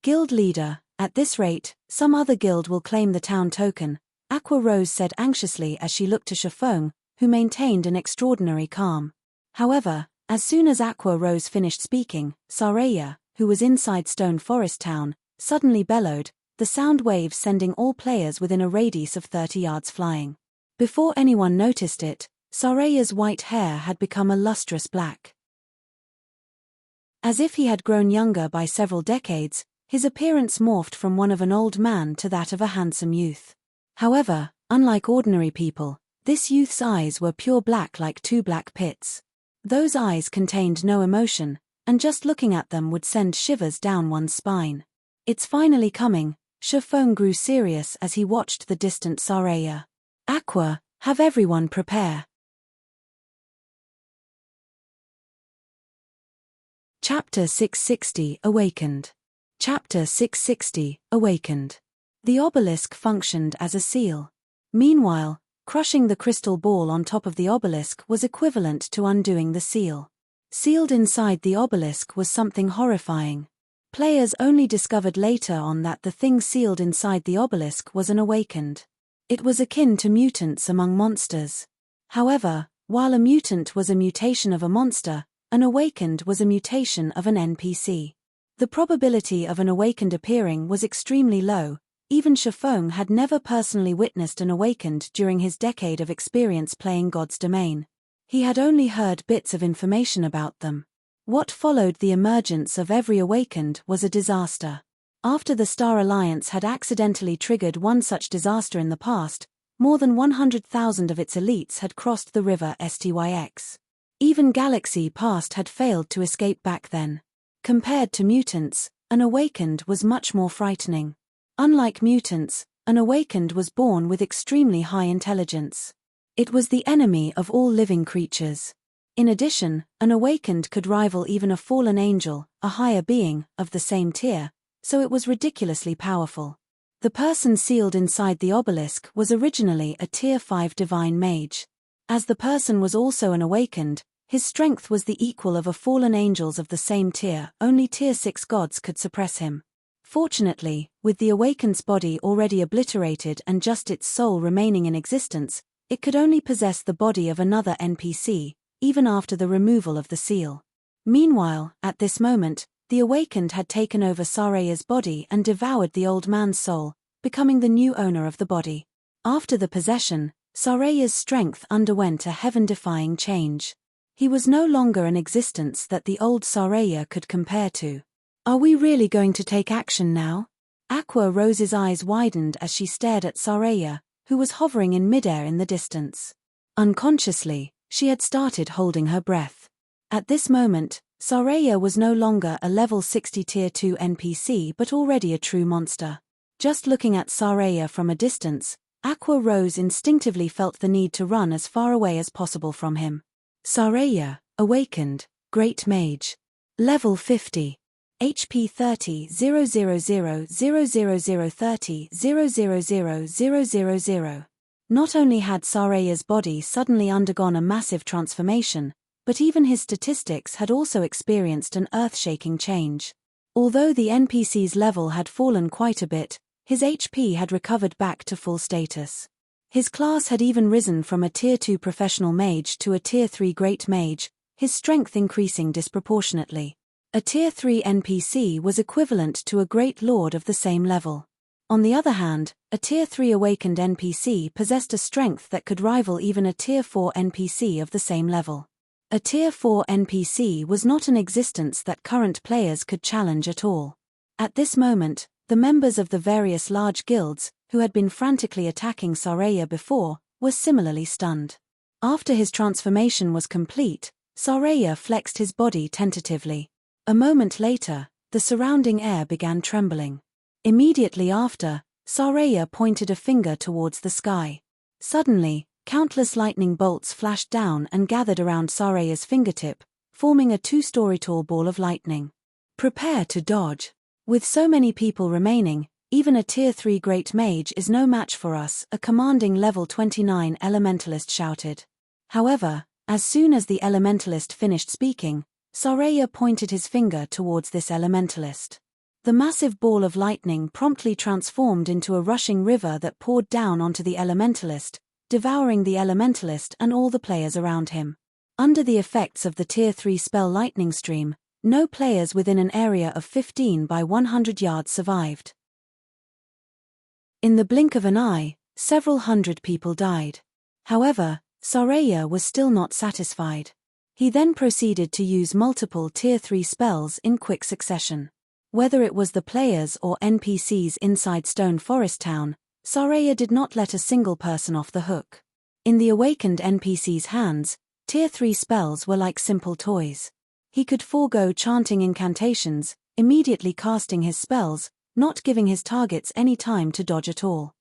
Guild leader, at this rate, some other guild will claim the town token, Aqua Rose said anxiously as she looked to Shifeng, who maintained an extraordinary calm. However, as soon as Aqua Rose finished speaking, Saraya, who was inside Stone Forest Town, suddenly bellowed, the sound waves sending all players within a radius of 30 yards flying. Before anyone noticed it, Saraya's white hair had become a lustrous black. As if he had grown younger by several decades, his appearance morphed from one of an old man to that of a handsome youth. However, unlike ordinary people, this youth's eyes were pure black like two black pits. Those eyes contained no emotion, and just looking at them would send shivers down one's spine. It's finally coming, Shifeng grew serious as he watched the distant Saraya. Aqua, have everyone prepare. Chapter 660 Awakened. Chapter 660 Awakened. The obelisk functioned as a seal. Meanwhile, crushing the crystal ball on top of the obelisk was equivalent to undoing the seal. Sealed inside the obelisk was something horrifying. Players only discovered later on that the thing sealed inside the obelisk was an awakened. It was akin to mutants among monsters. However, while a mutant was a mutation of a monster, an awakened was a mutation of an NPC. The probability of an awakened appearing was extremely low. Even Shifeng had never personally witnessed an awakened during his decade of experience playing God's Domain. He had only heard bits of information about them. What followed the emergence of every awakened was a disaster. After the Star Alliance had accidentally triggered one such disaster in the past, more than 100,000 of its elites had crossed the river Styx. Even Galaxy Past had failed to escape back then. Compared to mutants, an awakened was much more frightening. Unlike mutants, an awakened was born with extremely high intelligence. It was the enemy of all living creatures. In addition, an awakened could rival even a fallen angel, a higher being, of the same tier, so it was ridiculously powerful. The person sealed inside the obelisk was originally a Tier 5 divine mage. As the person was also an awakened, his strength was the equal of a fallen angel's of the same tier. Only Tier 6 gods could suppress him. Fortunately, with the Awakened's body already obliterated and just its soul remaining in existence, it could only possess the body of another NPC, even after the removal of the seal. Meanwhile, at this moment, the Awakened had taken over Sareya's body and devoured the old man's soul, becoming the new owner of the body. After the possession, Sareya's strength underwent a heaven-defying change. He was no longer an existence that the old Sareya could compare to. Are we really going to take action now? Aqua Rose's eyes widened as she stared at Sareya, who was hovering in midair in the distance. Unconsciously, she had started holding her breath. At this moment, Sareya was no longer a level 60 tier 2 NPC but already a true monster. Just looking at Sareya from a distance, Aqua Rose instinctively felt the need to run as far away as possible from him. Sareya, Awakened, Great Mage. Level 50. HP 30 000 000 30 000 000. Not only had Sareya's body suddenly undergone a massive transformation, but even his statistics had also experienced an earth-shaking change. Although the NPC's level had fallen quite a bit, his HP had recovered back to full status. His class had even risen from a Tier 2 professional mage to a Tier 3 great mage, his strength increasing disproportionately. A Tier 3 NPC was equivalent to a great lord of the same level. On the other hand, a Tier 3 awakened NPC possessed a strength that could rival even a Tier 4 NPC of the same level. A Tier 4 NPC was not an existence that current players could challenge at all. At this moment, the members of the various large guilds, who had been frantically attacking Sareya before, were similarly stunned. After his transformation was complete, Sareya flexed his body tentatively. A moment later, the surrounding air began trembling. Immediately after, Sareya pointed a finger towards the sky. Suddenly, countless lightning bolts flashed down and gathered around Sareya's fingertip, forming a 2-story tall ball of lightning. Prepare to dodge. With so many people remaining, even a Tier 3 Great Mage is no match for us, a commanding level 29 Elementalist shouted. However, as soon as the Elementalist finished speaking, Sareya pointed his finger towards this Elementalist. The massive ball of lightning promptly transformed into a rushing river that poured down onto the Elementalist, devouring the Elementalist and all the players around him. Under the effects of the Tier 3 spell Lightning Stream, no players within an area of 15 by 100 yards survived. In the blink of an eye, several hundred people died. However, Sareya was still not satisfied. He then proceeded to use multiple Tier 3 spells in quick succession. Whether it was the players or NPCs inside Stone Forest Town, Sareya did not let a single person off the hook. In the awakened NPC's hands, Tier 3 spells were like simple toys. He could forego chanting incantations, immediately casting his spells, not giving his targets any time to dodge at all.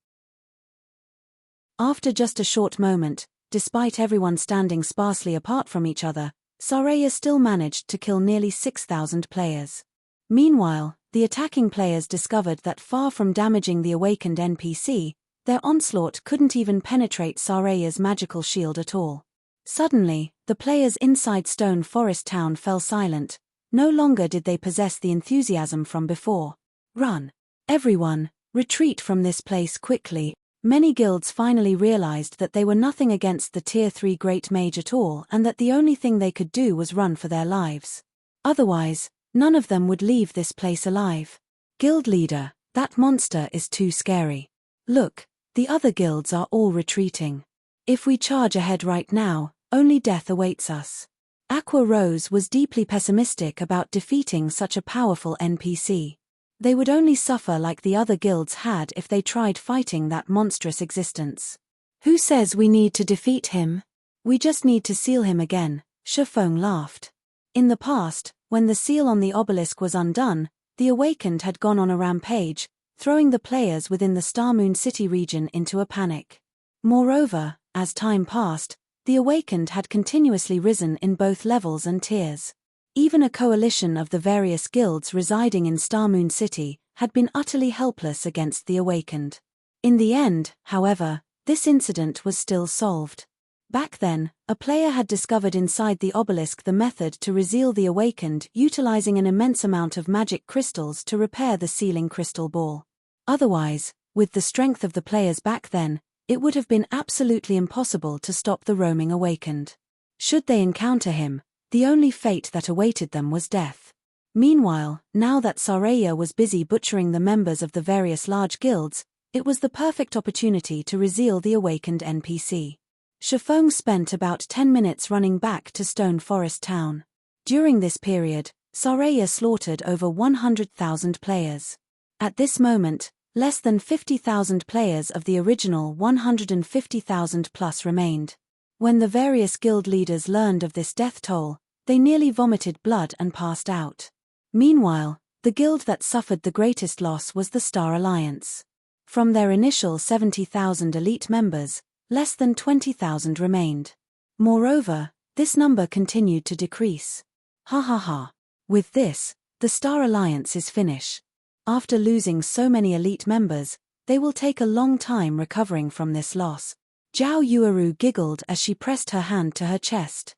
After just a short moment, despite everyone standing sparsely apart from each other, Sareya still managed to kill nearly 6,000 players. Meanwhile, the attacking players discovered that far from damaging the awakened NPC, their onslaught couldn't even penetrate Sareya's magical shield at all. Suddenly, the players inside Stone Forest Town fell silent. No longer did they possess the enthusiasm from before. Run! Everyone, retreat from this place quickly. Many guilds finally realized that they were nothing against the Tier 3 Great Mage at all and that the only thing they could do was run for their lives. Otherwise, none of them would leave this place alive. Guild leader, that monster is too scary. Look, the other guilds are all retreating. If we charge ahead right now, only death awaits us. Aqua Rose was deeply pessimistic about defeating such a powerful NPC. They would only suffer like the other guilds had if they tried fighting that monstrous existence. Who says we need to defeat him? We just need to seal him again, Shifeng laughed. In the past, when the seal on the obelisk was undone, the Awakened had gone on a rampage, throwing the players within the Starmoon City region into a panic. Moreover, as time passed, the Awakened had continuously risen in both levels and tiers. Even a coalition of the various guilds residing in Starmoon City had been utterly helpless against the Awakened. In the end, however, this incident was still solved. Back then, a player had discovered inside the obelisk the method to reseal the awakened, utilizing an immense amount of magic crystals to repair the sealing crystal ball. Otherwise, with the strength of the players back then, it would have been absolutely impossible to stop the roaming awakened. Should they encounter him, the only fate that awaited them was death. Meanwhile, now that Saraya was busy butchering the members of the various large guilds, it was the perfect opportunity to reseal the awakened NPC. Shifeng spent about 10 minutes running back to Stone Forest Town. During this period, Saraya slaughtered over 100,000 players. At this moment, less than 50,000 players of the original 150,000 plus remained. When the various guild leaders learned of this death toll, they nearly vomited blood and passed out. Meanwhile, the guild that suffered the greatest loss was the Star Alliance. From their initial 70,000 elite members, less than 20,000 remained. Moreover, this number continued to decrease. Ha ha ha. With this, the Star Alliance is finished. After losing so many elite members, they will take a long time recovering from this loss. Zhao Yueru giggled as she pressed her hand to her chest.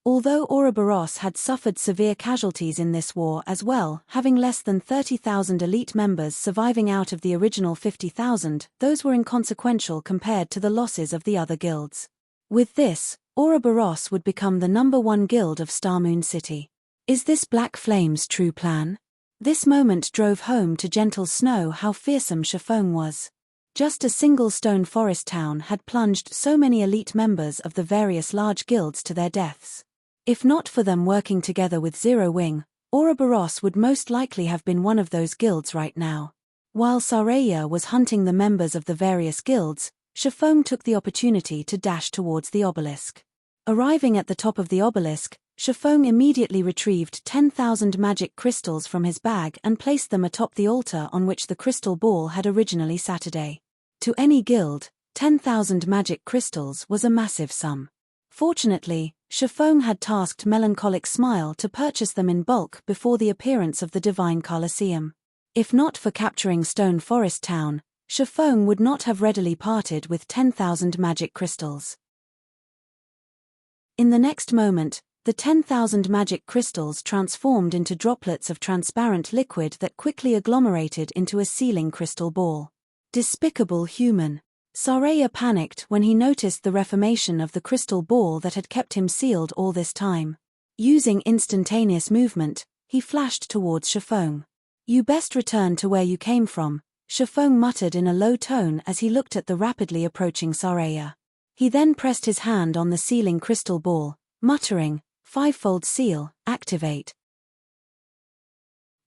Although Ouroboros had suffered severe casualties in this war as well, having less than 30,000 elite members surviving out of the original 50,000, those were inconsequential compared to the losses of the other guilds. With this, Ouroboros would become the #1 guild of Starmoon City. Is this Black Flame's true plan? This moment drove home to Gentle Snow how fearsome Shifeng was. Just a single Stone Forest town had plunged so many elite members of the various large guilds to their deaths. If not for them working together with Zero Wing, Ouroboros would most likely have been one of those guilds right now. While Saraya was hunting the members of the various guilds, Shifeng took the opportunity to dash towards the obelisk. Arriving at the top of the obelisk, Shifeng immediately retrieved 10,000 magic crystals from his bag and placed them atop the altar on which the crystal ball had originally Saturday. To any guild, 10,000 magic crystals was a massive sum. Fortunately, Shifeng had tasked Melancholic Smile to purchase them in bulk before the appearance of the Divine Colosseum. If not for capturing Stone Forest Town, Shifeng would not have readily parted with 10,000 magic crystals. In the next moment, the 10,000 magic crystals transformed into droplets of transparent liquid that quickly agglomerated into a sealing crystal ball. Despicable human. Saraya panicked when he noticed the reformation of the crystal ball that had kept him sealed all this time. Using instantaneous movement, he flashed towards Shifeng. "You best return to where you came from," Shifeng muttered in a low tone as he looked at the rapidly approaching Saraya. He then pressed his hand on the sealing crystal ball, muttering, "Fivefold seal, activate."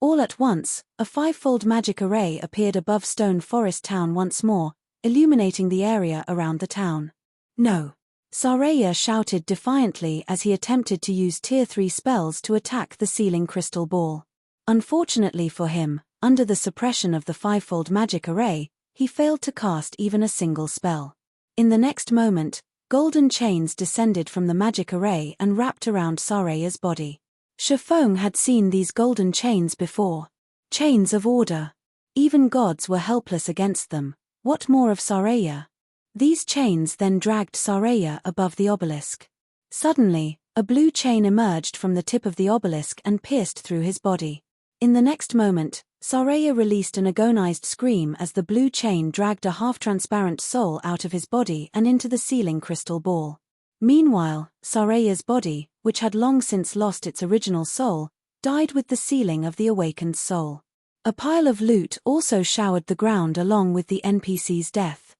All at once, a fivefold magic array appeared above Stone Forest Town once more, illuminating the area around the town. "No!" Saraya shouted defiantly as he attempted to use Tier 3 spells to attack the sealing crystal ball. Unfortunately for him, under the suppression of the fivefold magic array, he failed to cast even a single spell. In the next moment, golden chains descended from the magic array and wrapped around Saraya's body. Shifeng had seen these golden chains before. Chains of order. Even gods were helpless against them. What more of Saraya? These chains then dragged Saraya above the obelisk. Suddenly, a blue chain emerged from the tip of the obelisk and pierced through his body. In the next moment, Saraya released an agonized scream as the blue chain dragged a half-transparent soul out of his body and into the sealing crystal ball. Meanwhile, Saraya's body, which had long since lost its original soul, died with the sealing of the awakened soul. A pile of loot also showered the ground along with the NPC's death.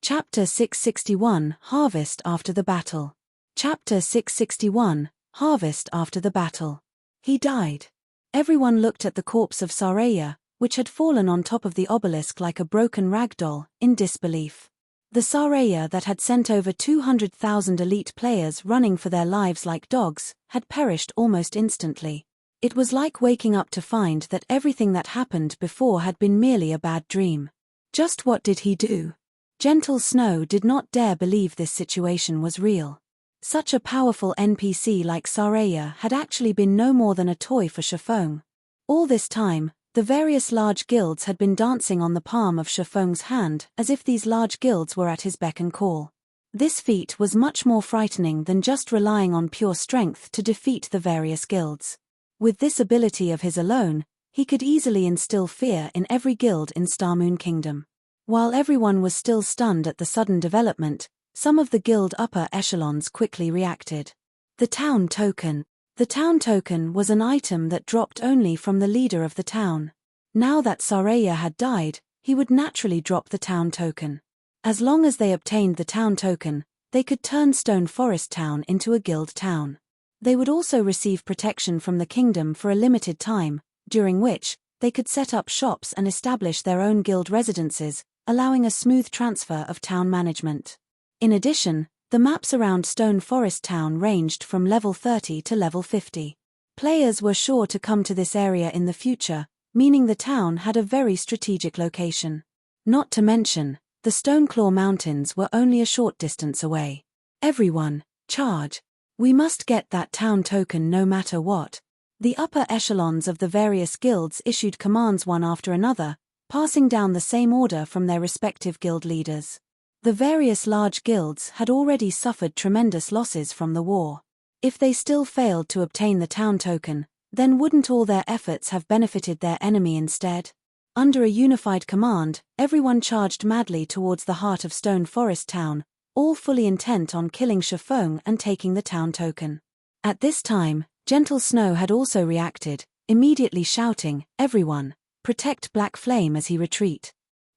Chapter 661, Harvest After the Battle. Chapter 661, Harvest After the Battle. He died. Everyone looked at the corpse of Saraya, which had fallen on top of the obelisk like a broken rag doll, in disbelief. The Saraya that had sent over 200,000 elite players running for their lives like dogs, had perished almost instantly. It was like waking up to find that everything that happened before had been merely a bad dream. Just what did he do? Gentle Snow did not dare believe this situation was real. Such a powerful NPC like Saraya had actually been no more than a toy for Shifeng. All this time, The various large guilds had been dancing on the palm of Shifeng's hand, as if these large guilds were at his beck and call. This feat was much more frightening than just relying on pure strength to defeat the various guilds. With this ability of his alone, he could easily instill fear in every guild in Starmoon Kingdom. While everyone was still stunned at the sudden development, some of the guild upper echelons quickly reacted. The town token. The town token was an item that dropped only from the leader of the town. Now that Saraya had died, he would naturally drop the town token. As long as they obtained the town token, they could turn Stone Forest Town into a guild town. They would also receive protection from the kingdom for a limited time, during which, they could set up shops and establish their own guild residences, allowing a smooth transfer of town management. In addition, the maps around Stone Forest Town ranged from level 30 to level 50. Players were sure to come to this area in the future, meaning the town had a very strategic location. Not to mention, the Stoneclaw Mountains were only a short distance away. Everyone, charge! We must get that town token no matter what. The upper echelons of the various guilds issued commands one after another, passing down the same order from their respective guild leaders. The various large guilds had already suffered tremendous losses from the war. If they still failed to obtain the town token, then wouldn't all their efforts have benefited their enemy instead? Under a unified command, everyone charged madly towards the heart of Stone Forest Town, all fully intent on killing Shifeng and taking the town token. At this time, Gentle Snow had also reacted, immediately shouting, "Everyone, protect Black Flame as he retreat.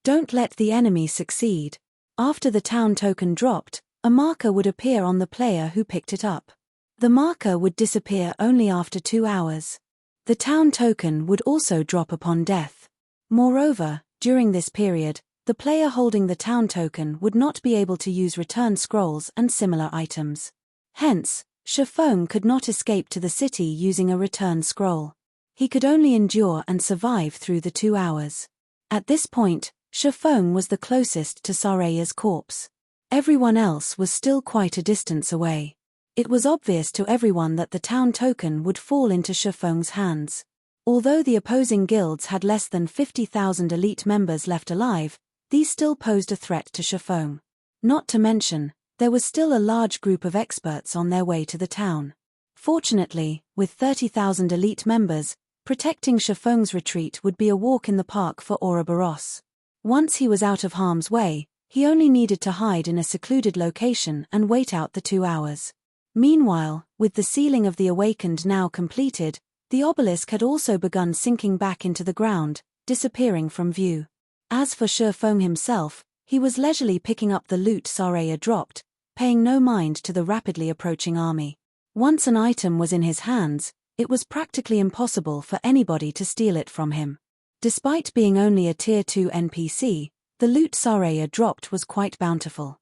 Don't let the enemy succeed." After the town token dropped, a marker would appear on the player who picked it up. The marker would disappear only after 2 hours. The town token would also drop upon death. Moreover, during this period, the player holding the town token would not be able to use return scrolls and similar items. Hence, Shifeng could not escape to the city using a return scroll. He could only endure and survive through the 2 hours. At this point, Shifeng was the closest to Saraya's corpse. Everyone else was still quite a distance away. It was obvious to everyone that the town token would fall into Shifeng's hands. Although the opposing guilds had less than 50,000 elite members left alive, these still posed a threat to Shifeng. Not to mention, there was still a large group of experts on their way to the town. Fortunately, with 30,000 elite members, protecting Shifeng's retreat would be a walk in the park for Ouroboros. Once he was out of harm's way, he only needed to hide in a secluded location and wait out the 2 hours. Meanwhile, with the sealing of the Awakened now completed, the obelisk had also begun sinking back into the ground, disappearing from view. As for Shifeng himself, he was leisurely picking up the loot Saraya dropped, paying no mind to the rapidly approaching army. Once an item was in his hands, it was practically impossible for anybody to steal it from him. Despite being only a Tier 2 NPC, the loot Saraya dropped was quite bountiful.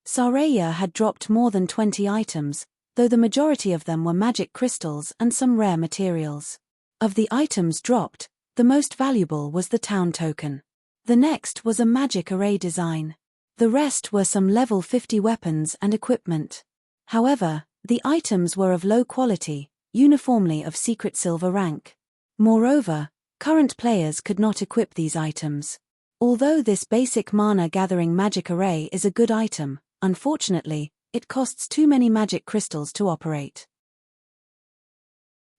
Saraya had dropped more than 20 items, though the majority of them were magic crystals and some rare materials. Of the items dropped, the most valuable was the town token. The next was a magic array design. The rest were some level 50 weapons and equipment. However, the items were of low quality, uniformly of secret silver rank. Moreover, current players could not equip these items. Although this basic mana-gathering magic array is a good item, unfortunately, it costs too many magic crystals to operate.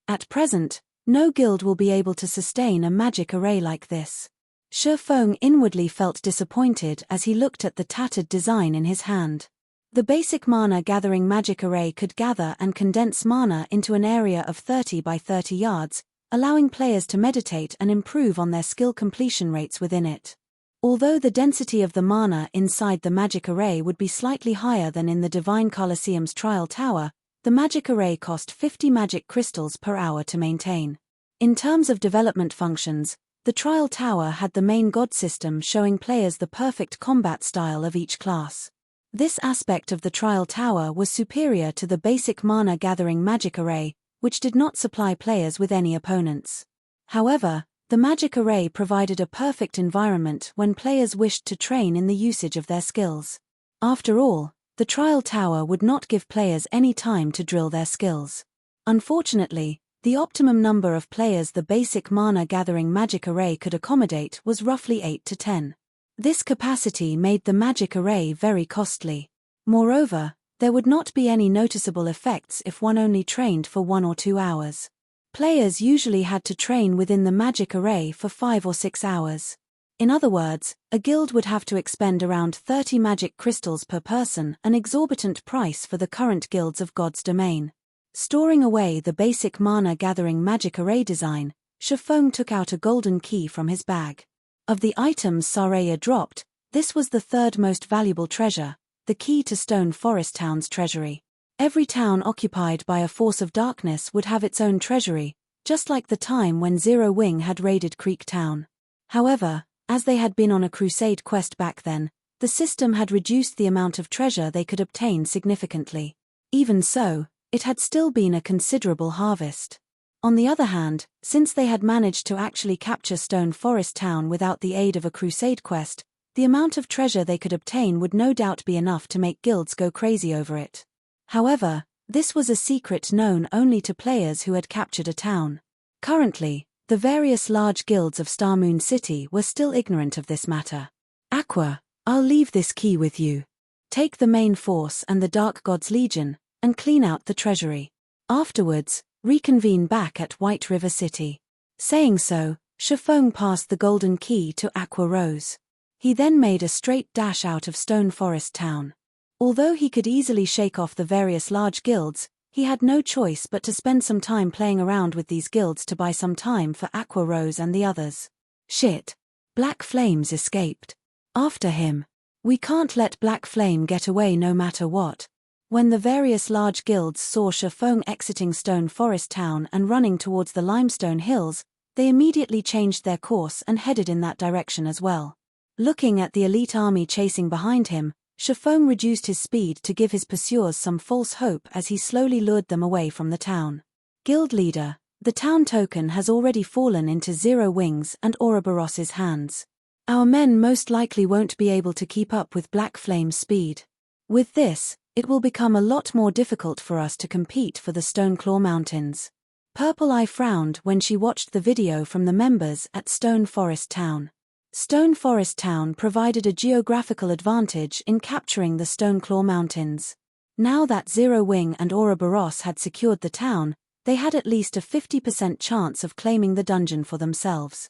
At present, no guild will be able to sustain a magic array like this. Shifeng inwardly felt disappointed as he looked at the tattered design in his hand. The basic mana-gathering magic array could gather and condense mana into an area of 30 by 30 yards, allowing players to meditate and improve on their skill completion rates within it. Although the density of the mana inside the magic array would be slightly higher than in the Divine Colosseum's Trial Tower, the magic array cost 50 magic crystals per hour to maintain. In terms of development functions, the Trial Tower had the main god system showing players the perfect combat style of each class. This aspect of the Trial Tower was superior to the basic mana-gathering magic array, which did not supply players with any opponents. However, the magic array provided a perfect environment when players wished to train in the usage of their skills. After all, the Trial Tower would not give players any time to drill their skills. Unfortunately, The optimum number of players the basic mana-gathering magic array could accommodate was roughly 8 to 10. This capacity made the magic array very costly. Moreover, there would not be any noticeable effects if one only trained for 1 or 2 hours. Players usually had to train within the magic array for 5 or 6 hours. In other words, a guild would have to expend around 30 magic crystals per person, an exorbitant price for the current guilds of God's domain. Storing away the basic mana-gathering magic array design, Shifeng took out a golden key from his bag. Of the items Saraya dropped, this was the third most valuable treasure, the key to Stone Forest Town's treasury. Every town occupied by a force of darkness would have its own treasury, just like the time when Zero Wing had raided Creek Town. However, as they had been on a crusade quest back then, the system had reduced the amount of treasure they could obtain significantly. Even so, it had still been a considerable harvest. On the other hand, since they had managed to actually capture Stone Forest Town without the aid of a crusade quest, the amount of treasure they could obtain would no doubt be enough to make guilds go crazy over it. However, this was a secret known only to players who had captured a town. Currently, the various large guilds of Star Moon City were still ignorant of this matter. Aqua, I'll leave this key with you. Take the main force and the Dark God's Legion, and clean out the treasury. Afterwards, reconvene back at White River City. Saying so, Shifeng passed the golden key to Aqua Rose. He then made a straight dash out of Stone Forest Town. Although he could easily shake off the various large guilds, he had no choice but to spend some time playing around with these guilds to buy some time for Aqua Rose and the others. Shit. Black Flame's escaped. After him. We can't let Black Flame get away no matter what. When the various large guilds saw Shifeng exiting Stone Forest Town and running towards the Limestone Hills, they immediately changed their course and headed in that direction as well. Looking at the elite army chasing behind him, Shifeng reduced his speed to give his pursuers some false hope as he slowly lured them away from the town. Guild leader, the town token has already fallen into Zero Wing's and Ouroboros's hands. Our men most likely won't be able to keep up with Black Flame's speed. With this, it will become a lot more difficult for us to compete for the Stoneclaw Mountains. Purple Eye frowned when she watched the video from the members at Stone Forest Town. Stone Forest Town provided a geographical advantage in capturing the Stoneclaw Mountains. Now that Zero Wing and Ouroboros had secured the town, they had at least a 50% chance of claiming the dungeon for themselves.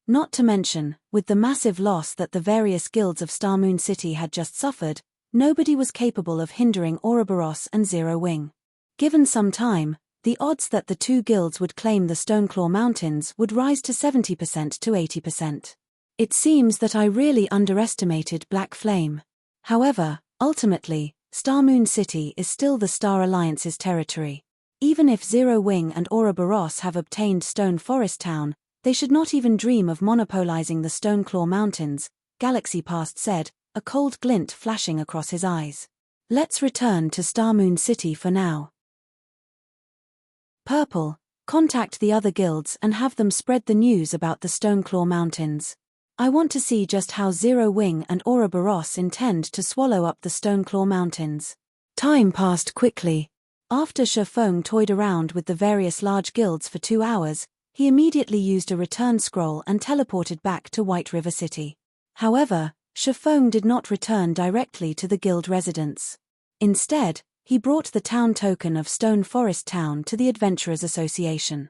Not to mention, with the massive loss that the various guilds of Star Moon City had just suffered, nobody was capable of hindering Ouroboros and Zero Wing. Given some time, the odds that the two guilds would claim the Stoneclaw Mountains would rise to 70% to 80%. It seems that I really underestimated Black Flame. However, ultimately, Star Moon City is still the Star Alliance's territory. Even if Zero Wing and Ouroboros have obtained Stone Forest Town, they should not even dream of monopolizing the Stoneclaw Mountains, Galaxy Past said, a cold glint flashing across his eyes. Let's return to Star Moon City for now. Purple, contact the other guilds and have them spread the news about the Stoneclaw Mountains. I want to see just how Zero Wing and Ouroboros intend to swallow up the Stoneclaw Mountains. Time passed quickly. After Shifeng toyed around with the various large guilds for 2 hours, he immediately used a return scroll and teleported back to White River City. However, Shifeng did not return directly to the guild residence. Instead, he brought the town token of Stone Forest Town to the Adventurers Association.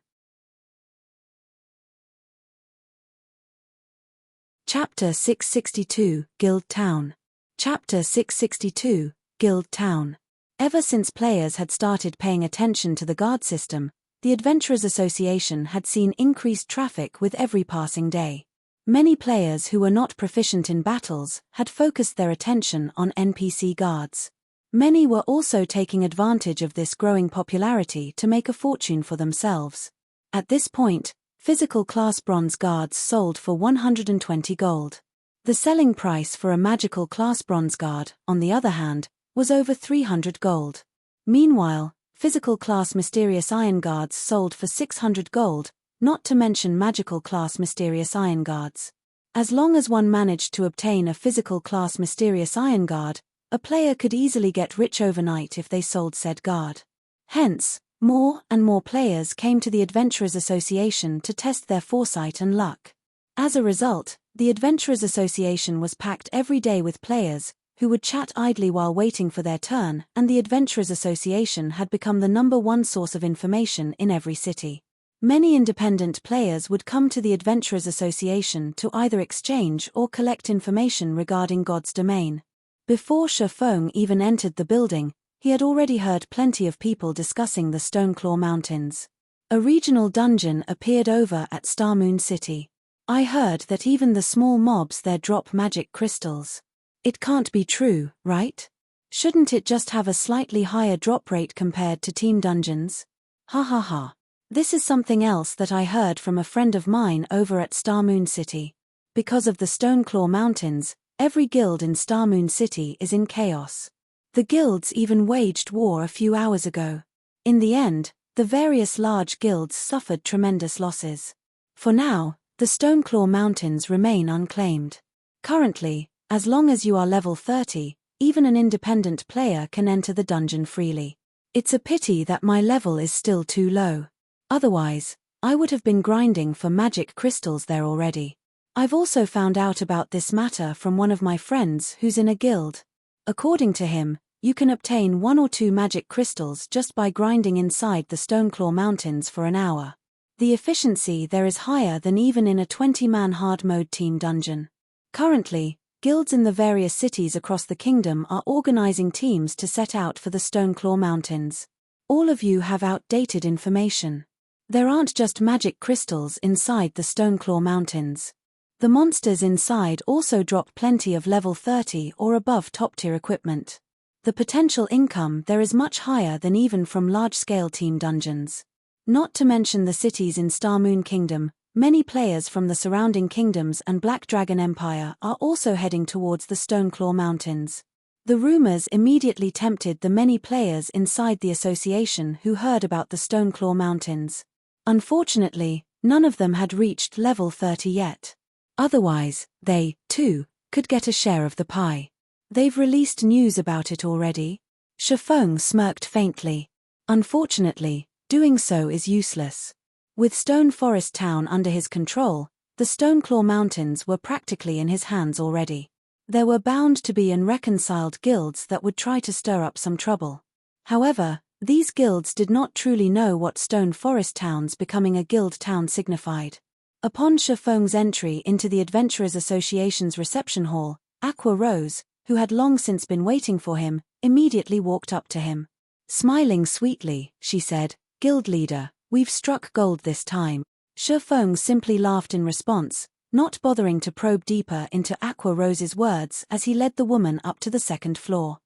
Chapter 662, Guild Town. Chapter 662, Guild Town. Ever since players had started paying attention to the guard system, the Adventurers Association had seen increased traffic with every passing day. Many players who were not proficient in battles had focused their attention on NPC guards. Many were also taking advantage of this growing popularity to make a fortune for themselves. At this point, physical class bronze guards sold for 120 gold. The selling price for a magical class bronze guard, on the other hand, was over 300 gold. Meanwhile, physical class mysterious iron guards sold for 600 gold, not to mention magical class mysterious iron guards. As long as one managed to obtain a physical class mysterious iron guard, a player could easily get rich overnight if they sold said guard. Hence, More and more players came to the Adventurers Association to test their foresight and luck. As a result, the Adventurers Association was packed every day with players who would chat idly while waiting for their turn, and the Adventurers Association had become the #1 source of information in every city. Many independent players would come to the Adventurers Association to either exchange or collect information regarding God's domain. Before Shifeng even entered the building, he had already heard plenty of people discussing the Stoneclaw Mountains. A regional dungeon appeared over at Starmoon City. I heard that even the small mobs there drop magic crystals. It can't be true, right? Shouldn't it just have a slightly higher drop rate compared to team dungeons? Ha ha ha. This is something else that I heard from a friend of mine over at Starmoon City. Because of the Stoneclaw Mountains, every guild in Starmoon City is in chaos. The guilds even waged war a few hours ago. In the end, the various large guilds suffered tremendous losses. For now, the Stoneclaw Mountains remain unclaimed. Currently, as long as you are level 30, even an independent player can enter the dungeon freely. It's a pity that my level is still too low. Otherwise, I would have been grinding for magic crystals there already. I've also found out about this matter from one of my friends who's in a guild. According to him, you can obtain 1 or 2 magic crystals just by grinding inside the Stoneclaw Mountains for an hour. The efficiency there is higher than even in a 20-man hard mode team dungeon. Currently, guilds in the various cities across the kingdom are organizing teams to set out for the Stoneclaw Mountains. All of you have outdated information. There aren't just magic crystals inside the Stoneclaw Mountains. The monsters inside also drop plenty of level 30 or above top-tier equipment. The potential income there is much higher than even from large-scale team dungeons. Not to mention the cities in Starmoon Kingdom, many players from the surrounding kingdoms and Black Dragon Empire are also heading towards the Stoneclaw Mountains. The rumors immediately tempted the many players inside the association who heard about the Stoneclaw Mountains. Unfortunately, none of them had reached level 30 yet. Otherwise, they, too, could get a share of the pie. They've released news about it already? Shifeng smirked faintly. Unfortunately, doing so is useless. With Stone Forest Town under his control, the Stoneclaw Mountains were practically in his hands already. There were bound to be unreconciled guilds that would try to stir up some trouble. However, these guilds did not truly know what Stone Forest Town's becoming a guild town signified. Upon Shifeng's entry into the Adventurers Association's reception hall, Aqua Rose, who had long since been waiting for him, immediately walked up to him. Smiling sweetly, she said, "Guild leader, we've struck gold this time." Shifeng simply laughed in response, not bothering to probe deeper into Aqua Rose's words as he led the woman up to the second floor.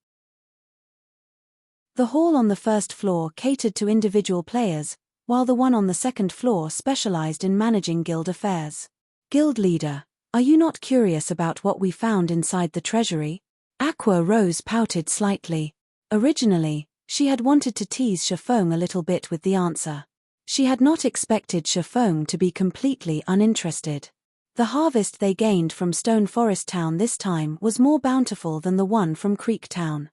The hall on the first floor catered to individual players, while the one on the second floor specialized in managing guild affairs. "Guild leader, are you not curious about what we found inside the treasury?" Aqua Rose pouted slightly. Originally, she had wanted to tease Shifeng a little bit with the answer. She had not expected Shifeng to be completely uninterested. The harvest they gained from Stone Forest Town this time was more bountiful than the one from Creek Town.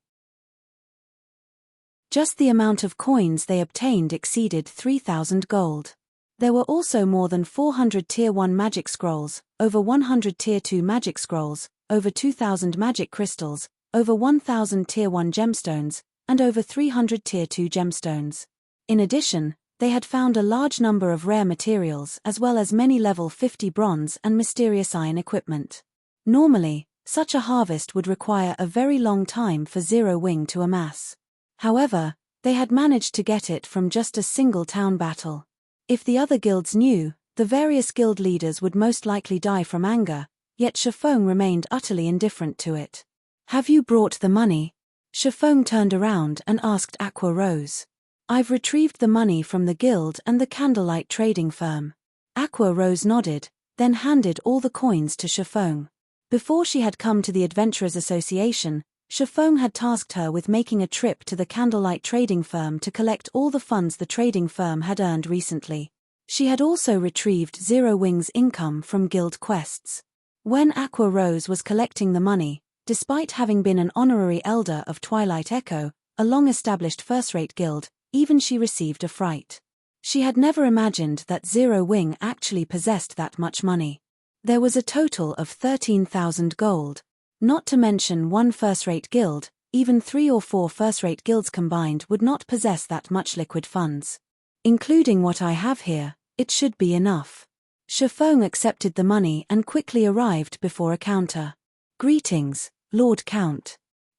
Just the amount of coins they obtained exceeded 3,000 gold. There were also more than 400 Tier 1 magic scrolls, over 100 Tier 2 magic scrolls, over 2,000 magic crystals, over 1,000 Tier 1 gemstones, and over 300 Tier 2 gemstones. In addition, they had found a large number of rare materials as well as many level 50 bronze and mysterious iron equipment. Normally, such a harvest would require a very long time for Zero Wing to amass. However, they had managed to get it from just a single town battle. If the other guilds knew, the various guild leaders would most likely die from anger, yet Shifeng remained utterly indifferent to it. "Have you brought the money?" Shifeng turned around and asked Aqua Rose. "I've retrieved the money from the guild and the candlelight trading firm." Aqua Rose nodded, then handed all the coins to Shifeng. Before she had come to the Adventurers Association, Shifeng had tasked her with making a trip to the candlelight trading firm to collect all the funds the trading firm had earned recently. She had also retrieved Zero Wing's income from guild quests. When Aqua Rose was collecting the money, despite having been an honorary elder of Twilight Echo, a long-established first-rate guild, even she received a fright. She had never imagined that Zero Wing actually possessed that much money. There was a total of 13,000 gold. Not to mention one first-rate guild, even 3 or 4 first-rate guilds combined would not possess that much liquid funds. Including what I have here, it should be enough. Shifeng accepted the money and quickly arrived before a counter. Greetings, Lord Count.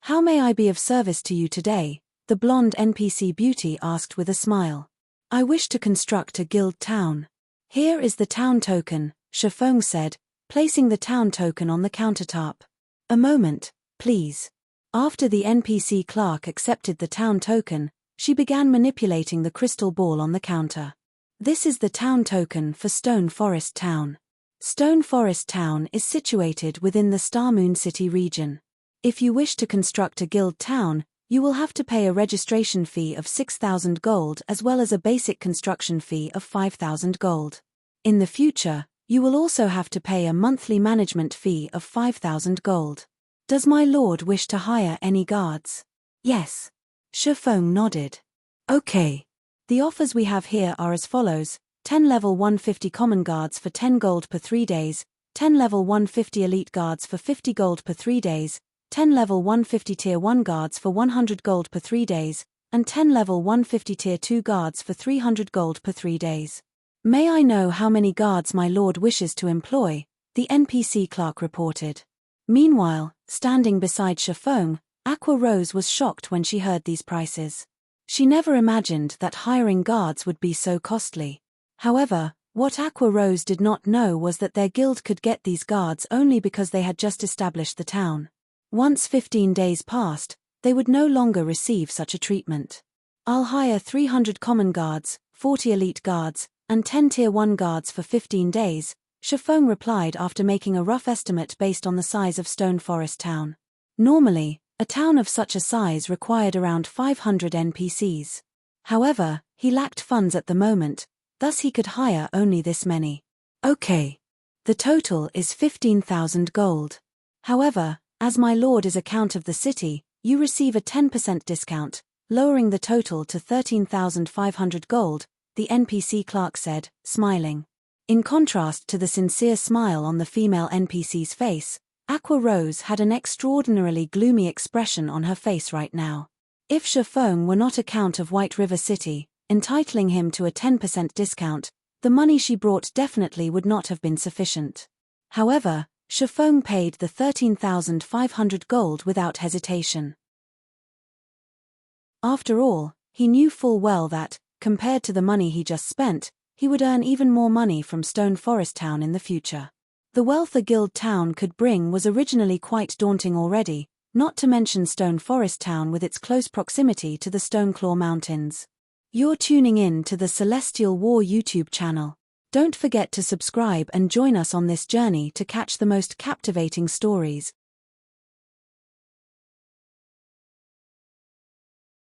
How may I be of service to you today? The blonde NPC beauty asked with a smile. I wish to construct a guild town. Here is the town token, Shifeng said, placing the town token on the countertop. A moment, please. After the NPC clerk accepted the town token, she began manipulating the crystal ball on the counter. This is the town token for Stone Forest Town. Stone Forest Town is situated within the Star Moon City region. If you wish to construct a guild town, you will have to pay a registration fee of 6,000 gold as well as a basic construction fee of 5,000 gold. In the future, you will also have to pay a monthly management fee of 5,000 gold. Does my lord wish to hire any guards? Yes. Shifeng nodded. Okay. The offers we have here are as follows: 10 level 150 common guards for 10 gold per 3 days, 10 level 150 elite guards for 50 gold per 3 days, 10 level 150 tier 1 guards for 100 gold per 3 days, and 10 level 150 tier 2 guards for 300 gold per 3 days. May I know how many guards my lord wishes to employ? The NPC clerk reported. Meanwhile, standing beside Shifeng, Aqua Rose was shocked when she heard these prices. She never imagined that hiring guards would be so costly. However, what Aqua Rose did not know was that their guild could get these guards only because they had just established the town. Once 15 days passed, they would no longer receive such a treatment. I'll hire 300 common guards, 40 elite guards, and 10 tier 1 guards for 15 days, Shifeng replied after making a rough estimate based on the size of Stone Forest Town. Normally, a town of such a size required around 500 NPCs. However, he lacked funds at the moment, thus he could hire only this many. Okay. The total is 15,000 gold. However, as my lord is a count of the city, you receive a 10% discount, lowering the total to 13,500 gold, the NPC clerk said, smiling. In contrast to the sincere smile on the female NPC's face, Aqua Rose had an extraordinarily gloomy expression on her face right now. If Shifeng were not a count of White River City, entitling him to a 10% discount, the money she brought definitely would not have been sufficient. However, Shifeng paid the 13,500 gold without hesitation. After all, he knew full well that, compared to the money he just spent, he would earn even more money from Stone Forest Town in the future. The wealth a guild town could bring was originally quite daunting already, not to mention Stone Forest Town with its close proximity to the Stoneclaw Mountains. You're tuning in to the Celestial War YouTube channel. Don't forget to subscribe and join us on this journey to catch the most captivating stories.